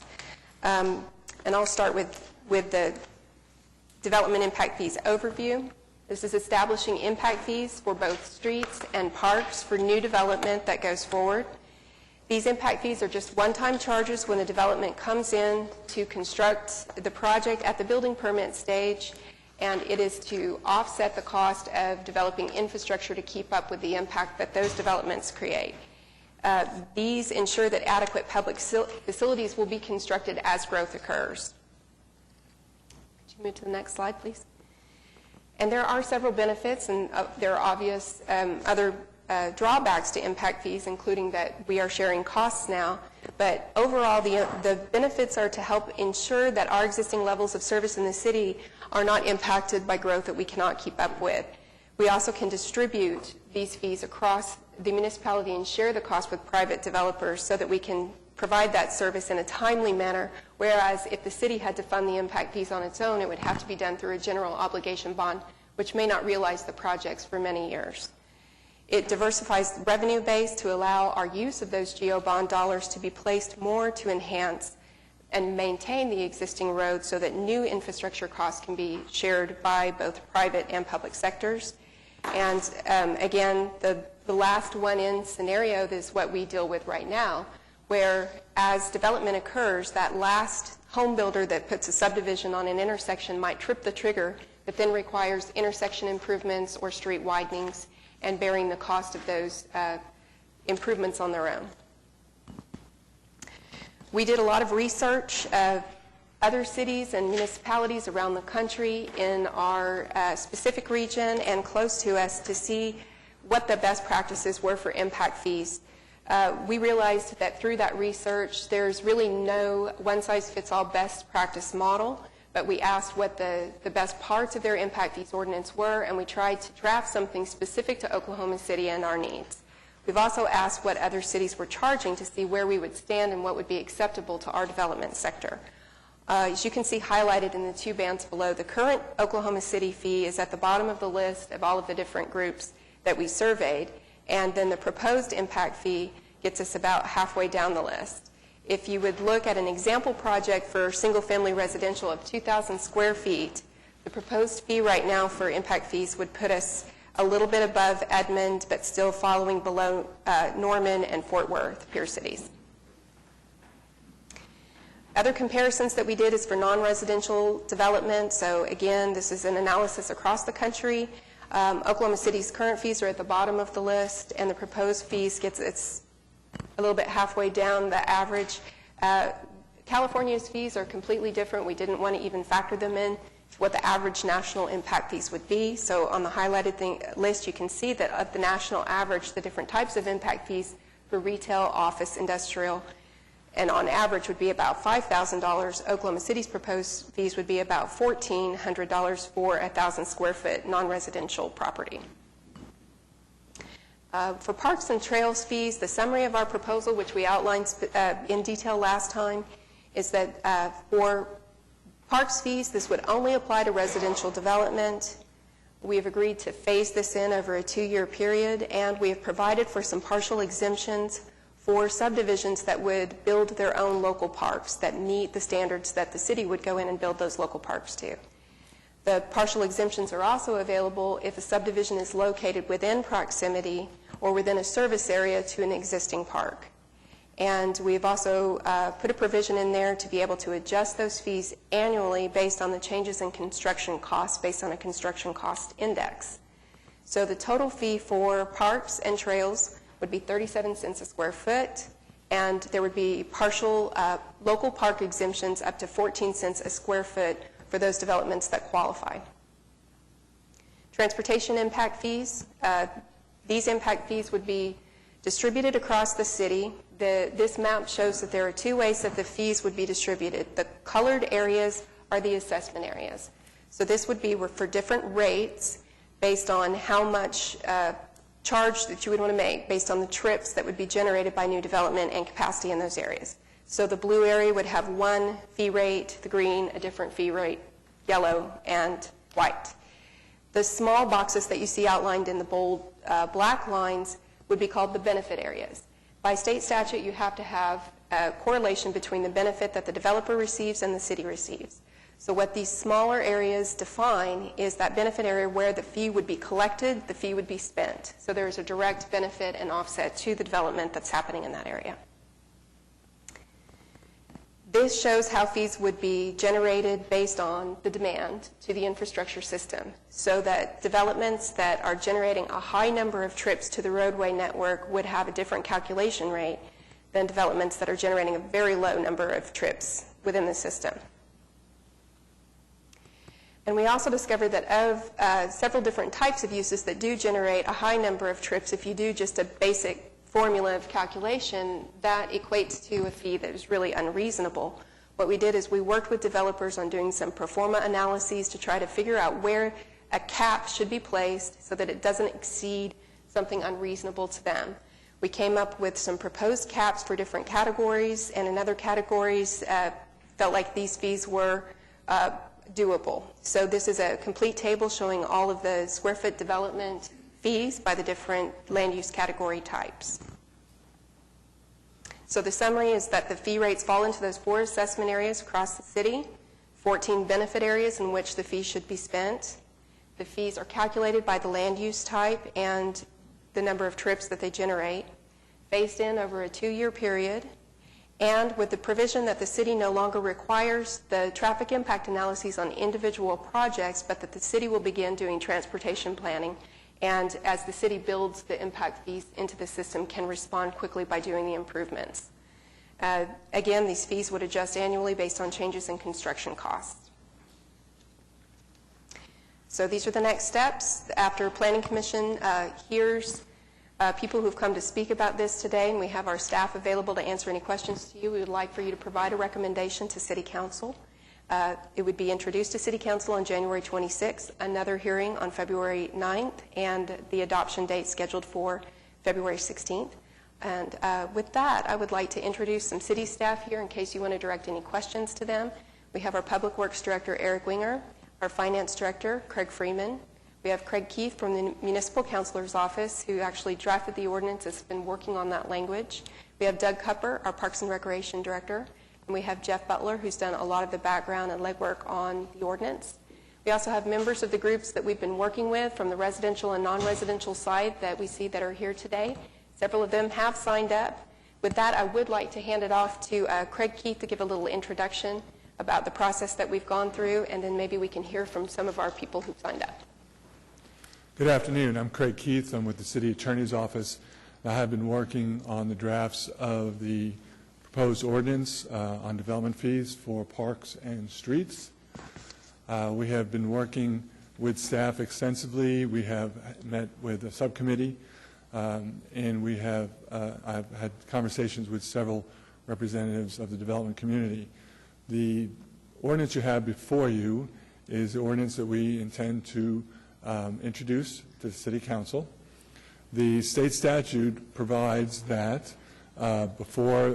[SPEAKER 3] And I'll start with the development impact fees overview. This is establishing impact fees for both streets and parks for new development that goes forward. These impact fees are just one-time charges when the development comes in to construct the project at the building permit stage, and it is to offset the cost of developing infrastructure to keep up with the impact that those developments create. These ensure that adequate public facilities will be constructed as growth occurs. Could you move to the next slide, please? And there are several benefits, and there are obvious other drawbacks to impact fees, including that we are sharing costs now. But overall, the benefits are to help ensure that our existing levels of service in the city are not impacted by growth that we cannot keep up with. We also can distribute these fees across the municipality and share the cost with private developers so that we can provide that service in a timely manner, whereas if the city had to fund the impact fees on its own, it would have to be done through a general obligation bond, which may not realize the projects for many years. It diversifies the revenue base to allow our use of those GO bond dollars to be placed more to enhance and maintain the existing roads so that new infrastructure costs can be shared by both private and public sectors. And again, the last one-in scenario is what we deal with right now, where as development occurs, that last home builder that puts a subdivision on an intersection might trip the trigger that then requires intersection improvements or street widenings and bearing the cost of those improvements on their own. We did a lot of research of other cities and municipalities around the country in our specific region and close to us to see what the best practices were for impact fees. We realized that through that research, there's really no one-size-fits-all best practice model, but we asked what the best parts of their impact fees ordinance were, and we tried to draft something specific to Oklahoma City and our needs. We've also asked what other cities were charging to see where we would stand and what would be acceptable to our development sector. As you can see highlighted in the two bands below, the current Oklahoma City fee is at the bottom of the list of all of the different groups that we surveyed, and then the proposed impact fee gets us about halfway down the list. If you would look at an example project for single-family residential of 2,000 square feet, the proposed fee right now for impact fees would put us a little bit above Edmond, but still following below Norman and Fort Worth, peer cities. Other comparisons that we did is for non-residential development. So again, this is an analysis across the country. Oklahoma City's current fees are at the bottom of the list, and the proposed fees it's a little bit halfway down the average. California's fees are completely different. We didn't want to even factor them in to what the average national impact fees would be. So on the highlighted list, you can see that of the national average, the different types of impact fees for retail, office, industrial, and on average would be about $5,000. Oklahoma City's proposed fees would be about $1,400 for a 1,000 square foot non-residential property. For parks and trails fees, the summary of our proposal, which we outlined in detail last time, is that for parks fees, this would only apply to residential development. We have agreed to phase this in over a 2-year period, and we have provided for some partial exemptions for subdivisions that would build their own local parks that meet the standards that the city would go in and build those local parks to. The partial exemptions are also available if a subdivision is located within proximity or within a service area to an existing park. And we've also put a provision in there to be able to adjust those fees annually based on the changes in construction costs based on a construction cost index. So the total fee for parks and trails would be 37 cents a square foot, and there would be partial local park exemptions up to 14 cents a square foot for those developments that qualify. Transportation impact fees. These impact fees would be distributed across the city. This map shows that there are two ways that the fees would be distributed. The colored areas are the assessment areas. So this would be for different rates based on how much charge that you would want to make based on the trips that would be generated by new development and capacity in those areas. So the blue area would have one fee rate, the green a different fee rate, yellow and white. The small boxes that you see outlined in the bold black lines would be called the benefit areas. By state statute, you have to have a correlation between the benefit that the developer receives and the city receives. So what these smaller areas define is that benefit area where the fee would be collected, the fee would be spent. So there is a direct benefit and offset to the development that's happening in that area. This shows how fees would be generated based on the demand to the infrastructure system, so that developments that are generating a high number of trips to the roadway network would have a different calculation rate than developments that are generating a very low number of trips within the system. And we also discovered that of several different types of uses that do generate a high number of trips, if you do just a basic formula of calculation, that equates to a fee that is really unreasonable. What we did is we worked with developers on doing some pro forma analyses to try to figure out where a cap should be placed so that it doesn't exceed something unreasonable to them. We came up with some proposed caps for different categories, and in other categories felt like these fees were doable. So this is a complete table showing all of the square foot development fees by the different land use category types. So the summary is that the fee rates fall into those 4 assessment areas across the city, 14 benefit areas in which the fees should be spent. The fees are calculated by the land use type and the number of trips that they generate, phased in over a 2-year period, and with the provision that the city no longer requires the traffic impact analyses on individual projects, but that the city will begin doing transportation planning, and as the city builds the impact fees into the system, can respond quickly by doing the improvements. Again, these fees would adjust annually based on changes in construction costs. So these are the next steps. After Planning Commission hears people who've come to speak about this today, and we have our staff available to answer any questions to you, we would like for you to provide a recommendation to City Council. It would be introduced to City Council on January 26th, another hearing on February 9th, and the adoption date scheduled for February 16th. And with that, I would like to introduce some city staff here in case you want to direct any questions to them. We have our Public Works Director, Eric Winger, our Finance Director, Craig Freeman. We have Craig Keith from the Municipal Counselor's Office, who actually drafted the ordinance, has been working on that language. We have Doug Cupper, our Parks and Recreation Director. And we have Jeff Butler, who's done a lot of the background and legwork on the ordinance. We also have members of the groups that we've been working with from the residential and non-residential side that we see that are here today. Several of them have signed up. With that, I would like to hand it off to Craig Keith to give a little introduction about the process that we've gone through, and then maybe we can hear from some of our people who've signed up.
[SPEAKER 15] Good afternoon. I'm Craig Keith. I'm with the City Attorney's Office. I have been working on the drafts of the proposed ordinance on development fees for parks and streets. We have been working with staff extensively. We have met with a subcommittee, and we have I've had conversations with several representatives of the development community. The ordinance you have before you is the ordinance that we intend to introduce to the City Council. The state statute provides that before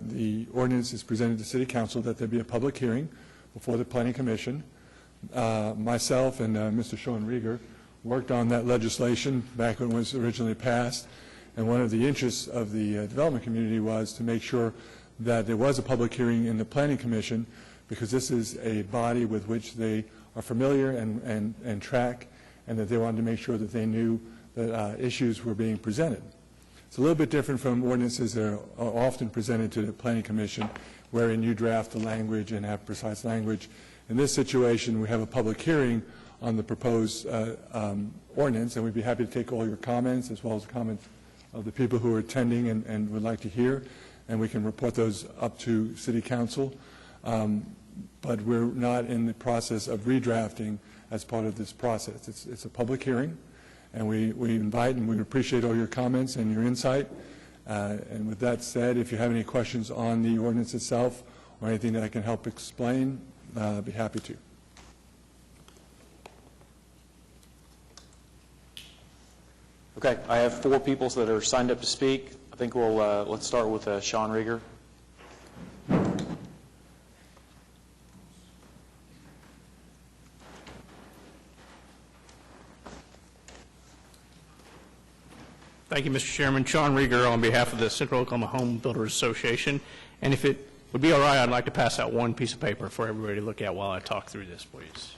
[SPEAKER 15] the ordinance is presented to City Council, that there be a public hearing before the Planning Commission. Myself and Mr. Schoenrieger worked on that legislation back when it was originally passed, And one of the interests of the development community was to make sure that there was a public hearing in the Planning Commission, because this is a body with which they are familiar and track, and that they wanted to make sure that they knew that issues were being presented. It's a little bit different from ordinances that are often presented to the Planning Commission, wherein you draft the language and have precise language. In this situation, we have a public hearing on the proposed ordinance, and we'd be happy to take all your comments as well as comments of the people who are attending and would like to hear, and we can report those up to City Council. But we're not in the process of redrafting as part of this process. It's a public hearing, and we invite and we appreciate all your comments and your insight. And with that said, if you have any questions on the ordinance itself or anything that I can help explain, I'd be happy to.
[SPEAKER 1] Okay, I have 4 people that are signed up to speak. I think let's start with Sean Rieger.
[SPEAKER 17] Thank you, Mr. Chairman. Sean Rieger on behalf of the Central Oklahoma Home Builders Association. And if it would be all right, I'd like to pass out one piece of paper for everybody to look at while I talk through this, please.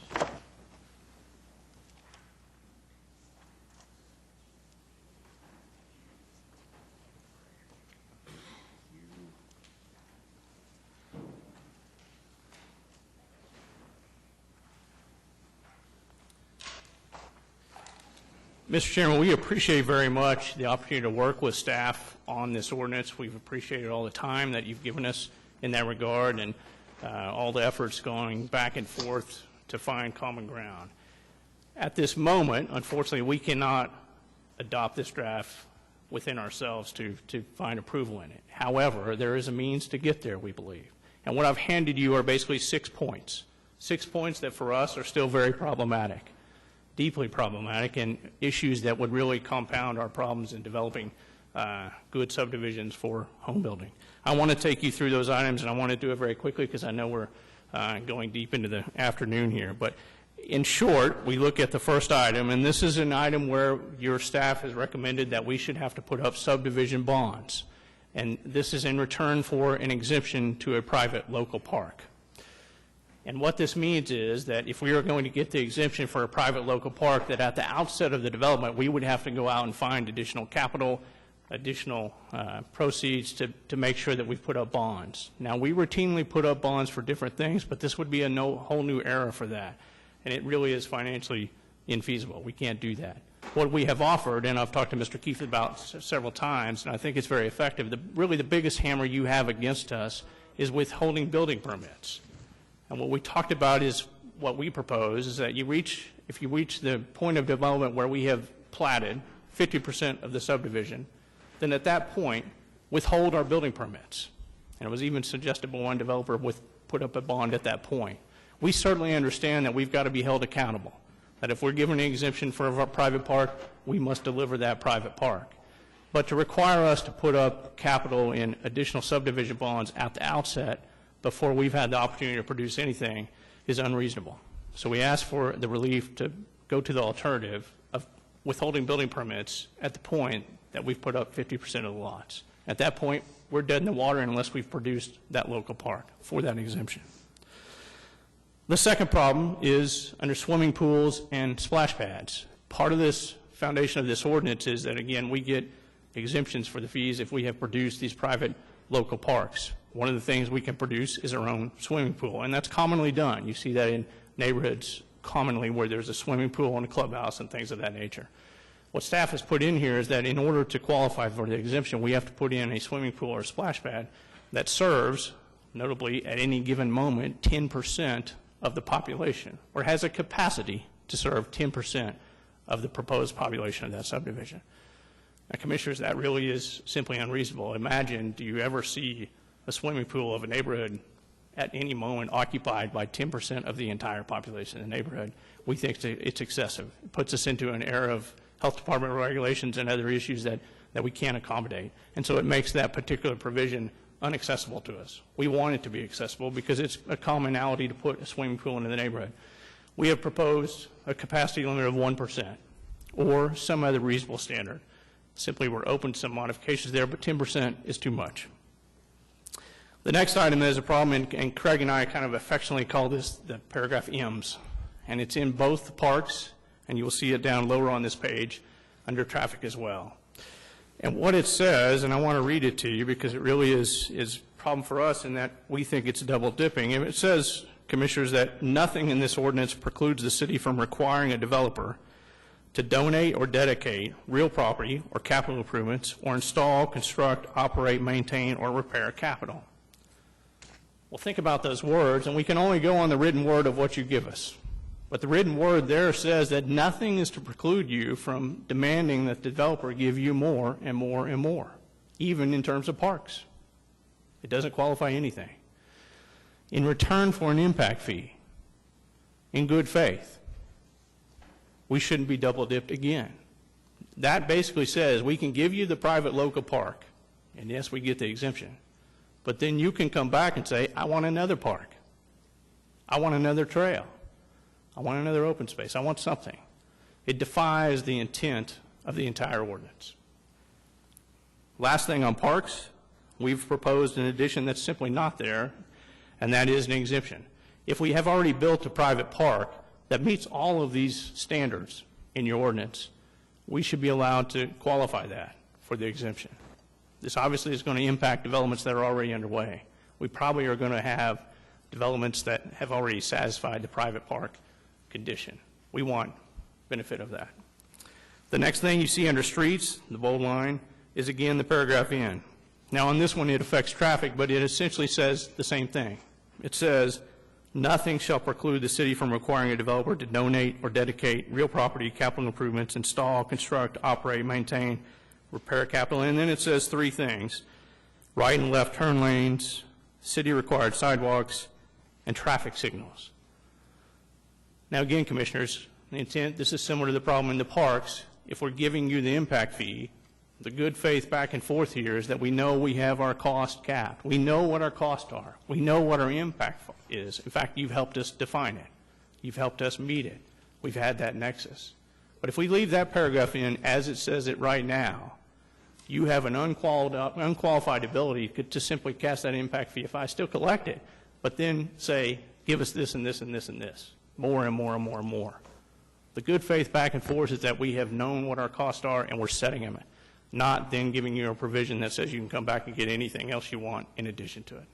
[SPEAKER 17] Mr. Chairman, we appreciate very much the opportunity to work with staff on this ordinance. We've appreciated all the time that you've given us in that regard, and all the efforts going back and forth to find common ground. At this moment, unfortunately, we cannot adopt this draft within ourselves to find approval in it. However, there is a means to get there, we believe. And what I've handed you are basically 6 points. 6 points that for us are still very problematic. Deeply problematic, and issues that would really compound our problems in developing good subdivisions for home building. I want to take you through those items, and I want to do it very quickly because I know we're going deep into the afternoon here. But in short, we look at the first item, and this is an item where your staff has recommended that we should have to put up subdivision bonds. And this is in return for an exemption to a private local park. And what this means is that if we are going to get the exemption for a private local park, that at the outset of the development, we would have to go out and find additional capital, additional proceeds to make sure that we put up bonds. Now, we routinely put up bonds for different things, but this would be a whole new era for that. And it really is financially infeasible. We can't do that. What we have offered, and I've talked to Mr. Keith about several times, and I think it's very effective, really the biggest hammer you have against us is withholding building permits. And what we talked about is what we propose is that if you reach the point of development where we have platted 50% of the subdivision, then at that point, withhold our building permits. And it was even suggested by one developer put up a bond at that point. We certainly understand that we've got to be held accountable, that if we're given an exemption for a private park, we must deliver that private park. But to require us to put up capital in additional subdivision bonds at the outset before we've had the opportunity to produce anything is unreasonable. So we ask for the relief to go to the alternative of withholding building permits at the point that we've put up 50% of the lots. At that point, we're dead in the water unless we've produced that local park for that exemption. The second problem is under swimming pools and splash pads. Part of this foundation of this ordinance is that, again, we get exemptions for the fees if we have produced these private local parks. One of the things we can produce is our own swimming pool, and that's commonly done. You see that in neighborhoods commonly where there's a swimming pool and a clubhouse and things of that nature. What staff has put in here is that in order to qualify for the exemption, we have to put in a swimming pool or splash pad that serves, notably at any given moment, 10% of the population, or has a capacity to serve 10% of the proposed population of that subdivision. Now, Commissioners, that really is simply unreasonable. Imagine, do you ever see a swimming pool of a neighborhood at any moment occupied by 10% of the entire population in the neighborhood? We think it's excessive. It puts us into an era of health department regulations and other issues that we can't accommodate. And so it makes that particular provision inaccessible to us. We want it to be accessible because it's a commonality to put a swimming pool into the neighborhood. We have proposed a capacity limit of 1% or some other reasonable standard. Simply, we're open to some modifications there, but 10% is too much. The next item is a problem, and Craig and I kind of affectionately call this the paragraph M's, and it's in both the parks, and you will see it down lower on this page under traffic as well. And what it says, and I want to read it to you because it really is a problem for us in that we think it's double dipping. And it says, Commissioners, that nothing in this ordinance precludes the city from requiring a developer to donate or dedicate real property or capital improvements or install, construct, operate, maintain, or repair capital. Well, think about those words, and we can only go on the written word of what you give us. But the written word there says that nothing is to preclude you from demanding that the developer give you more and more and more, even in terms of parks. It doesn't qualify anything. In return for an impact fee, in good faith, we shouldn't be double dipped again. That basically says we can give you the private local park, and yes, we get the exemption, but then you can come back and say, I want another park. I want another trail. I want another open space. I want something. It defies the intent of the entire ordinance. Last thing on parks, we've proposed an addition that's simply not there, and that is an exemption. If we have already built a private park that meets all of these standards in your ordinance, we should be allowed to qualify that for the exemption. This obviously is going to impact developments that are already underway. We probably are going to have developments that have already satisfied the private park condition. We want benefit of that. The next thing you see under streets, the bold line, is again the paragraph N. Now on this one it affects traffic, but it essentially says the same thing. It says, nothing shall preclude the city from requiring a developer to donate or dedicate real property, capital improvements, install, construct, operate, maintain, repair capital. And then it says three things: right and left turn lanes, city-required sidewalks, and traffic signals. Now again, Commissioners, the intent, this is similar to the problem in the parks. If we're giving you the impact fee, the good faith back and forth here is that we know we have our cost capped. We know what our costs are. We know what our impact is. In fact, you've helped us define it. You've helped us meet it. We've had that nexus. But if we leave that paragraph in as it says it right now, you have an unqualified ability to simply cast that impact fee if I still collect it, but then say, give us this and this and this and this, more and more and more and more. The good faith back and forth is that we have known what our costs are and we're setting them, not then giving you a provision that says you can come back and get anything else you want in addition to it.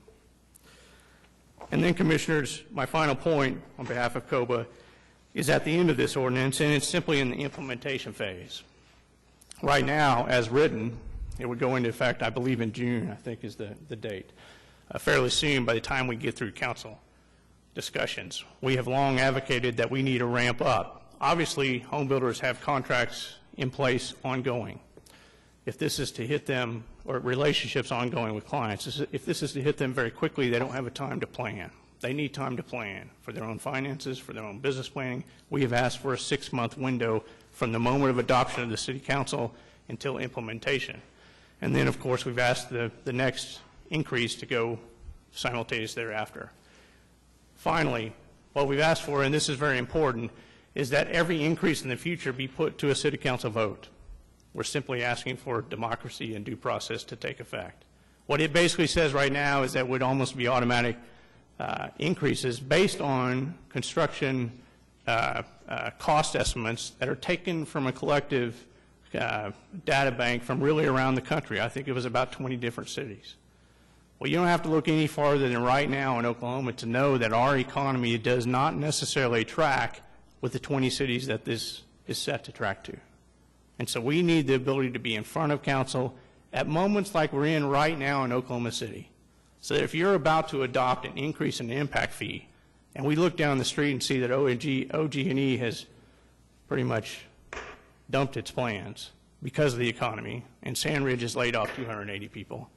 [SPEAKER 17] And then, Commissioners, my final point on behalf of COBA is at the end of this ordinance, and it's simply in the implementation phase. Right now, as written, it would go into effect, I believe, in June, I think is the date, fairly soon by the time we get through council discussions. We have long advocated that we need to ramp up. Obviously, home builders have contracts in place ongoing. If this is to hit them, or relationships ongoing with clients, if this is to hit them very quickly, they don't have a time to plan. They need time to plan for their own finances, for their own business planning. We have asked for a 6-month window from the moment of adoption of the City Council until implementation. And then, of course, we've asked the next increase to go simultaneous thereafter. Finally, what we've asked for, and this is very important, is that every increase in the future be put to a City Council vote. We're simply asking for democracy and due process to take effect. What it basically says right now is that it would almost be automatic increases based on construction cost estimates that are taken from a collective data bank from really around the country. I think it was about 20 different cities. Well, you don't have to look any farther than right now in Oklahoma to know that our economy does not necessarily track with the 20 cities that this is set to track to. And so we need the ability to be in front of council at moments like we're in right now in Oklahoma City. So that if you're about to adopt an increase in the impact fee, and we look down the street and see that OG&E has pretty much dumped its plans because of the economy, and Sand Ridge has laid off 280 people,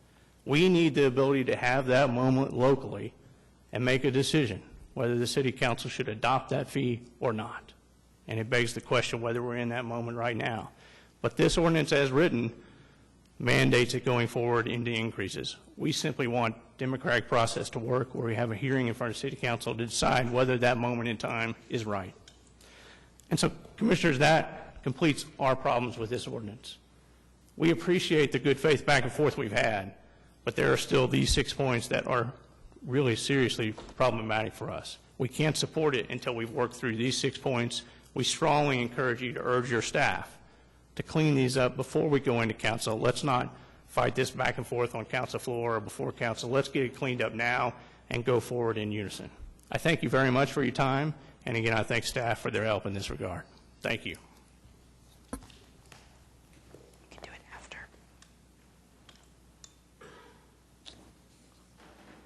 [SPEAKER 17] we need the ability to have that moment locally and make a decision whether the City Council should adopt that fee or not. And it begs the question whether we're in that moment right now. But this ordinance as written mandates it going forward into increases. We simply want democratic process to work where we have a hearing in front of City Council to decide whether that moment in time is right. And so, Commissioners, that completes our problems with this ordinance. We appreciate the good faith back and forth we've had, but there are still these 6 points that are really seriously problematic for us. We can't support it until we've worked through these 6 points. We strongly encourage you to urge your staff to clean these up before we go into council. Let's not fight this back and forth on council floor or before council. Let's get it cleaned up now and go forward in unison. I thank you very much for your time, and again, I thank staff for their help in this regard. Thank you.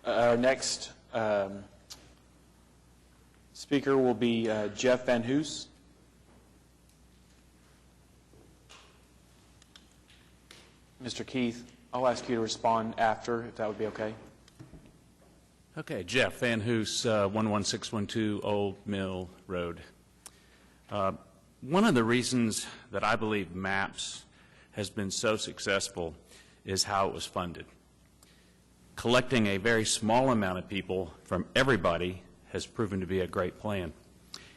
[SPEAKER 1] Our next speaker will be Jeff Van Hoos. Mr. Keith, I'll ask you to respond after, if that would be okay.
[SPEAKER 19] Okay, Jeff Van Hoos, 11612 Old Mill Road. One of the reasons that I believe MAPS has been so successful is how it was funded. Collecting a very small amount of people from everybody has proven to be a great plan.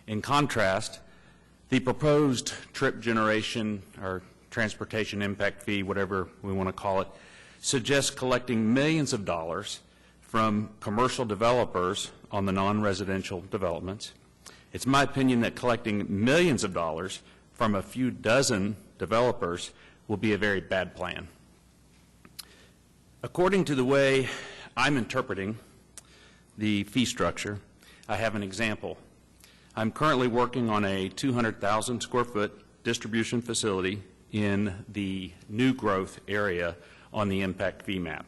[SPEAKER 19] In contrast, the proposed trip generation or transportation impact fee, whatever we want to call it, suggests collecting millions of dollars from commercial developers on the non-residential developments. It's my opinion that collecting millions of dollars from a few dozen developers will be a very bad plan. According to the way I'm interpreting the fee structure, I have an example. I'm currently working on a 200,000 square foot distribution facility in the new growth area on the impact fee map.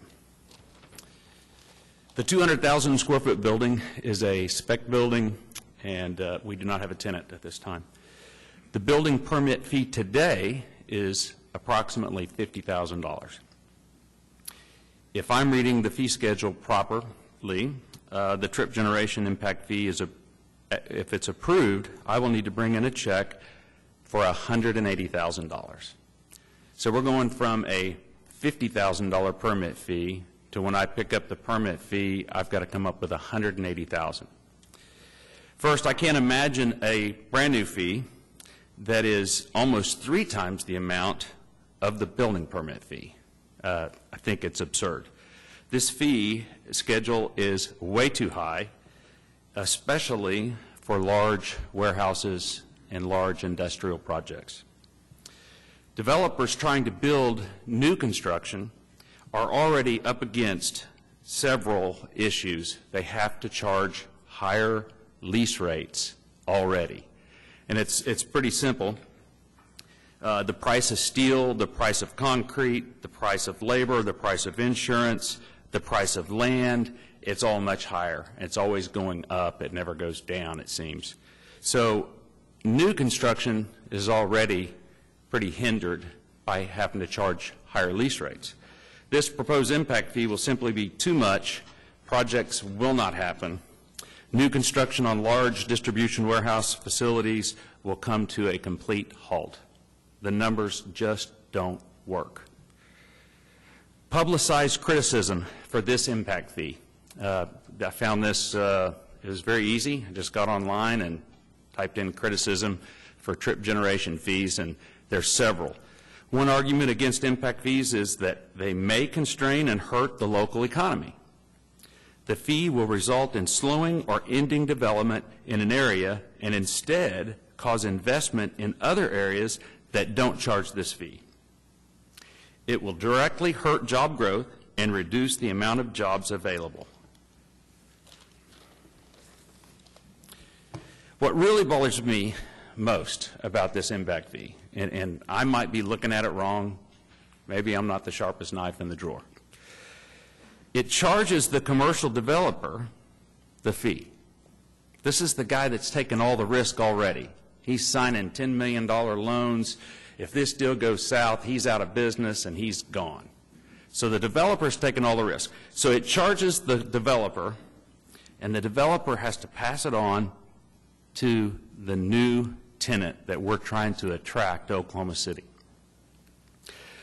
[SPEAKER 19] The 200,000 square foot building is a spec building, and we do not have a tenant at this time. The building permit fee today is approximately $50,000. If I'm reading the fee schedule properly, the trip generation impact fee is, if it's approved, I will need to bring in a check for $180,000. So we're going from a $50,000 permit fee to when I pick up the permit fee, I've got to come up with $180,000. First, I can't imagine a brand new fee that is almost 3 times the amount of the building permit fee. I think it's absurd. This fee schedule is way too high, especially for large warehouses and large industrial projects. Developers trying to build new construction are already up against several issues. They have to charge higher lease rates already. And it's pretty simple. The price of steel, the price of concrete, the price of labor, the price of insurance, the price of land, it's all much higher. It's always going up. It never goes down, it seems. So new construction is already pretty hindered by having to charge higher lease rates. This proposed impact fee will simply be too much. Projects will not happen. New construction on large distribution warehouse facilities will come to a complete halt. The numbers just don't work. Publicized criticism for this impact fee. I found this, it was very easy. I just got online and typed in criticism for trip generation fees, and there's several. One argument against impact fees is that they may constrain and hurt the local economy. The fee will result in slowing or ending development in an area and instead cause investment in other areas that don't charge this fee. It will directly hurt job growth and reduce the amount of jobs available. What really bothers me most about this impact fee, and I might be looking at it wrong, maybe I'm not the sharpest knife in the drawer. It charges the commercial developer the fee. This is the guy that's taken all the risk already. He's signing $10 million loans. If this deal goes south, he's out of business and he's gone. So the developer's taking all the risk. So it charges the developer, and the developer has to pass it on to the new tenant that we're trying to attract to Oklahoma City.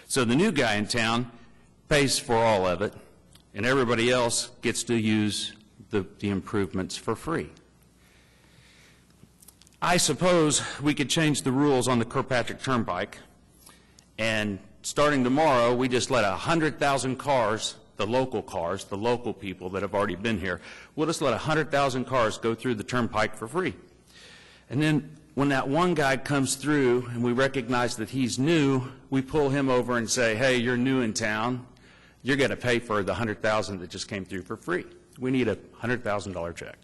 [SPEAKER 19] So the new guy in town pays for all of it, and everybody else gets to use the improvements for free. I suppose we could change the rules on the Kirkpatrick Turnpike and starting tomorrow, we just let 100,000 cars, the local people that have already been here, we'll just let 100,000 cars go through the turnpike for free. And then when that one guy comes through and we recognize that he's new, we pull him over and say, hey, you're new in town. You're going to pay for the 100,000 that just came through for free. We need a $100,000 check.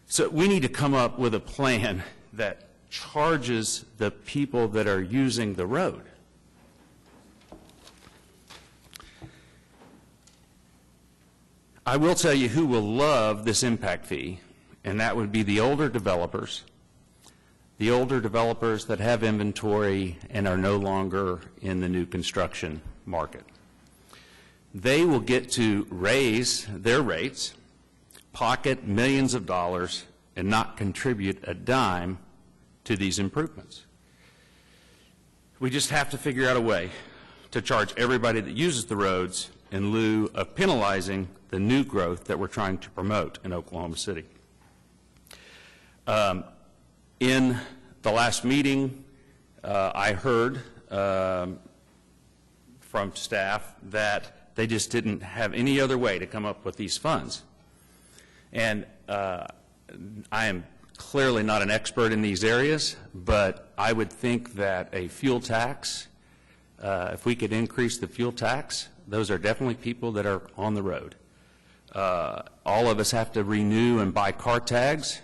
[SPEAKER 19] So we need to come up with a plan that charges the people that are using the road. I will tell you who will love this impact fee, and that would be the older developers that have inventory and are no longer in the new construction market. They will get to raise their rates, pocket millions of dollars, and not contribute a dime to these improvements. We just have to figure out a way to charge everybody that uses the roads in lieu of penalizing the new growth that we're trying to promote in Oklahoma City. In the last meeting, I heard from staff that they just didn't have any other way to come up with these funds. And I am clearly not an expert in these areas, but I would think that a fuel tax, if we could increase the fuel tax, those are definitely people that are on the road. All of us have to renew and buy car tags.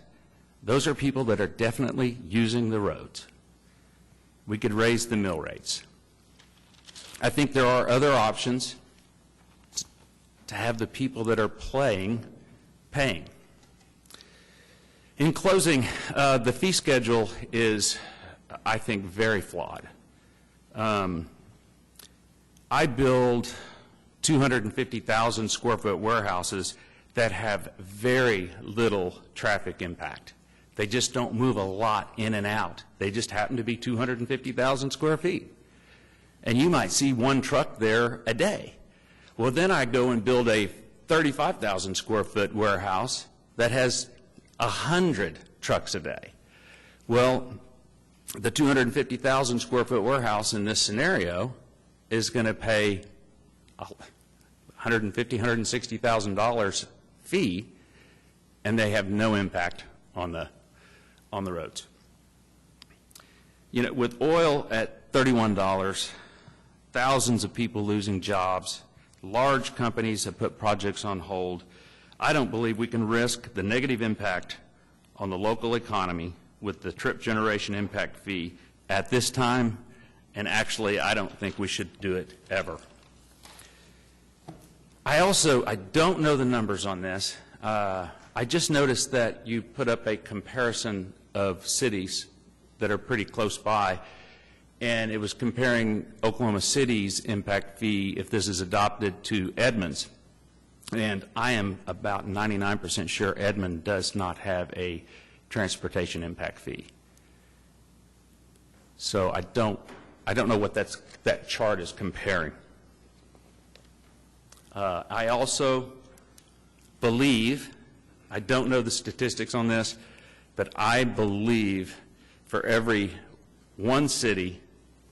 [SPEAKER 19] Those are people that are definitely using the roads. We could raise the mill rates. I think there are other options to have the people that are paying. In closing, the fee schedule is, I think, very flawed. I build 250,000 square foot warehouses that have very little traffic impact. They just don't move a lot in and out. They just happen to be 250,000 square feet. And you might see one truck there a day. Well, then I go and build a 35,000 square foot warehouse that has 100 trucks a day. Well, the 250,000 square foot warehouse in this scenario is going to pay $150,000, $160,000 fee, and they have no impact on the roads. You know, with oil at $31, thousands of people losing jobs, large companies have put projects on hold. I don't believe we can risk the negative impact on the local economy with the trip generation impact fee at this time, and actually I don't think we should do it ever. I don't know the numbers on this. I just noticed that you put up a comparison of cities that are pretty close by, and it was comparing Oklahoma City's impact fee, if this is adopted, to Edmonds. And I am about 99% sure Edmond does not have a transportation impact fee. So I don't know what that chart is comparing. I also believe, I don't know the statistics on this, but I believe for every one city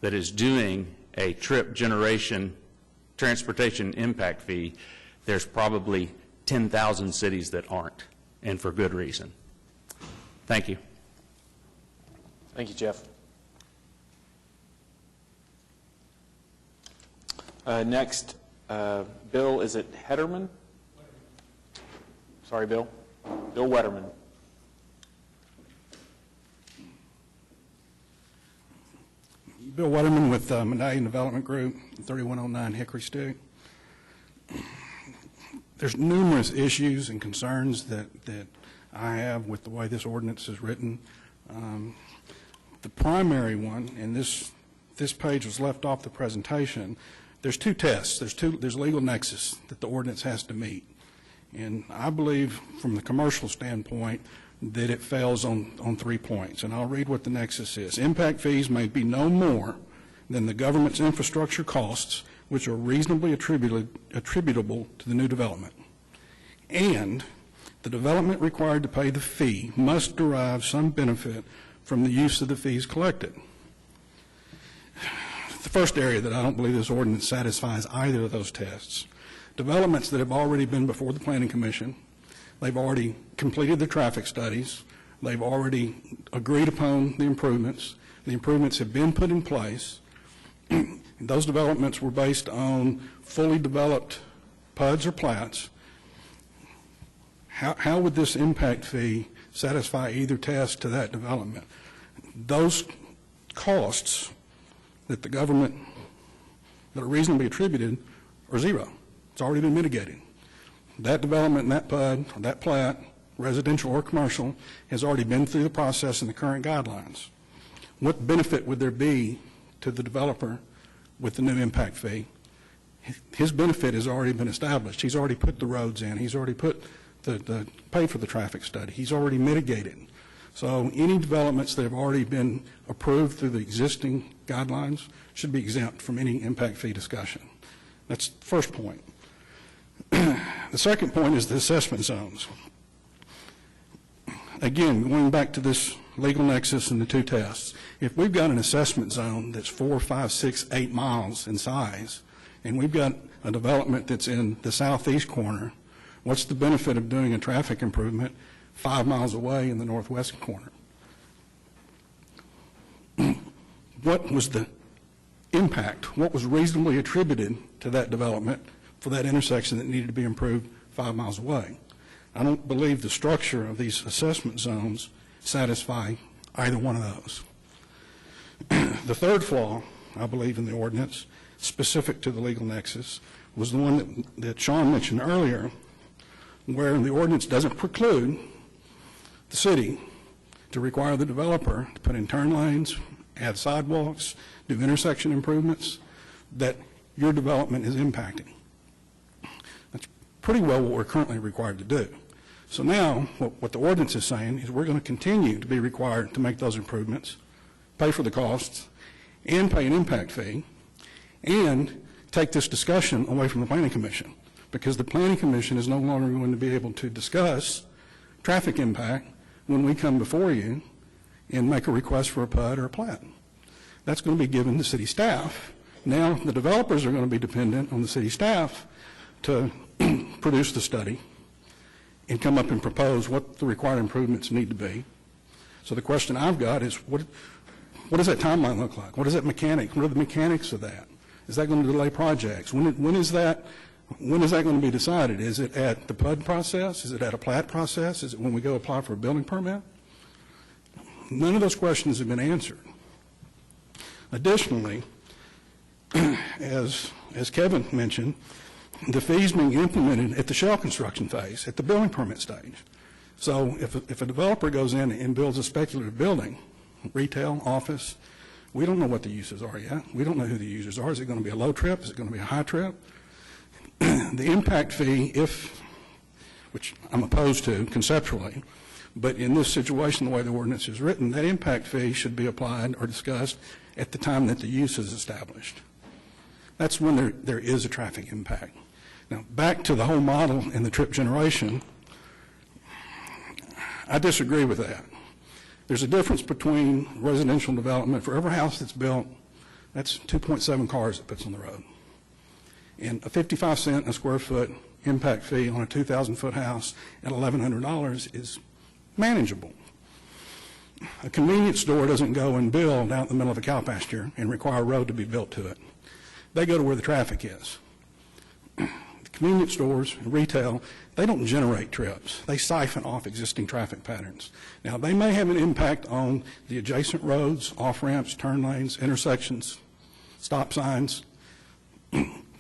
[SPEAKER 19] that is doing a trip generation transportation impact fee, there's probably 10,000 cities that aren't, and for good reason. Thank you.
[SPEAKER 1] Thank you, Jeff. Next, Bill, is it Hederman? Sorry, Bill. Bill Wetterman.
[SPEAKER 21] Bill Wetterman with Medallion Development Group, 3109 Hickory Stick. There's numerous issues and concerns that I have with the way this ordinance is written. The primary one, and this page was left off the presentation, there's two tests. There's legal nexus that the ordinance has to meet. And I believe from the commercial standpoint that it fails on 3 points. And I'll read what the nexus is. Impact fees may be no more than the government's infrastructure costs, which are reasonably attributable to the new development. And the development required to pay the fee must derive some benefit from the use of the fees collected. first area that I don't believe this ordinance satisfies either of those tests. Developments that have already been before the Planning Commission, they've already completed the traffic studies, they've already agreed upon the improvements have been put in place. Those developments were based on fully developed PUDs or plats. How would this impact fee satisfy either test to that development? Those costs that the government, that are reasonably attributed, are zero. It's already been mitigated. That development and that PUD, or that plat, residential or commercial, has already been through the process in the current guidelines. What benefit would there be to the developer with the new impact fee? His benefit has already been established. He's already put the roads in. He's already put paid for the traffic study. He's already mitigated. So any developments that have already been approved through the existing guidelines should be exempt from any impact fee discussion. That's the first point. The second point is the assessment zones. Again, going back to this legal nexus and the two tests, if we've got an assessment zone that's 4, 5, 6, 8 miles in size, and we've got a development that's in the southeast corner, what's the benefit of doing a traffic improvement 5 miles away in the northwest corner? What was the impact? What was reasonably attributed to that development for that intersection that needed to be improved 5 miles away? I don't believe the structure of these assessment zones satisfy either one of those. The third flaw, I believe, in the ordinance, specific to the legal nexus, was the one that Sean mentioned earlier, where the ordinance doesn't preclude the city to require the developer to put in turn lanes, add sidewalks, do intersection improvements that your development is impacting. That's pretty well what we're currently required to do. So now what the ordinance is saying is we're going to continue to be required to make those improvements, pay for the costs, and pay an impact fee, and take this discussion away from the Planning Commission, because the Planning Commission is no longer going to be able to discuss traffic impact when we come before you and make a request for a PUD or a plat. That's going to be given to city staff. Now the developers are going to be dependent on the city staff to produce the study and come up and propose what the required improvements need to be. So the question I've got is, what does that timeline look like? What is that mechanic? What are the mechanics of that? Is that going to delay projects? When is that going to be decided? Is it at the PUD process? Is it at a plat process? Is it when we go apply for a building permit? None of those questions have been answered. Additionally, as Kevin mentioned, the fees being implemented at the shell construction phase, at the building permit stage. So if a developer goes in and builds a speculative building, retail, office, we don't know what the uses are yet. We don't know who the users are. Is it going to be a low trip? Is it going to be a high trip? The impact fee, which I'm opposed to conceptually, but in this situation, the way the ordinance is written, that impact fee should be applied or discussed at the time that the use is established. That's when there is a traffic impact. Now, back to the whole model and the trip generation, I disagree with that. There's a difference between residential development. For every house that's built, that's 2.7 cars it puts on the road. And a 55 cent a square foot impact fee on a 2,000-foot house at $1,100 is manageable. A convenience store doesn't go and build out in the middle of a cow pasture and require a road to be built to it. They go to where the traffic is. Convenience stores, retail, they don't generate trips. They siphon off existing traffic patterns. Now, they may have an impact on the adjacent roads, off-ramps, turn lanes, intersections, stop signs.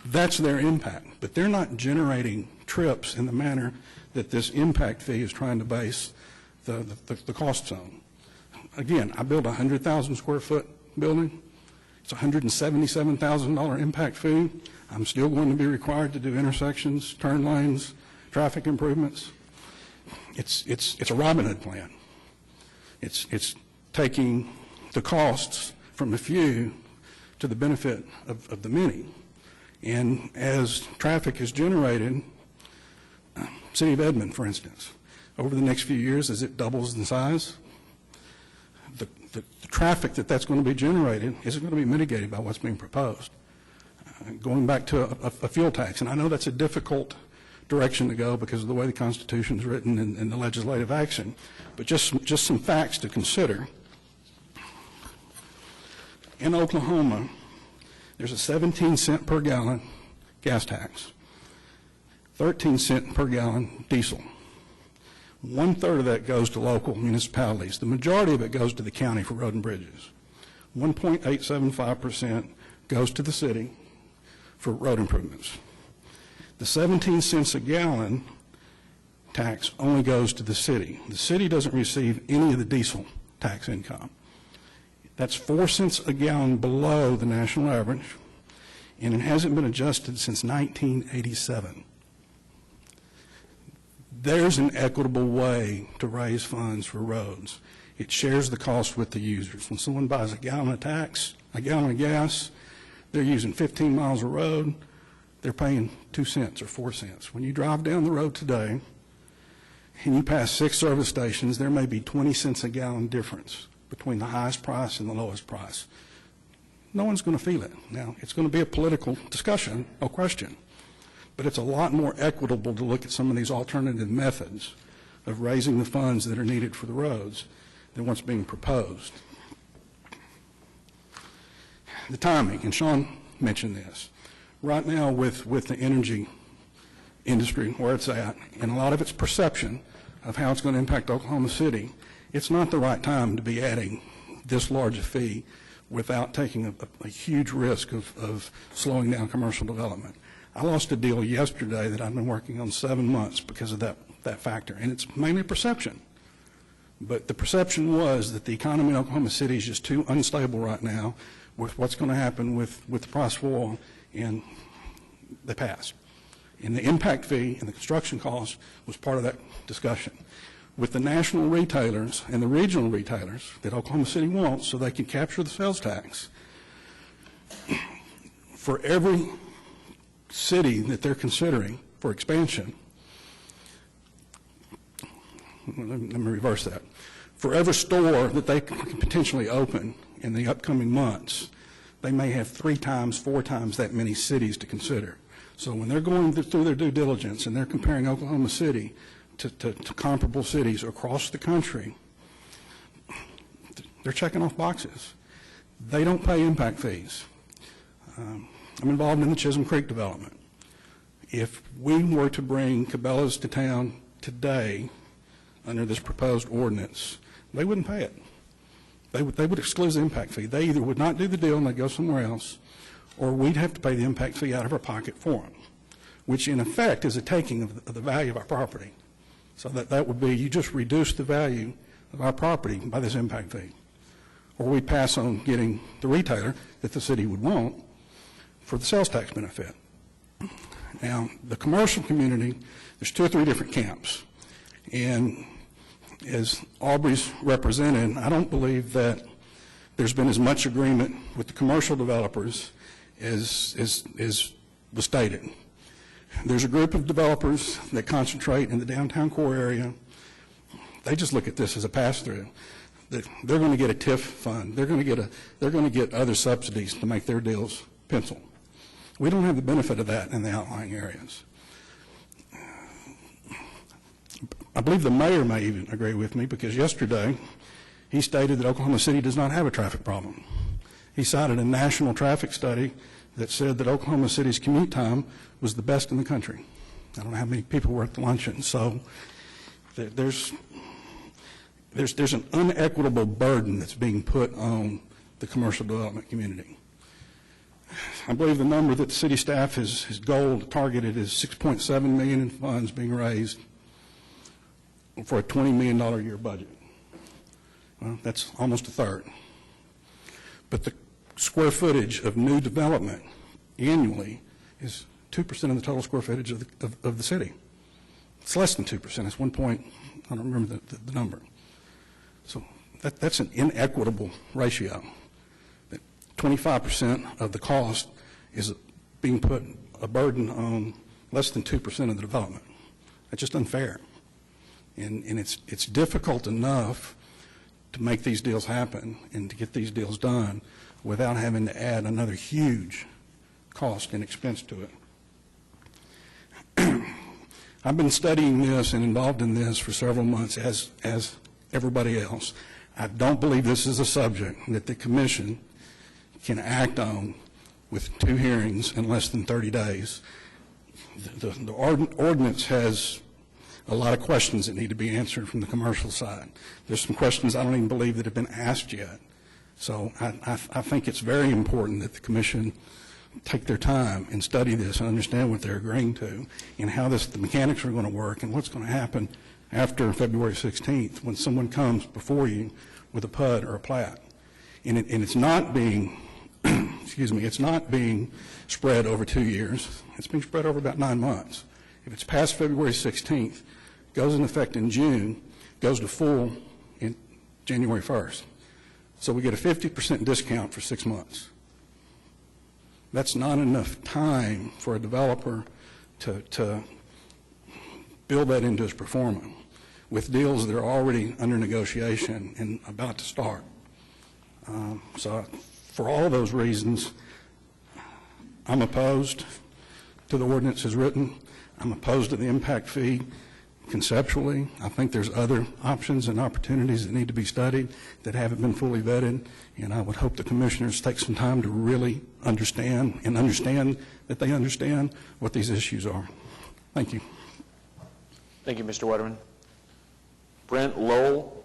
[SPEAKER 21] That's their impact. But they're not generating trips in the manner that this impact fee is trying to base the costs on. Again, I build a 100,000 square foot building. It's a $177,000 impact fee. I'm still going to be required to do intersections, turn lanes, traffic improvements. It's a Robin Hood plan. It's taking the costs from the few to the benefit of the many. And as traffic is generated, City of Edmond, for instance, over the next few years, as it doubles in size, the traffic that's going to be generated isn't going to be mitigated by what's being proposed. Going back to a fuel tax, and I know that's a difficult direction to go because of the way the Constitution is written and the legislative action, but just some facts to consider. In Oklahoma, there's a 17-cent per gallon gas tax, 13-cent per gallon diesel. 1/3 of that goes to local municipalities. The majority of it goes to the county for road and bridges. 1.875% goes to the city for road improvements. The 17 cents a gallon tax only goes to the city. The city doesn't receive any of the diesel tax income. That's 4 cents a gallon below the national average, and it hasn't been adjusted since 1987. There's an equitable way to raise funds for roads. It shares the cost with the users. When someone buys a gallon of gas, they're using 15 miles of road, they're paying 2 cents or 4 cents. When you drive down the road today and you pass 6 service stations, there may be 20 cents a gallon difference between the highest price and the lowest price. No one's going to feel it. Now, it's going to be a political discussion, no question. But it's a lot more equitable to look at some of these alternative methods of raising the funds that are needed for the roads than what's being proposed. The timing, and Sean mentioned this. Right now with the energy industry, where it's at, and a lot of its perception of how it's going to impact Oklahoma City, it's not the right time to be adding this large a fee without taking a huge risk of slowing down commercial development. I lost a deal yesterday that I've been working on 7 months because of that factor, and it's mainly perception. But the perception was that the economy in Oklahoma City is just too unstable right now with what's going to happen with the price of oil, and they passed. And the impact fee and the construction cost was part of that discussion. With the national retailers and the regional retailers that Oklahoma City wants so they can capture the sales tax, for every city that they're considering for expansion, let me reverse that. For every store that they can potentially open in the upcoming months, they may have 3 times, 4 times that many cities to consider. So when they're going through their due diligence and they're comparing Oklahoma City to comparable cities across the country, they're checking off boxes. They don't pay impact fees. I'm involved in the Chisholm Creek development. If we were to bring Cabela's to town today under this proposed ordinance, they wouldn't pay it. They would exclude the impact fee. They either would not do the deal and they'd go somewhere else, or we'd have to pay the impact fee out of our pocket for them, which in effect is a taking of the value of our property. So that would be, you just reduce the value of our property by this impact fee. Or we pass on getting the retailer that the city would want for the sales tax benefit. Now, the commercial community, there's 2 or 3 different camps. And as Aubrey's represented, I don't believe that there's been as much agreement with the commercial developers as was stated. There's a group of developers that concentrate in the downtown core area. They just look at this as a pass-through. They're going to get a TIF fund. They're going to get other subsidies to make their deals pencil. We don't have the benefit of that in the outlying areas. I believe the mayor may even agree with me, because yesterday he stated that Oklahoma City does not have a traffic problem. He cited a national traffic study that said that Oklahoma City's commute time was the best in the country. I don't know how many people were at the luncheon. So there's an unequitable burden that's being put on the commercial development community. I believe the number that the city staff has goal targeted is $6.7 million in funds being raised for a $20 million a year budget. Well, that's almost a third. But the square footage of new development annually is 2% of the total square footage of the city. It's less than 2%. It's 1 point, I don't remember the number. So that's an inequitable ratio. 25% of the cost is being put a burden on less than 2% of the development. That's just unfair. And it's difficult enough to make these deals happen and to get these deals done without having to add another huge cost and expense to it. I've been studying this and involved in this for several months as everybody else. I don't believe this is a subject that the commission can act on with 2 hearings in less than 30 days. The ordinance has a lot of questions that need to be answered from the commercial side. There's some questions I don't even believe that have been asked yet. So I think it's very important that the commission take their time and study this and understand what they're agreeing to and how the mechanics are going to work and what's going to happen after February 16th when someone comes before you with a PUD or a plat. And it's not being, excuse me, it's not being spread over 2 years. It's being spread over about 9 months. If it's past February 16th, goes in effect in June, goes to full in January 1st. So we get a 50% discount for 6 months. That's not enough time for a developer to build that into his performance with deals that are already under negotiation and about to start. So for all those reasons, I'm opposed to the ordinance as written. I'm opposed to the impact fee conceptually. I think there's other options and opportunities that need to be studied that haven't been fully vetted, and I would hope the commissioners take some time to really understand that they understand what these issues are. Thank you.
[SPEAKER 1] Thank you, Mr. Waterman. Brent Lowell.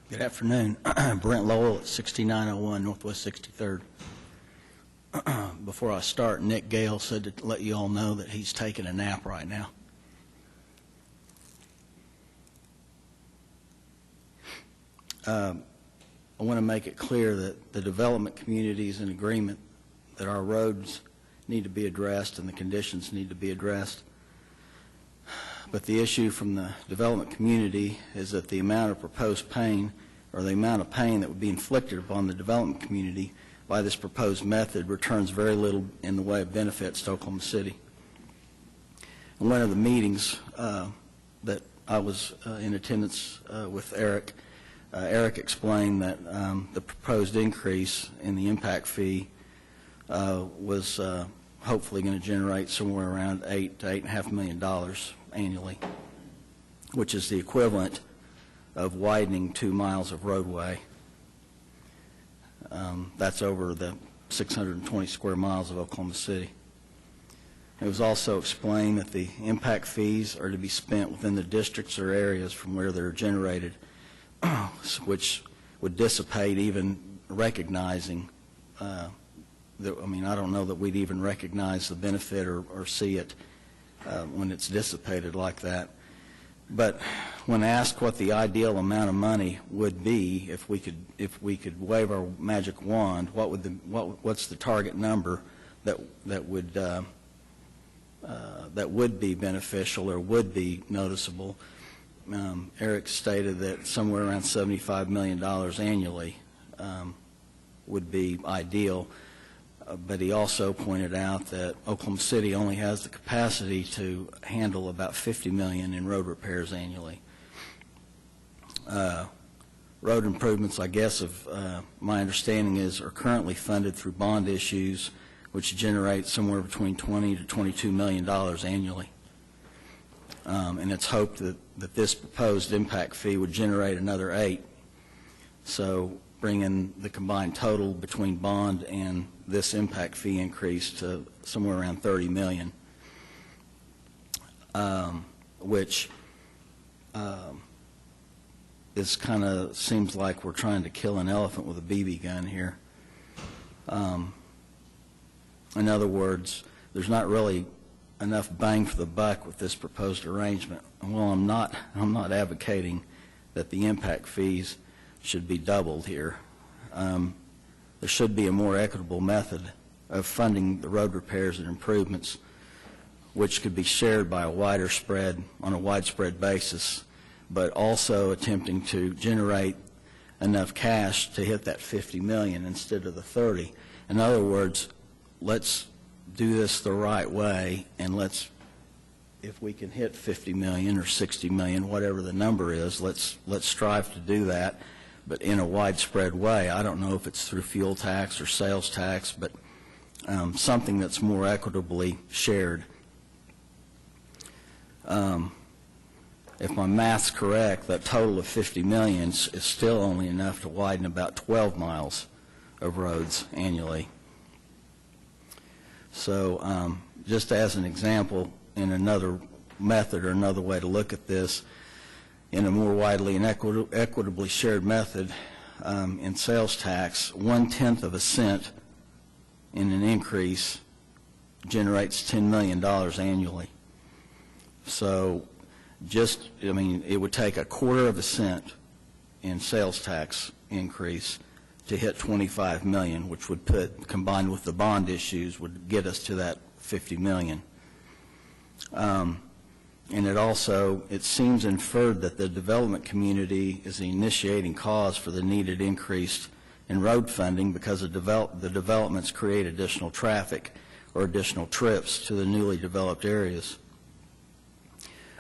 [SPEAKER 9] Good afternoon. Brent Lowell at 6901 Northwest 63rd. Before I start, Nick Gale said to let you all know that he's taking a nap right now. I want to make it clear that the development community is in agreement that our roads need to be addressed and the conditions need to be addressed. But the issue from the development community is that the amount of proposed pain or the amount of pain that would be inflicted upon the development community by this proposed method returns very little in the way of benefits to Oklahoma City. In one of the meetings that I was in attendance with Eric, Eric explained that the proposed increase in the impact fee was hopefully going to generate somewhere around $8 to $8.5 million annually, which is the equivalent of widening 2 miles of roadway. That's over the 620 square miles of Oklahoma City. It was also explained that the impact fees are to be spent within the districts or areas from where they're generated, which would dissipate even recognizing I don't know that we'd even recognize the benefit or see it when it's dissipated like that. But when asked what the ideal amount of money would be if we could wave our magic wand, what's the target number that would be beneficial or would be noticeable? Eric stated that somewhere around $75 million annually would be ideal. But he also pointed out that Oklahoma City only has the capacity to handle about $50 million in road repairs annually. Road improvements, I guess, my understanding is, are currently funded through bond issues, which generate somewhere between $20 to $22 million annually. And it's hoped that this proposed impact fee would generate another $8 million. So bringing the combined total between bond and this impact fee increase to somewhere around $30 million, which is kind of seems like we're trying to kill an elephant with a BB gun here. In other words, there's not really enough bang for the buck with this proposed arrangement. And while I'm not advocating that the impact fees should be doubled here. There should be a more equitable method of funding the road repairs and improvements, which could be shared by on a widespread basis, but also attempting to generate enough cash to hit that $50 million instead of the $30 million. In other words, let's do this the right way, and if we can hit 50 million or 60 million, whatever the number is, let's strive to do that, but in a widespread way. I don't know if it's through fuel tax or sales tax, but something that's more equitably shared. If my math's correct, that total of 50 million is still only enough to widen about 12 miles of roads annually. So just as an example, in another method or another way to look at this, in a more widely and equitably shared method, in sales tax, 1/10 of a cent in an increase generates $10 million annually. So it would take 1/4 of a cent in sales tax increase to hit 25 million, which would combined with the bond issues, would get us to that 50 million. And it seems inferred that the development community is the initiating cause for the needed increase in road funding because the developments create additional traffic or additional trips to the newly developed areas,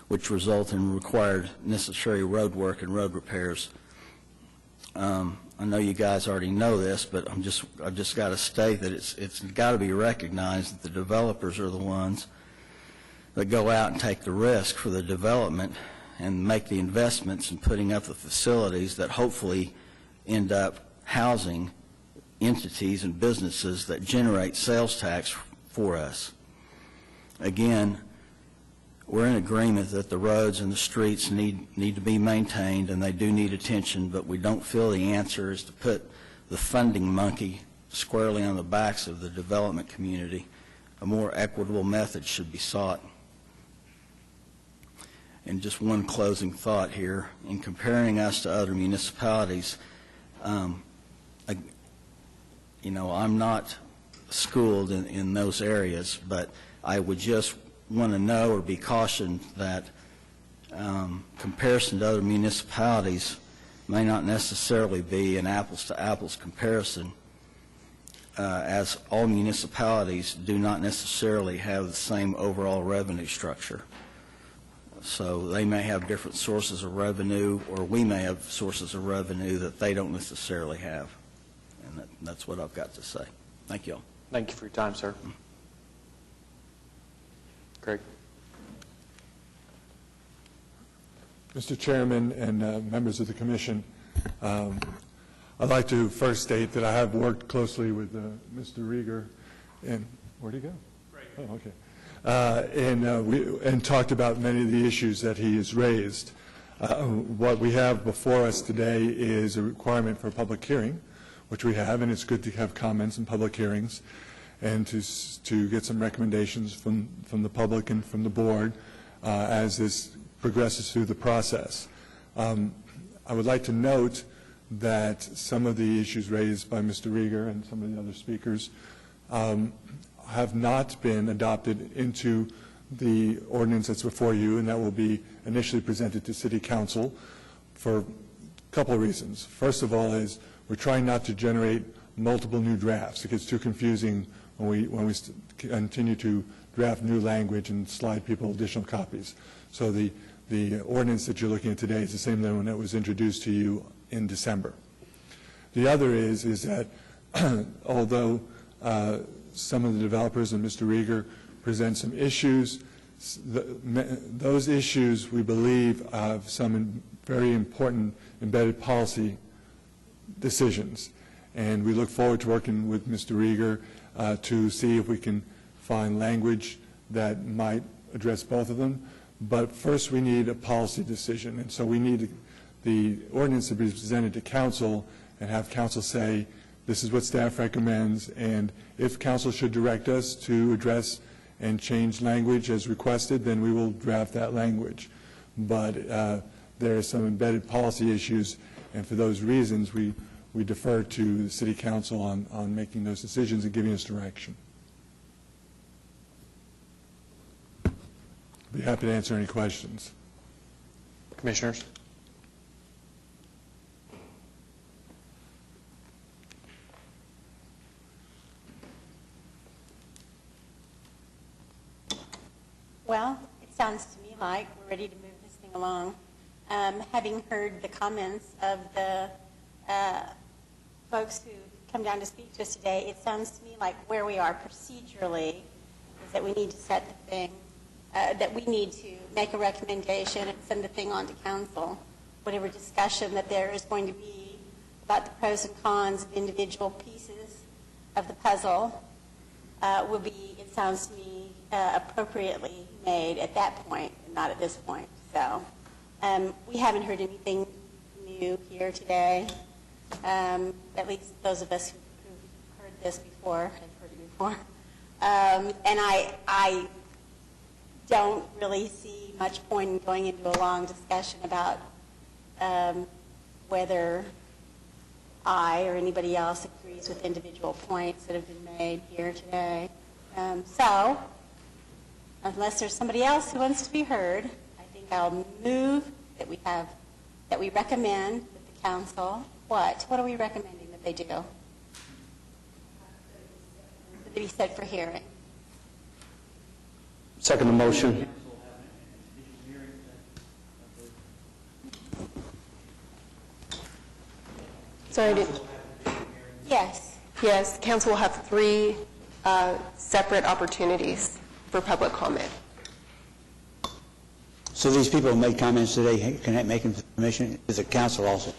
[SPEAKER 9] which result in required necessary road work and road repairs. I know you guys already know this, but I've just got to state that it's got to be recognized that the developers are the ones that go out and take the risk for the development and make the investments in putting up the facilities that hopefully end up housing entities and businesses that generate sales tax for us. Again, we're in agreement that the roads and the streets need to be maintained, and they do need attention, but we don't feel the answer is to put the funding monkey squarely on the backs of the development community. A more equitable method should be sought. And just one closing thought here. In comparing us to other municipalities, I'm not schooled in those areas, but I would just want to know or be cautioned that comparison to other municipalities may not necessarily be an apples-to-apples comparison, as all municipalities do not necessarily have the same overall revenue structure. So they may have different sources of revenue, or we may have sources of revenue that they don't necessarily have. And that's what I've got to say. Thank you all.
[SPEAKER 1] Thank you for your time, sir. Craig.
[SPEAKER 15] Mr. Chairman and members of the Commission, I'd like to first state that I have worked closely with Mr. Rieger, and where'd he go? Oh, okay. And talked about many of the issues that he has raised. What we have before us today is a requirement for a public hearing, which we have, and it's good to have comments in public hearings and to get some recommendations from the public and from the board as this progresses through the process. I would like to note that some of the issues raised by Mr. Rieger and some of the other speakers have not been adopted into the ordinance that's before you, and that will be initially presented to City Council for a couple of reasons. First of all is we're trying not to generate multiple new drafts. It gets too confusing when we continue to draft new language and slide people additional copies. So the ordinance that you're looking at today is the same one that was introduced to you in December. The other is that although some of the developers and Mr. Rieger present some issues, those issues we believe have some very important embedded policy decisions. And we look forward to working with Mr. Rieger to see if we can find language that might address both of them. But first we need a policy decision. And so we need the ordinance to be presented to council and have council say, this is what staff recommends, and if council should direct us to address and change language as requested, then we will draft that language. But there are some embedded policy issues, and for those reasons, we defer to the City Council on making those decisions and giving us direction. I'd be happy to answer any questions.
[SPEAKER 1] Commissioners?
[SPEAKER 6] like we're ready to move this thing along. Having heard the comments of the folks who come down to speak to us today, it sounds to me like where we are procedurally is that we need to set the thing, that we need to make a recommendation and send the thing on to council. Whatever discussion that there is going to be about the pros and cons of individual pieces of the puzzle will be, it sounds to me, appropriately made at that point, and not at this point. So we haven't heard anything new here today. At least those of us who've heard this before have heard it before. And I don't really see much point in going into a long discussion about whether I or anybody else agrees with individual points that have been made here today. So, unless there's somebody else who wants to be heard, I think I'll move that we recommend that the council, what are we recommending that they do? That they be set for hearing.
[SPEAKER 16] Second the motion.
[SPEAKER 3] Sorry,
[SPEAKER 6] Yes.
[SPEAKER 3] yes, council will have 3 separate opportunities for public comment.
[SPEAKER 11] So these people who made comments today, can I make them to the commission? Is the council also?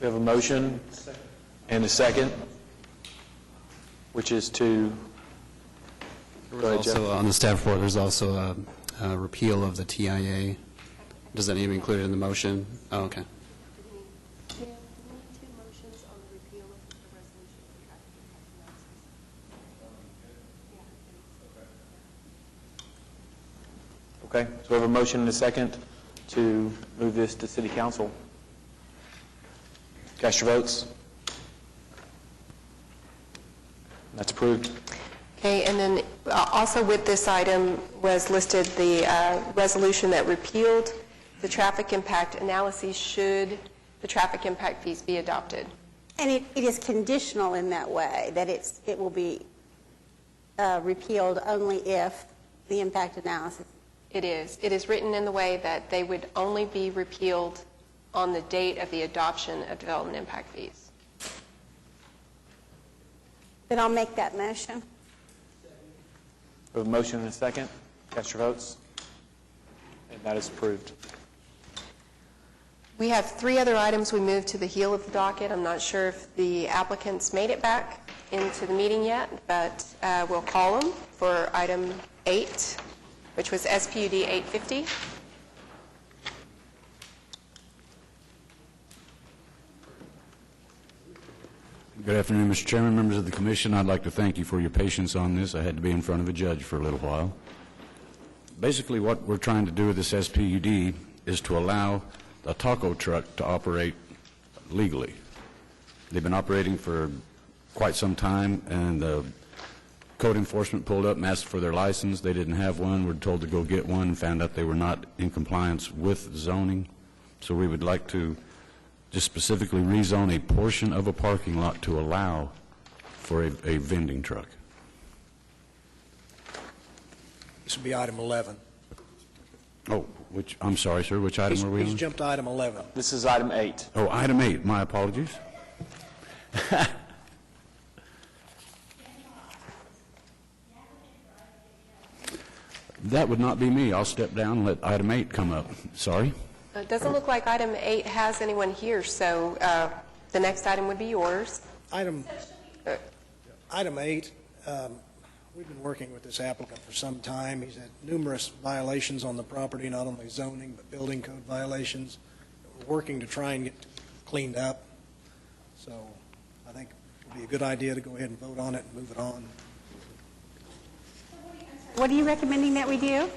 [SPEAKER 1] We have a motion and a second, which is to, go ahead, Jeff.
[SPEAKER 4] Also, on the staff report, there's also a repeal of the TIA. Does that need to be included in the motion? Oh, okay.
[SPEAKER 1] Okay, so we have a motion and a second to move this to city council. Cast your votes. That's approved.
[SPEAKER 3] Okay, and then also with this item was listed the resolution that repealed the traffic impact analyses should the traffic impact fees be adopted.
[SPEAKER 6] And it is conditional in that way, that it will be repealed only if the impact analysis.
[SPEAKER 3] It is. It is written in the way that they would only be repealed on the date of the adoption of development impact fees.
[SPEAKER 6] Then I'll make that motion.
[SPEAKER 1] We have a motion and a second. Cast your votes. And that is approved.
[SPEAKER 3] We have 3 other items we moved to the heel of the docket. I'm not sure if the applicants made it back into the meeting yet, but we'll call them for item 8, which was SPUD 850.
[SPEAKER 22] Good afternoon, Mr. Chairman, members of the commission. I'd like to thank you for your patience on this. I had to be in front of a judge for a little while. Basically, what we're trying to do with this SPUD is to allow a taco truck to operate legally. They've been operating for quite some time, and the code enforcement pulled up and asked for their license. They didn't have one. We're told to go get one and found out they were not in compliance with zoning. So we would like to just specifically rezone a portion of a parking lot to allow for a vending truck.
[SPEAKER 7] This would be item 11.
[SPEAKER 22] Oh, I'm sorry, sir, which item were we on?
[SPEAKER 7] He's jumped to item 11.
[SPEAKER 1] This is item 8.
[SPEAKER 22] Oh, item 8, my apologies. That would not be me. I'll step down and let item 8 come up. Sorry.
[SPEAKER 3] It doesn't look like item 8 has anyone here, so the next item would be yours.
[SPEAKER 7] Item 8, we've been working with this applicant for some time. He's had numerous violations on the property, not only zoning, but building code violations. We're working to try and get cleaned up. So I think it would be a good idea to go ahead and vote on it and move it on.
[SPEAKER 6] What are you recommending that we do?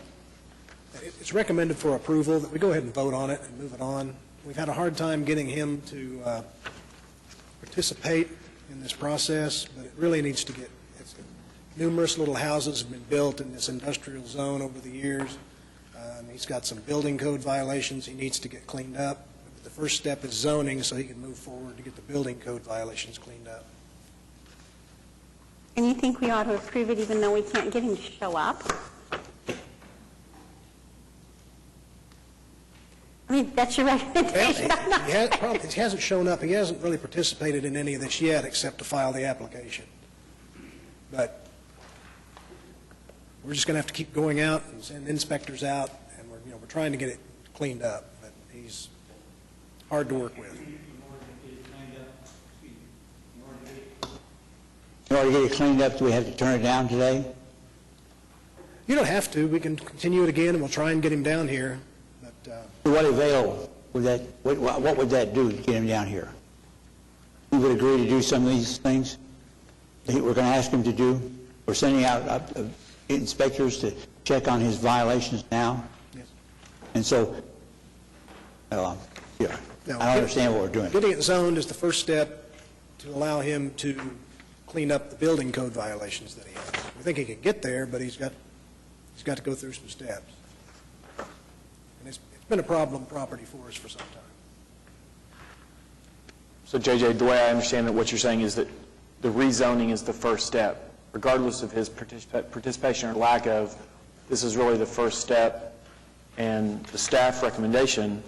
[SPEAKER 7] It's recommended for approval that we go ahead and vote on it and move it on. We've had a hard time getting him to participate in this process, but it really needs to get, numerous little houses have been built in this industrial zone over the years. He's got some building code violations he needs to get cleaned up. The first step is zoning, so he can move forward to get the building code violations cleaned up.
[SPEAKER 6] And you think we ought to approve it even though we can't get him to show up? I mean, that's your recommendation.
[SPEAKER 7] He hasn't shown up. He hasn't really participated in any of this yet except to file the application. But we're just going to have to keep going out and send inspectors out, and we're trying to get it cleaned up. But he's hard to work with.
[SPEAKER 11] In order to get it cleaned up, do we have to turn it down today?
[SPEAKER 7] You don't have to. We can continue it again, and we'll try and get him down here. But
[SPEAKER 11] What avail would that, what would that do to get him down here? He would agree to do some of these things that we're going to ask him to do? We're sending out inspectors to check on his violations now?
[SPEAKER 7] Yes.
[SPEAKER 11] And so, yeah,
[SPEAKER 7] Now,
[SPEAKER 11] I don't understand what we're doing.
[SPEAKER 7] Getting it zoned is the first step to allow him to clean up the building code violations that he has. We think he can get there, but he's got to go through some steps. And it's been a problem property for us for some time.
[SPEAKER 1] So JJ, the way I understand it, what you're saying is that the rezoning is the first step. Regardless of his participation or lack of, this is really the first step, and the staff recommendation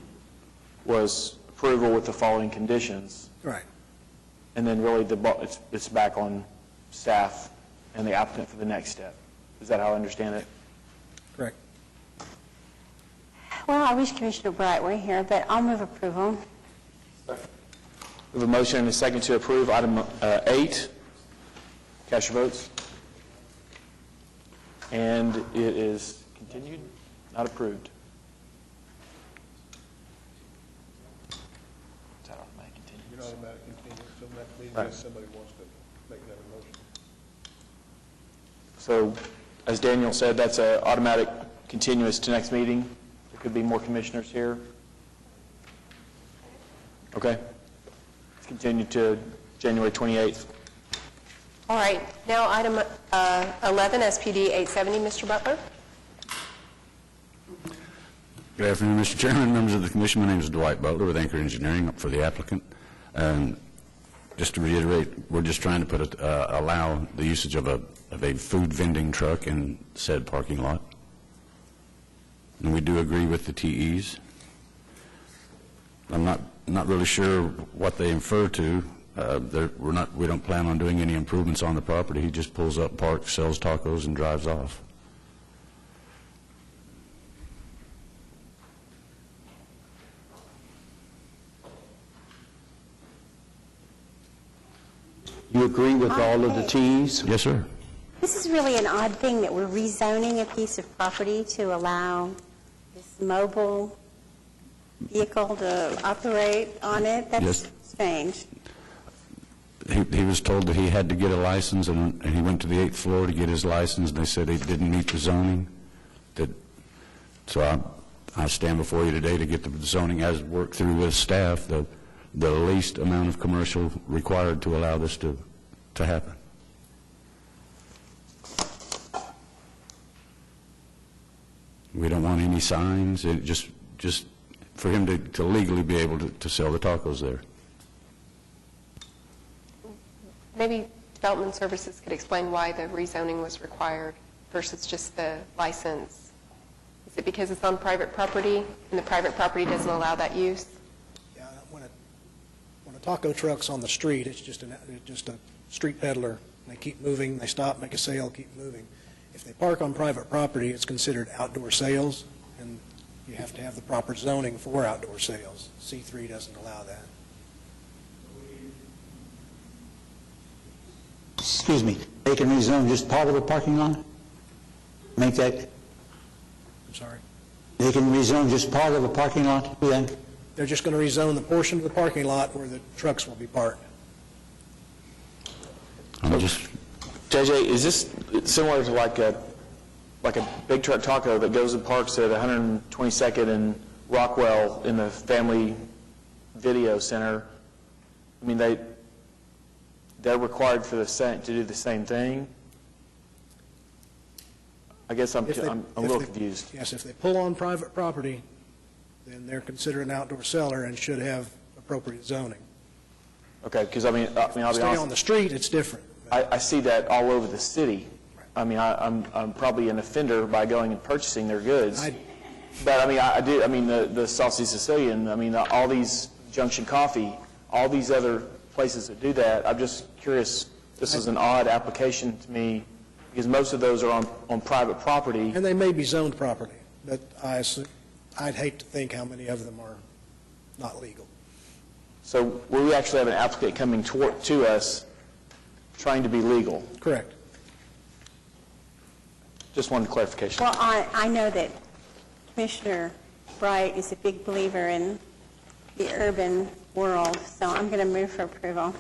[SPEAKER 1] was approval with the following conditions.
[SPEAKER 7] Right.
[SPEAKER 1] And then really it's back on staff and the applicant for the next step. Is that how I understand it?
[SPEAKER 7] Correct.
[SPEAKER 6] Well, I wish Commissioner Bright were here, but I'll move approval.
[SPEAKER 1] We have a motion and a second to approve item 8. Cast your votes. And it is continued, not approved. Is that automatic continuance?
[SPEAKER 8] You're not automatic continuance, so that means
[SPEAKER 1] Right.
[SPEAKER 8] that somebody wants to make that a motion.
[SPEAKER 1] So, as Daniel said, that's an automatic continuous to next meeting. There could be more commissioners here. Okay. Let's continue to January 28th.
[SPEAKER 3] All right, now item 11, SPD 870, Mr. Butler.
[SPEAKER 22] Good afternoon, Mr. Chairman, members of the commission. My name is Dwight Butler with Anchor Engineering for the applicant. Just to reiterate, we're just trying to allow the usage of a food vending truck in said parking lot. And we do agree with the TEs. I'm not really sure what they infer to. We don't plan on doing any improvements on the property. He just pulls up, parks, sells tacos, and drives off.
[SPEAKER 11] You agree with all of the Ts?
[SPEAKER 22] Yes, sir.
[SPEAKER 6] This is really an odd thing that we're rezoning a piece of property to allow this mobile vehicle to operate on it. That's
[SPEAKER 22] Yes.
[SPEAKER 6] strange.
[SPEAKER 22] He was told that he had to get a license, and he went to the 8th floor to get his license, and they said he didn't meet the zoning. So I stand before you today to get the zoning as worked through with staff, the least amount of commercial required to allow this to happen. We don't want any signs, just for him to legally be able to sell the tacos there.
[SPEAKER 3] Maybe Development Services could explain why the rezoning was required versus just the license. Is it because it's on private property and the private property doesn't allow that use?
[SPEAKER 7] Yeah, when a taco truck's on the street, it's just a street peddler. They keep moving, they stop, make a sale, keep moving. If they park on private property, it's considered outdoor sales, and you have to have the proper zoning for outdoor sales. C3 doesn't allow that.
[SPEAKER 11] Excuse me, they can rezone just part of the parking lot? Make that,
[SPEAKER 7] I'm sorry.
[SPEAKER 11] they can rezone just part of the parking lot then?
[SPEAKER 7] They're just going to rezone the portion of the parking lot where the trucks will be parked.
[SPEAKER 1] JJ, is this similar to like a big truck taco that goes and parks at 122nd and Rockwell in the Family Video Center? I mean, they're required for to do the same thing? I guess I'm a little confused.
[SPEAKER 7] Yes, if they pull on private property, then they're considered an outdoor seller and should have appropriate zoning.
[SPEAKER 1] Okay, because I mean, I'll be
[SPEAKER 7] Stay
[SPEAKER 1] honest.
[SPEAKER 7] on the street, it's different.
[SPEAKER 1] I see that all over the city. I mean, I'm probably an offender by going and purchasing their goods. But I mean, I do. I mean, the Saucy Sicilian. I mean, all these Junction Coffee, all these other places that do that. I'm just curious. This is an odd application to me because most of those are on private property.
[SPEAKER 7] And they may be zoned property, but I'd hate to think how many of them are not legal.
[SPEAKER 1] So we actually have an applicant coming to us trying to be legal.
[SPEAKER 7] Correct.
[SPEAKER 1] Just wanted clarification.
[SPEAKER 6] Well, I know that Commissioner Bright is a big believer in the urban world, so I'm going to move for approval.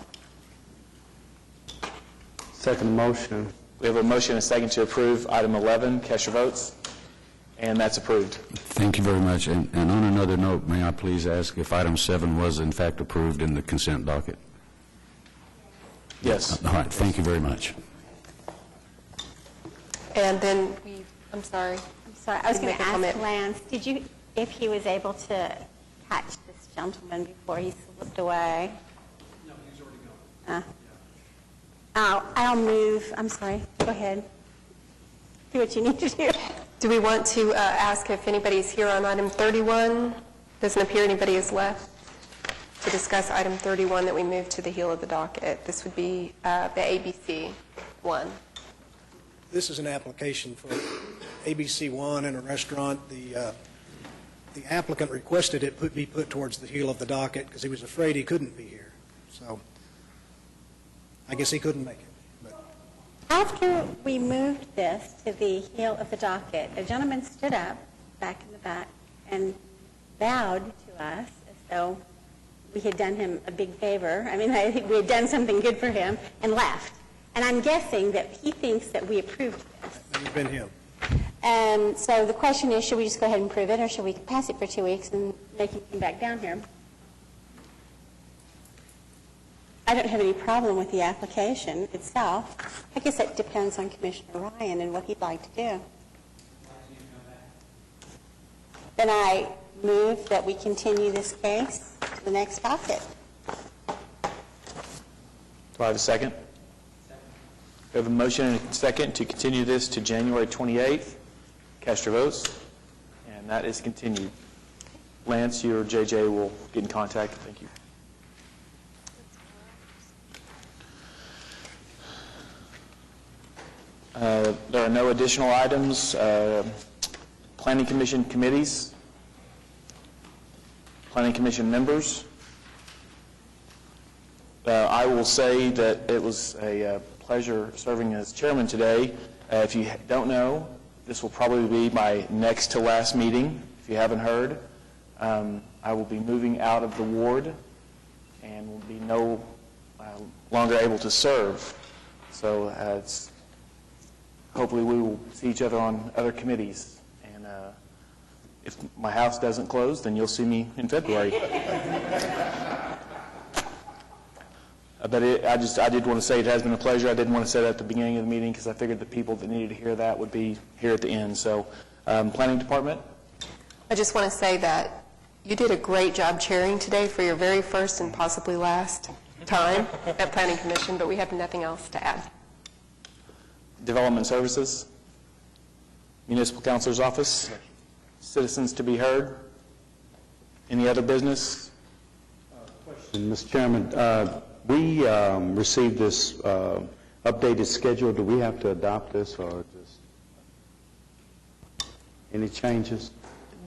[SPEAKER 16] Second motion.
[SPEAKER 1] We have a motion and a second to approve item 11. Cast your votes. And that's approved.
[SPEAKER 22] Thank you very much. And on another note, may I please ask if item 7 was in fact approved in the consent docket?
[SPEAKER 1] Yes.
[SPEAKER 22] All right, thank you very much.
[SPEAKER 3] And then I'm sorry.
[SPEAKER 6] I'm sorry, I was going to ask
[SPEAKER 3] comment.
[SPEAKER 6] Lance, if he was able to catch this gentleman before he slipped away?
[SPEAKER 4] No, he's already
[SPEAKER 6] gone. I'll move, I'm sorry, go ahead. Do what you need to do.
[SPEAKER 3] Do we want to ask if anybody's here on item 31? Doesn't appear anybody is left to discuss item 31 that we moved to the heel of the docket. This would be the ABC one.
[SPEAKER 7] This is an application for ABC 1 and a restaurant. The applicant requested it be put towards the heel of the docket because he was afraid he couldn't be here. So I guess he couldn't make it.
[SPEAKER 6] After we moved this to the heel of the docket, a gentleman stood up back in the back and bowed to us as though we had done him a big favor. I mean, I think we had done something good for him, and left. And I'm guessing that he thinks that we approved this.
[SPEAKER 7] That would have been him.
[SPEAKER 6] And so the question is, should we just go ahead and approve it, or should we pass it for 2 weeks and make him come back down here? I don't have any problem with the application itself. I guess it depends on Commissioner Ryan and what he'd like to do. Then I move that we continue this case to the next docket.
[SPEAKER 1] Do I have a second? We have a motion and a second to continue this to January 28th. Cast your votes. And that is continued. Lance, you or JJ will get in contact. Thank you. There are no additional items. Planning Commission committees. Planning Commission members. I will say that it was a pleasure serving as chairman today. If you don't know, this will probably be my next to last meeting, if you haven't heard. I will be moving out of the ward and will be no longer able to serve. So hopefully we will see each other on other committees. And if my house doesn't close, then you'll see me in February. But I did want to say it has been a pleasure. I didn't want to say that at the beginning of the meeting because I figured the people that needed to hear that would be here at the end. So, Planning Department?
[SPEAKER 3] I just want to say that you did a great job chairing today for your very first and possibly last time at Planning Commission, but we have nothing else to add.
[SPEAKER 1] Development Services? Municipal Counselor's Office? Citizens to be heard? Any other business?
[SPEAKER 16] Mr. Chairman, we received this updated schedule. Do we have to adopt this or just any changes?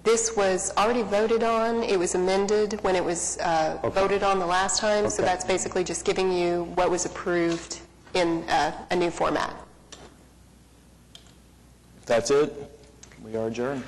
[SPEAKER 3] This was already voted on. It was amended when it was voted on the last time, so that's basically just giving you what was approved in a new format.
[SPEAKER 1] If that's it, we are adjourned.